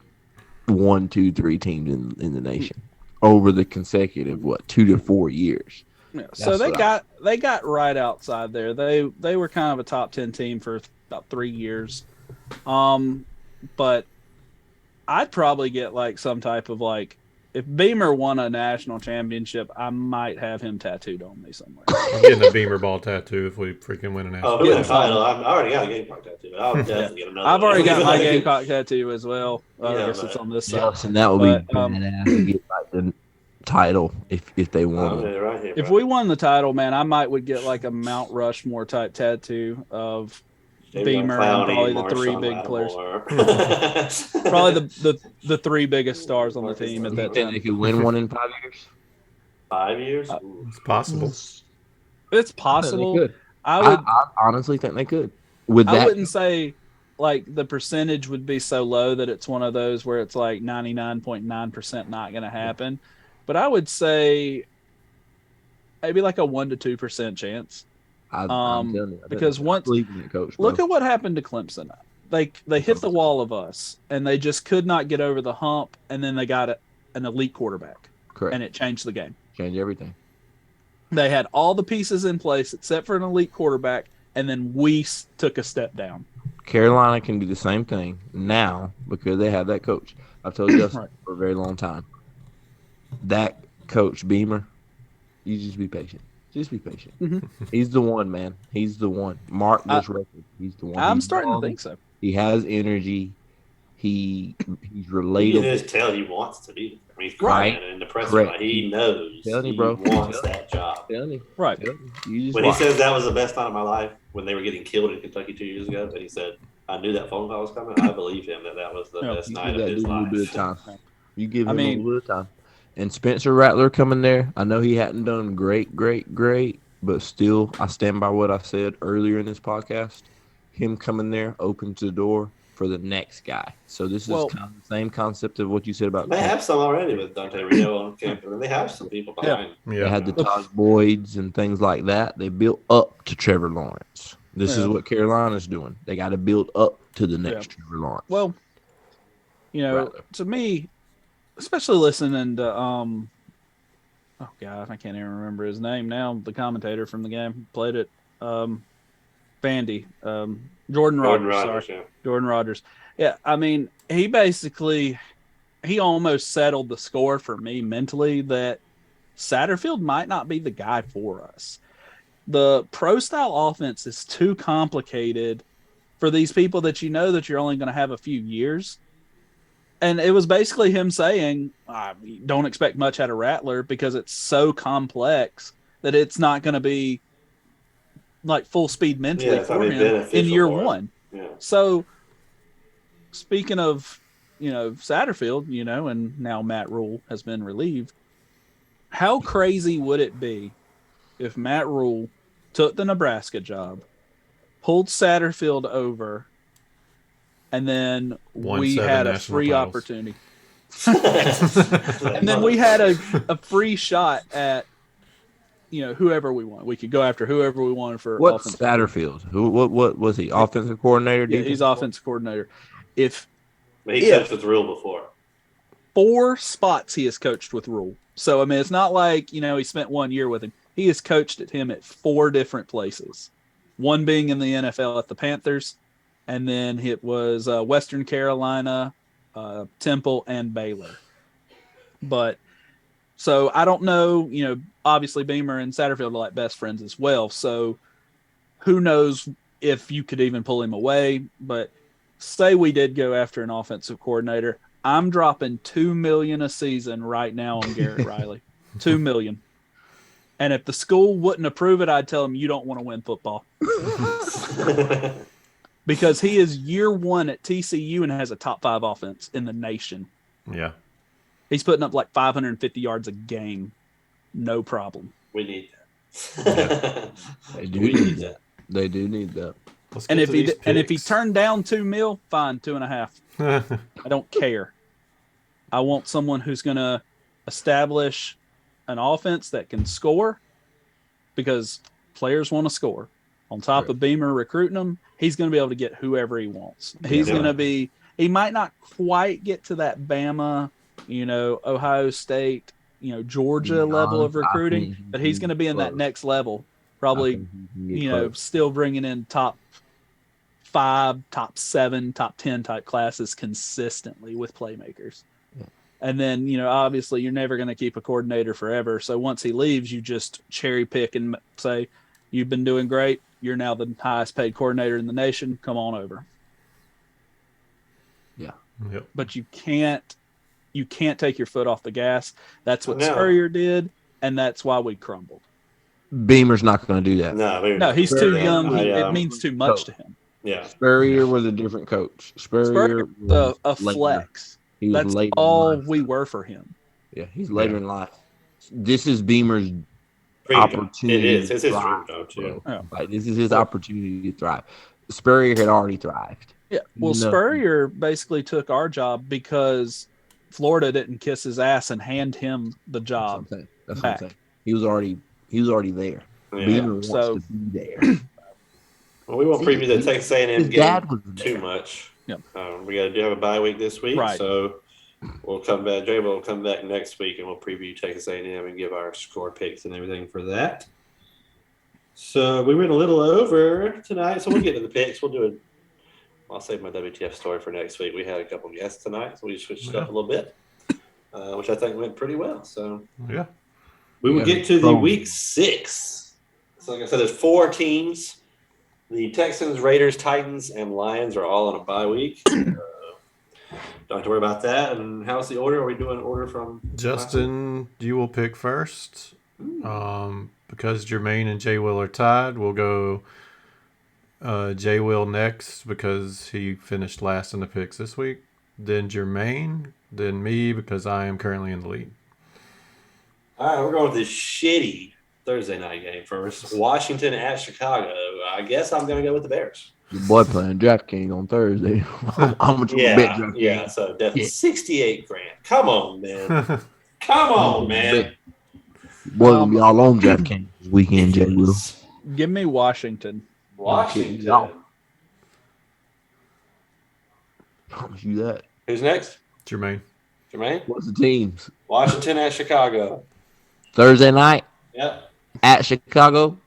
[SPEAKER 3] 1, 2, 3 teams in the nation over the consecutive 2 to 4 years.
[SPEAKER 5] Yeah, so they got right outside there. They were kind of a top 10 team for about 3 years. But I'd probably get some type of if Beamer won a national championship, I might have him tattooed on me somewhere.
[SPEAKER 4] I'm getting a Beamer ball tattoo if we freaking win a national.
[SPEAKER 2] Oh, if we win a title, I already got a Gamecock tattoo. But I'll definitely get another.
[SPEAKER 5] I've already got my Gamecock tattoo as well. I guess it's on this side.
[SPEAKER 3] Yes, and that would be badass to get the title if they won.
[SPEAKER 2] Right here,
[SPEAKER 5] if we won the title, man, I would get a Mount Rushmore type tattoo of Beamer and probably the 3 big players. Probably the 3 biggest stars on the team at that time.
[SPEAKER 3] They could win one in 5 years.
[SPEAKER 2] 5 years?
[SPEAKER 4] It's possible.
[SPEAKER 5] It's possible.
[SPEAKER 3] I honestly think they could.
[SPEAKER 5] I wouldn't say the percentage would be so low that it's one of those where it's 99.9% not going to happen. But I would say maybe a 1 to 2% chance. Because once look at what happened to Clemson. They hit the wall of us, and they just could not get over the hump, and then they got an elite quarterback.
[SPEAKER 3] Correct.
[SPEAKER 5] And it changed the game.
[SPEAKER 3] Changed everything.
[SPEAKER 5] They had all the pieces in place except for an elite quarterback, and then we took a step down.
[SPEAKER 3] Carolina can do the same thing now because they have that coach. I've told you that for a very long time. That Coach Beamer, you just be patient. Just be patient.
[SPEAKER 5] Mhm.
[SPEAKER 3] He's the one, man. He's the one. Mark this record. He's the one.
[SPEAKER 5] I'm
[SPEAKER 3] He's
[SPEAKER 5] starting
[SPEAKER 3] young.
[SPEAKER 5] to think so.
[SPEAKER 3] He has energy. He's
[SPEAKER 2] You can
[SPEAKER 3] relatable.
[SPEAKER 2] just tell he wants to be. I mean, he's
[SPEAKER 3] Right.
[SPEAKER 2] crying in the press
[SPEAKER 3] Correct.
[SPEAKER 2] room. He knows
[SPEAKER 3] Telling you,
[SPEAKER 2] he
[SPEAKER 3] bro.
[SPEAKER 2] wants
[SPEAKER 3] Telling
[SPEAKER 2] that job.
[SPEAKER 3] Tell me.
[SPEAKER 5] Right.
[SPEAKER 3] Tell me. You just
[SPEAKER 2] When he
[SPEAKER 3] watch.
[SPEAKER 2] says that was the best night of my life, when they were getting killed in Kentucky 2 years ago, and he said, I knew that phone call was coming, I believe him that was the
[SPEAKER 5] Yeah.
[SPEAKER 2] best
[SPEAKER 3] You
[SPEAKER 2] night
[SPEAKER 3] give
[SPEAKER 2] of
[SPEAKER 3] that
[SPEAKER 2] his
[SPEAKER 3] dude a little bit of
[SPEAKER 2] life.
[SPEAKER 3] time. You give
[SPEAKER 5] I
[SPEAKER 3] him
[SPEAKER 5] mean-
[SPEAKER 3] a little bit of time. And Spencer Rattler coming there, I know he hadn't done great, but still, I stand by what I said earlier in this podcast. Him coming there opens the door for the next guy. So this is
[SPEAKER 5] Well-
[SPEAKER 3] kind of the same concept of what you said about
[SPEAKER 2] They
[SPEAKER 3] Kent.
[SPEAKER 2] have some already with Dante Reno on campus. They have some people behind.
[SPEAKER 3] They
[SPEAKER 4] Yeah.
[SPEAKER 3] had the Todd Boyds and things like that. They built up to Trevor Lawrence. This is
[SPEAKER 5] Yeah.
[SPEAKER 3] what Carolina's doing. They got to build up to the next Trevor Lawrence.
[SPEAKER 5] Well,
[SPEAKER 3] Rattler.
[SPEAKER 5] to me, especially listening to oh god, I can't even remember his name now. The commentator from the game played it. Vandy, Jordan Rogers. Sorry,
[SPEAKER 2] yeah.
[SPEAKER 5] Jordan Rogers. Yeah, I mean, he almost settled the score for me mentally that Satterfield might not be the guy for us. The pro style offense is too complicated for these people that you know that you're only going to have a few years. And it was basically him saying, don't expect much out of Rattler because it's so complex that it's not going to be like full speed mentally
[SPEAKER 2] it's not
[SPEAKER 5] for
[SPEAKER 2] gonna be
[SPEAKER 5] him in
[SPEAKER 2] beneficial
[SPEAKER 5] year
[SPEAKER 2] for him.
[SPEAKER 5] one.
[SPEAKER 2] Yeah.
[SPEAKER 5] So speaking of, Satterfield, and now Matt Rule has been relieved, how crazy would it be if Matt Rule took the Nebraska job, pulled Satterfield over, and then
[SPEAKER 4] Won
[SPEAKER 5] we
[SPEAKER 4] 7
[SPEAKER 5] had a
[SPEAKER 4] national
[SPEAKER 5] free
[SPEAKER 4] titles.
[SPEAKER 5] opportunity. And then we had a free shot at, whoever we want. We could go after whoever we wanted for
[SPEAKER 3] What's
[SPEAKER 5] offensive
[SPEAKER 3] Satterfield? What was he? Offensive coordinator?
[SPEAKER 5] Yeah,
[SPEAKER 3] defensive
[SPEAKER 5] he's offensive coordinator. If
[SPEAKER 2] But he coached with Rule before.
[SPEAKER 5] 4 spots he has coached with Rule. So, I mean, it's not like, he spent 1 year with him. He has coached at him at 4 different places. One being in the NFL at the Panthers, and then it was Western Carolina, Temple, and Baylor. But, so I don't know, obviously Beamer and Satterfield are like best friends as well. So who knows if you could even pull him away. But say we did go after an offensive coordinator, I'm dropping $2 million a season right now on Garrett Riley. $2 million. And if the school wouldn't approve it, I'd tell them you don't want to win football. Because he is year 1 at TCU and has a top 5 offense in the nation.
[SPEAKER 4] Yeah.
[SPEAKER 5] He's putting up like 550 yards a game. No problem.
[SPEAKER 2] We need that.
[SPEAKER 3] They do
[SPEAKER 2] We
[SPEAKER 3] need that. They do need that.
[SPEAKER 4] Let's
[SPEAKER 5] And
[SPEAKER 4] get
[SPEAKER 5] if
[SPEAKER 4] to
[SPEAKER 5] he
[SPEAKER 4] these
[SPEAKER 5] and if he
[SPEAKER 4] picks.
[SPEAKER 5] turned down $2 million, fine, 2.5. I don't care. I want someone who's going to establish an offense that can score, because players want to score. On top of Beamer recruiting them, he's going to be able to get whoever he wants. He's going to be. He might not quite get to that Bama, Ohio State, Georgia level of recruiting, but he's going to be in that next level. Probably, still bringing in top 5, top 7, top 10 type classes consistently with playmakers.
[SPEAKER 3] Yeah.
[SPEAKER 5] And then, obviously you're never going to keep a coordinator forever. So once he leaves, you just cherry pick and say, you've been doing great. You're now the highest paid coordinator in the nation. Come on over.
[SPEAKER 3] Yeah.
[SPEAKER 4] Yep.
[SPEAKER 5] But you can't take your foot off the gas. That's what
[SPEAKER 2] No.
[SPEAKER 5] Spurrier did. And that's why we crumbled.
[SPEAKER 3] Beamer's not going to do that.
[SPEAKER 5] No, he's too young.
[SPEAKER 2] I,
[SPEAKER 5] It means too much to him.
[SPEAKER 2] Yeah.
[SPEAKER 3] Spurrier was a different coach.
[SPEAKER 5] Spurrier
[SPEAKER 3] was
[SPEAKER 5] a
[SPEAKER 3] later.
[SPEAKER 5] flex.
[SPEAKER 3] He was
[SPEAKER 5] That's
[SPEAKER 3] later in
[SPEAKER 5] all
[SPEAKER 3] life.
[SPEAKER 5] we were for him.
[SPEAKER 3] Yeah, he's later in life. This is Beamer's
[SPEAKER 2] Dream job.
[SPEAKER 3] opportunity.
[SPEAKER 2] It is. It's his
[SPEAKER 3] to
[SPEAKER 2] dream
[SPEAKER 3] thrive,
[SPEAKER 2] job, too.
[SPEAKER 3] bro. Like, this is his opportunity to thrive. Spurrier had already thrived.
[SPEAKER 5] Yeah. Well, Spurrier basically took our job because Florida didn't kiss his ass and hand him the job.
[SPEAKER 3] That's what I'm saying. He was already there.
[SPEAKER 2] Yeah.
[SPEAKER 3] Beamer wants
[SPEAKER 5] So-
[SPEAKER 3] to be there.
[SPEAKER 2] Well, we won't preview the Texas A&M
[SPEAKER 3] His
[SPEAKER 2] game
[SPEAKER 3] dad was
[SPEAKER 2] too
[SPEAKER 3] there.
[SPEAKER 2] much.
[SPEAKER 5] Yep.
[SPEAKER 2] We got to have a bye week this week,
[SPEAKER 5] Right.
[SPEAKER 2] so we'll come back. Jay will come back next week, and we'll preview Texas A&M and give our score picks and everything for that. So we went a little over tonight, so we'll get to the picks. We'll do I'll save my WTF story for next week. We had a couple guests tonight, so we switched it up a little bit. which I think went pretty well. So
[SPEAKER 4] Yeah.
[SPEAKER 2] we will
[SPEAKER 3] Yeah,
[SPEAKER 2] get to the
[SPEAKER 3] boom.
[SPEAKER 2] week 6. So like I said, there's 4 teams. The Texans, Raiders, Titans, and Lions are all on a bye week. Don't have to worry about that. And how's the order? Are we doing order from
[SPEAKER 4] Justin, you will pick first. Because Jermaine and Jay Will are tied, we'll go Jay Will next because he finished last in the picks this week. Then Jermaine, then me because I am currently in the lead.
[SPEAKER 2] All right, we're going with this shitty Thursday night game first. Washington at Chicago. I guess I'm going to go with the Bears.
[SPEAKER 3] Your boy playing DraftKings on Thursday. How much you bet DraftKings?
[SPEAKER 2] Yeah. So definitely 68 grand. Come on, man. Come on, man.
[SPEAKER 3] Boy, gonna be all on DraftKings this weekend, Jay Will.
[SPEAKER 5] Give me Washington.
[SPEAKER 2] Washington.
[SPEAKER 3] No. Promise you that.
[SPEAKER 2] Who's next?
[SPEAKER 4] Jermaine.
[SPEAKER 2] Jermaine?
[SPEAKER 3] What's the teams?
[SPEAKER 2] Washington at Chicago.
[SPEAKER 3] Thursday night
[SPEAKER 2] Yep.
[SPEAKER 3] at Chicago.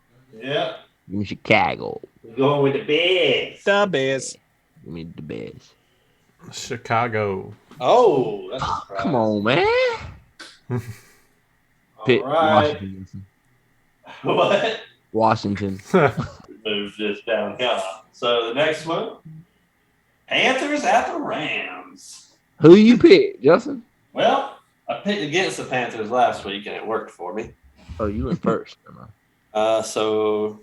[SPEAKER 2] Yep.
[SPEAKER 3] Give me Chicago.
[SPEAKER 2] We're going with the Bears.
[SPEAKER 5] The Bears.
[SPEAKER 3] Give me the Bears.
[SPEAKER 4] Chicago.
[SPEAKER 2] Oh, that's a surprise.
[SPEAKER 3] Come on, man. Pick
[SPEAKER 2] All right.
[SPEAKER 3] Washington.
[SPEAKER 2] What?
[SPEAKER 3] Washington.
[SPEAKER 2] Move this down here. So the next one, Panthers at the Rams.
[SPEAKER 3] Who you pick, Justin?
[SPEAKER 2] Well, I picked against the Panthers last week and it worked for me.
[SPEAKER 3] Oh, you went first.
[SPEAKER 2] So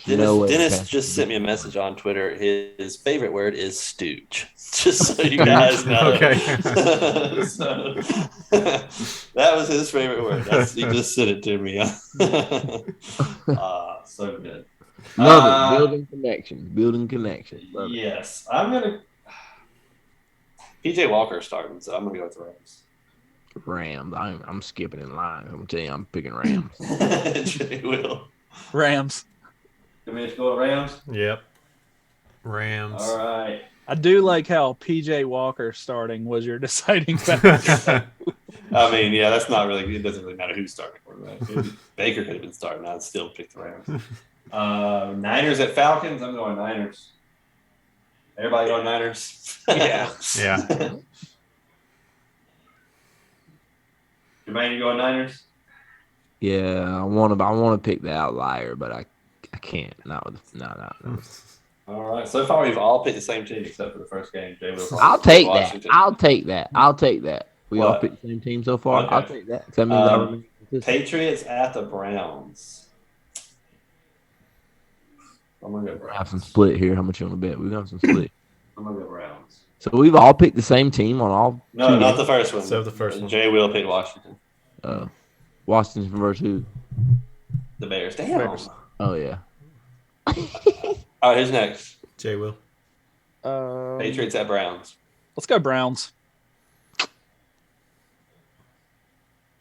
[SPEAKER 3] You know what,
[SPEAKER 2] Dennis
[SPEAKER 3] Panthers
[SPEAKER 2] just sent me a message on Twitter. His favorite word is stooge. Just so you guys know.
[SPEAKER 4] Okay.
[SPEAKER 2] So, that was his favorite word. He just sent it to me. So good.
[SPEAKER 3] Love it. Building connections. Building connections. Love it.
[SPEAKER 2] Yes. I'm going to. PJ Walker starting, so I'm going to go with the Rams.
[SPEAKER 3] Rams. I'm skipping in line. I'm gonna tell you, I'm picking Rams.
[SPEAKER 2] Jay will.
[SPEAKER 5] Rams.
[SPEAKER 2] Can we just go with Rams?
[SPEAKER 4] Yep. Rams.
[SPEAKER 2] All right.
[SPEAKER 5] I do like how PJ Walker starting was your deciding factor.
[SPEAKER 2] I mean, yeah, that's not really. It doesn't really matter who's starting quarterback. Baker could have been starting. I'd still pick the Rams. Niners at Falcons. I'm going Niners. Everybody going Niners?
[SPEAKER 5] Yeah.
[SPEAKER 4] Yeah.
[SPEAKER 2] Jermaine, you going Niners?
[SPEAKER 3] Yeah, I want to pick the outlier, but I can't. No.
[SPEAKER 2] All right. So far, we've all picked the same team except for the first game. Jay will
[SPEAKER 3] I'll take that.
[SPEAKER 2] Washington.
[SPEAKER 3] I'll take that. We all
[SPEAKER 2] What?
[SPEAKER 3] picked the same team so far.
[SPEAKER 2] Okay.
[SPEAKER 3] I'll take that. That means I remain consistent.
[SPEAKER 2] Patriots at the Browns. I'm gonna go
[SPEAKER 3] We have
[SPEAKER 2] Browns.
[SPEAKER 3] some split here. How much you want to bet? We got some split.
[SPEAKER 2] I'm gonna go Browns.
[SPEAKER 3] So we've all picked the same team on all.
[SPEAKER 2] No,
[SPEAKER 3] two
[SPEAKER 2] not
[SPEAKER 3] games?
[SPEAKER 2] the first one.
[SPEAKER 4] So the first one.
[SPEAKER 2] Jay will pick Washington.
[SPEAKER 3] Washington versus who?
[SPEAKER 2] The Bears. Damn.
[SPEAKER 4] Bears.
[SPEAKER 3] Oh yeah.
[SPEAKER 2] All right, who's next?
[SPEAKER 4] Jay will.
[SPEAKER 2] Patriots at Browns.
[SPEAKER 5] Let's go Browns.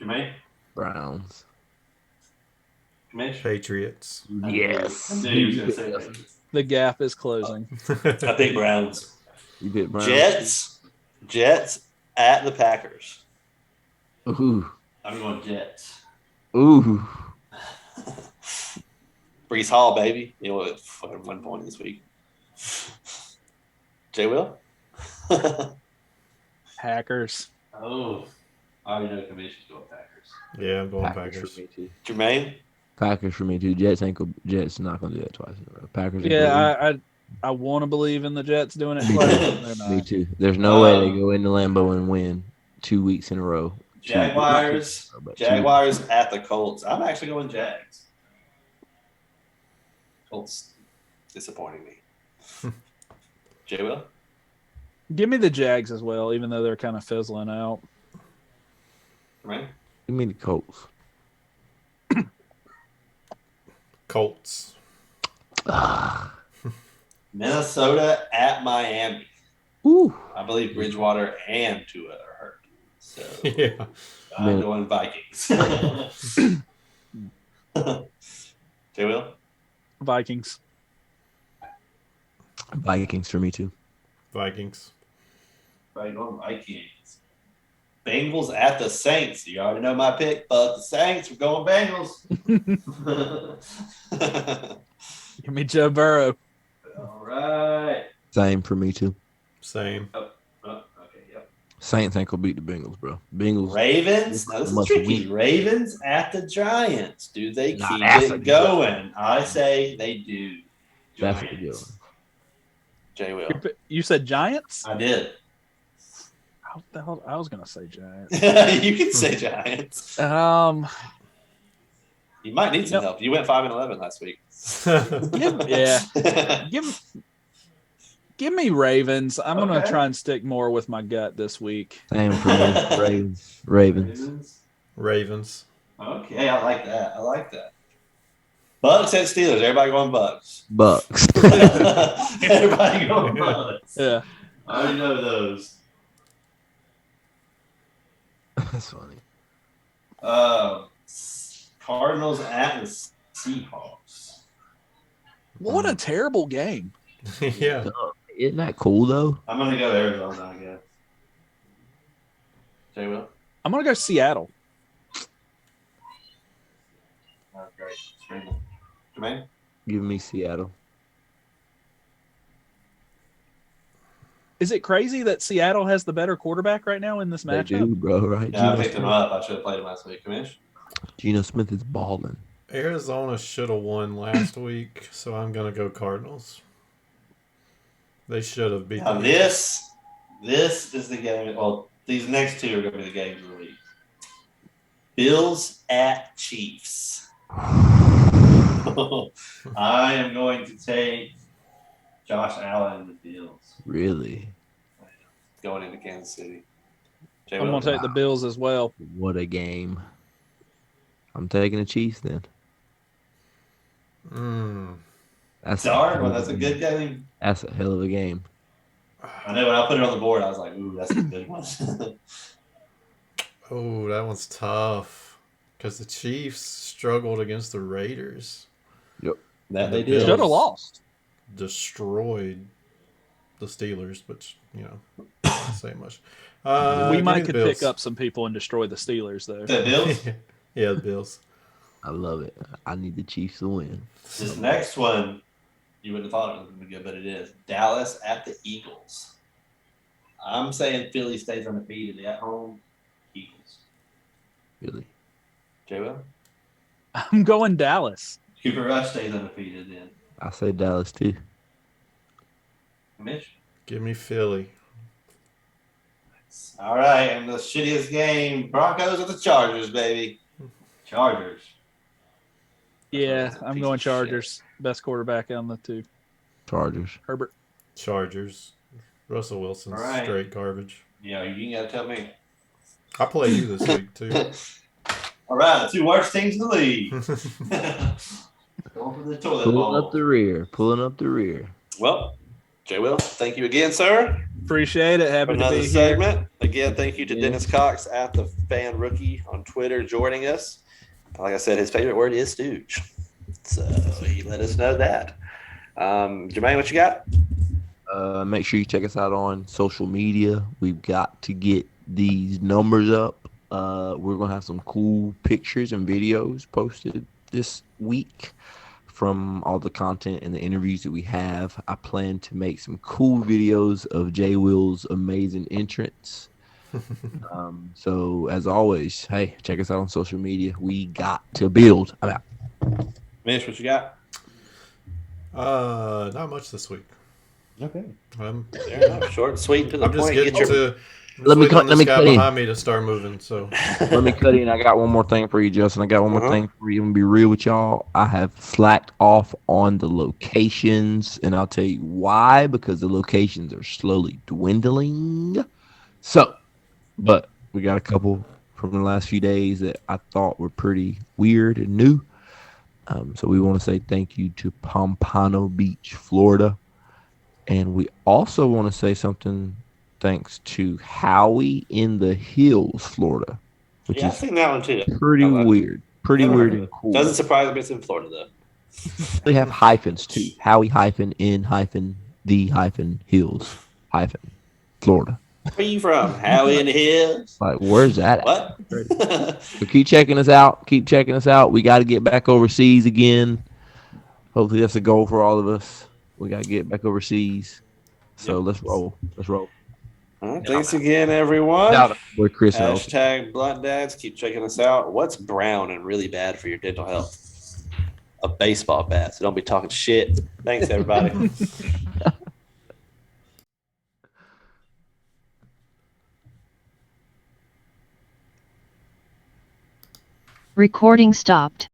[SPEAKER 2] Jermaine?
[SPEAKER 3] Browns.
[SPEAKER 2] Commish?
[SPEAKER 4] Patriots.
[SPEAKER 3] Yes.
[SPEAKER 2] I knew he was gonna say that.
[SPEAKER 5] The gap is closing.
[SPEAKER 2] I pick Browns.
[SPEAKER 3] You picked Browns.
[SPEAKER 2] Jets at the Packers.
[SPEAKER 3] Ooh.
[SPEAKER 2] I'm going Jets.
[SPEAKER 3] Ooh.
[SPEAKER 2] Brees Hall, baby. You know what? Fucking 1 point this week. Jay will?
[SPEAKER 5] Hackers.
[SPEAKER 2] Oh. I already know Commission's going Packers.
[SPEAKER 4] Yeah, I'm going
[SPEAKER 3] Packers
[SPEAKER 4] Packers.
[SPEAKER 3] for me too.
[SPEAKER 2] Jermaine?
[SPEAKER 3] Packers for me too. Jets not gonna do that twice in a row. Packers.
[SPEAKER 5] Yeah, I want to believe in the Jets doing it twice. But they're not.
[SPEAKER 3] Me too. There's no way they go into Lambeau and win 2 weeks in a row.
[SPEAKER 2] Jaguars. Jaguars at the Colts. I'm actually going Jags. Colts disappointing me. Jay will?
[SPEAKER 5] Give me the Jags as well, even though they're kind of fizzling out.
[SPEAKER 2] Jermaine?
[SPEAKER 3] Give me the Colts.
[SPEAKER 4] Colts.
[SPEAKER 2] Minnesota at Miami.
[SPEAKER 3] Ooh.
[SPEAKER 2] I believe Bridgewater and Tua are hurt. So
[SPEAKER 4] Yeah.
[SPEAKER 2] I'm going Vikings. Jay will?
[SPEAKER 5] Vikings.
[SPEAKER 3] Vikings for me too.
[SPEAKER 4] Vikings.
[SPEAKER 2] Right, going Vikings. Bengals at the Saints. You already know my pick, but the Saints. We're going Bengals.
[SPEAKER 5] Give me Joe Burrow.
[SPEAKER 2] All right.
[SPEAKER 3] Same for me too.
[SPEAKER 4] Same.
[SPEAKER 2] I
[SPEAKER 3] Saints ain't gonna beat the Bengals, bro. Bengals.
[SPEAKER 2] Ravens. Now this is
[SPEAKER 3] must
[SPEAKER 2] tricky.
[SPEAKER 3] win.
[SPEAKER 2] Ravens at the Giants. Do they
[SPEAKER 3] Nah,
[SPEAKER 2] keep
[SPEAKER 3] that's a
[SPEAKER 2] it
[SPEAKER 3] good
[SPEAKER 2] going? I say they do.
[SPEAKER 3] That's a good
[SPEAKER 2] Giants.
[SPEAKER 3] one.
[SPEAKER 2] Jay Will.
[SPEAKER 5] You said Giants?
[SPEAKER 2] I did.
[SPEAKER 5] What the hell? I was gonna say Giants.
[SPEAKER 2] You can say Giants. You might need some help. You went 5-11 last week.
[SPEAKER 5] Give me Ravens. I'm gonna try and stick more with my gut this week.
[SPEAKER 3] Same for me. Ravens.
[SPEAKER 4] Ravens.
[SPEAKER 2] Okay, I like that. Bucks and Steelers. Everybody going Bucks.
[SPEAKER 3] Bucks.
[SPEAKER 2] Everybody going Bucks.
[SPEAKER 5] Yeah.
[SPEAKER 2] I already know those.
[SPEAKER 3] That's funny.
[SPEAKER 2] Cardinals at the Seahawks.
[SPEAKER 5] What a terrible game.
[SPEAKER 4] Yeah.
[SPEAKER 3] Isn't that cool though?
[SPEAKER 2] I'm gonna go Arizona, I guess. Jay Will.
[SPEAKER 5] I'm gonna go Seattle.
[SPEAKER 2] Oh, great. Jermaine?
[SPEAKER 3] Give me Seattle.
[SPEAKER 5] Is it crazy that Seattle has the better quarterback right now in this
[SPEAKER 3] They
[SPEAKER 5] matchup?
[SPEAKER 3] do, bro. Right?
[SPEAKER 2] Yeah, I picked him up. I should have played him last week. Kamish?
[SPEAKER 3] Geno Smith is balling.
[SPEAKER 4] Arizona should have won last week, so I'm gonna go Cardinals. They should have beat
[SPEAKER 2] Now
[SPEAKER 4] them.
[SPEAKER 2] this is the game. Well, these next two are going to be the games of the week. Bills at Chiefs. I am going to take Josh Allen and the Bills
[SPEAKER 3] Really?
[SPEAKER 2] going into Kansas City. Jay
[SPEAKER 5] I'm
[SPEAKER 2] Will?
[SPEAKER 5] gonna take the Bills as well.
[SPEAKER 3] What a game. I'm taking the Chiefs then. That's
[SPEAKER 2] Darn, well, that's a good game.
[SPEAKER 3] That's a hell of a game.
[SPEAKER 2] I know when I put it on the board, I was like, ooh, that's a good one.
[SPEAKER 4] Oh, that one's tough because the Chiefs struggled against the Raiders.
[SPEAKER 2] That
[SPEAKER 4] they
[SPEAKER 2] they
[SPEAKER 4] did.
[SPEAKER 5] Should have lost.
[SPEAKER 4] Destroyed the Steelers, which not say much.
[SPEAKER 5] We
[SPEAKER 4] give
[SPEAKER 5] might
[SPEAKER 4] me the
[SPEAKER 5] could
[SPEAKER 4] Bills.
[SPEAKER 5] pick up some people and destroy the Steelers though.
[SPEAKER 2] The Bills?
[SPEAKER 4] Yeah, the Bills.
[SPEAKER 3] I love it. I need the Chiefs to win.
[SPEAKER 2] This next one, you wouldn't have thought it was going to be good, but it is. Dallas at the Eagles. I'm saying Philly stays undefeated at home. Eagles.
[SPEAKER 3] Really.
[SPEAKER 2] Jay Will?
[SPEAKER 5] I'm going Dallas.
[SPEAKER 2] Cooper Rush stays undefeated then.
[SPEAKER 3] I say Dallas too.
[SPEAKER 2] Mitch?
[SPEAKER 4] Give me Philly.
[SPEAKER 2] All right, and the shittiest game, Broncos or the Chargers, baby. Chargers.
[SPEAKER 5] Yeah,
[SPEAKER 2] That's a
[SPEAKER 5] I'm
[SPEAKER 2] piece
[SPEAKER 5] going
[SPEAKER 2] of
[SPEAKER 5] Chargers. Best quarterback on the two.
[SPEAKER 3] Chargers.
[SPEAKER 5] Herbert.
[SPEAKER 4] Chargers. Russell Wilson's
[SPEAKER 2] All right.
[SPEAKER 4] straight garbage.
[SPEAKER 2] Yeah, you ain't got to tell me.
[SPEAKER 4] I play you this week too.
[SPEAKER 2] All right, the two worst teams in the league. Going for the toilet bowl.
[SPEAKER 3] Pulling up the rear.
[SPEAKER 2] Well, Jay Will, thank you again, sir.
[SPEAKER 5] Appreciate it.
[SPEAKER 2] For
[SPEAKER 5] Happy to
[SPEAKER 2] another
[SPEAKER 5] be here.
[SPEAKER 2] segment. Again, thank you to
[SPEAKER 3] Yeah.
[SPEAKER 2] Dennis Cox at the Fan Rookie on Twitter joining us. Like I said, his favorite word is stooge. So he let us know that. Jermaine, what you got?
[SPEAKER 3] Make sure you check us out on social media. We've got to get these numbers up. We're gonna have some cool pictures and videos posted this week from all the content and the interviews that we have. I plan to make some cool videos of Jay Will's amazing entrance. So as always, hey, check us out on social media. We got to build. I'm out.
[SPEAKER 2] Mitch, what you got?
[SPEAKER 4] Not much this week.
[SPEAKER 2] Okay.
[SPEAKER 4] I'm
[SPEAKER 2] Fair enough. Short and sweet to the
[SPEAKER 4] just
[SPEAKER 2] point.
[SPEAKER 4] getting
[SPEAKER 2] Get your...
[SPEAKER 4] to.
[SPEAKER 3] Let me cut
[SPEAKER 4] guy
[SPEAKER 3] in.
[SPEAKER 4] behind me to start moving. So
[SPEAKER 3] Let me cut in. I got one more thing for you, Justin. I got one more thing for you. I'm gonna be real with y'all. I have slacked off on the locations, and I'll tell you why. Because the locations are slowly dwindling. So, but we got a couple from the last few days that I thought were pretty weird and new. So we want to say thank you to Pompano Beach, Florida, and we also want to say something. Thanks to Howie in the Hills, Florida, which
[SPEAKER 2] I've
[SPEAKER 3] is
[SPEAKER 2] seen that one too.
[SPEAKER 3] pretty weird. Pretty
[SPEAKER 2] Never
[SPEAKER 3] weird
[SPEAKER 2] heard of
[SPEAKER 3] and
[SPEAKER 2] it.
[SPEAKER 3] cool.
[SPEAKER 2] Doesn't surprise me it's in Florida though.
[SPEAKER 3] They have hyphens too. Howie hyphen in hyphen the hyphen Hills hyphen Florida.
[SPEAKER 2] Where you from? Howie in the Hills?
[SPEAKER 3] Like, where's that at?
[SPEAKER 2] What?
[SPEAKER 3] So keep checking us out. Keep checking us out. We got to get back overseas again. Hopefully that's a goal for all of us. We got to get back overseas. So let's roll. Let's roll.
[SPEAKER 2] All right, thanks again, everyone.
[SPEAKER 3] Boy, Chris.
[SPEAKER 2] Hashtag BluntDads. Keep checking us out. What's brown and really bad for your dental health? A baseball bat. So don't be talking shit. Thanks, everybody.
[SPEAKER 6] Recording stopped.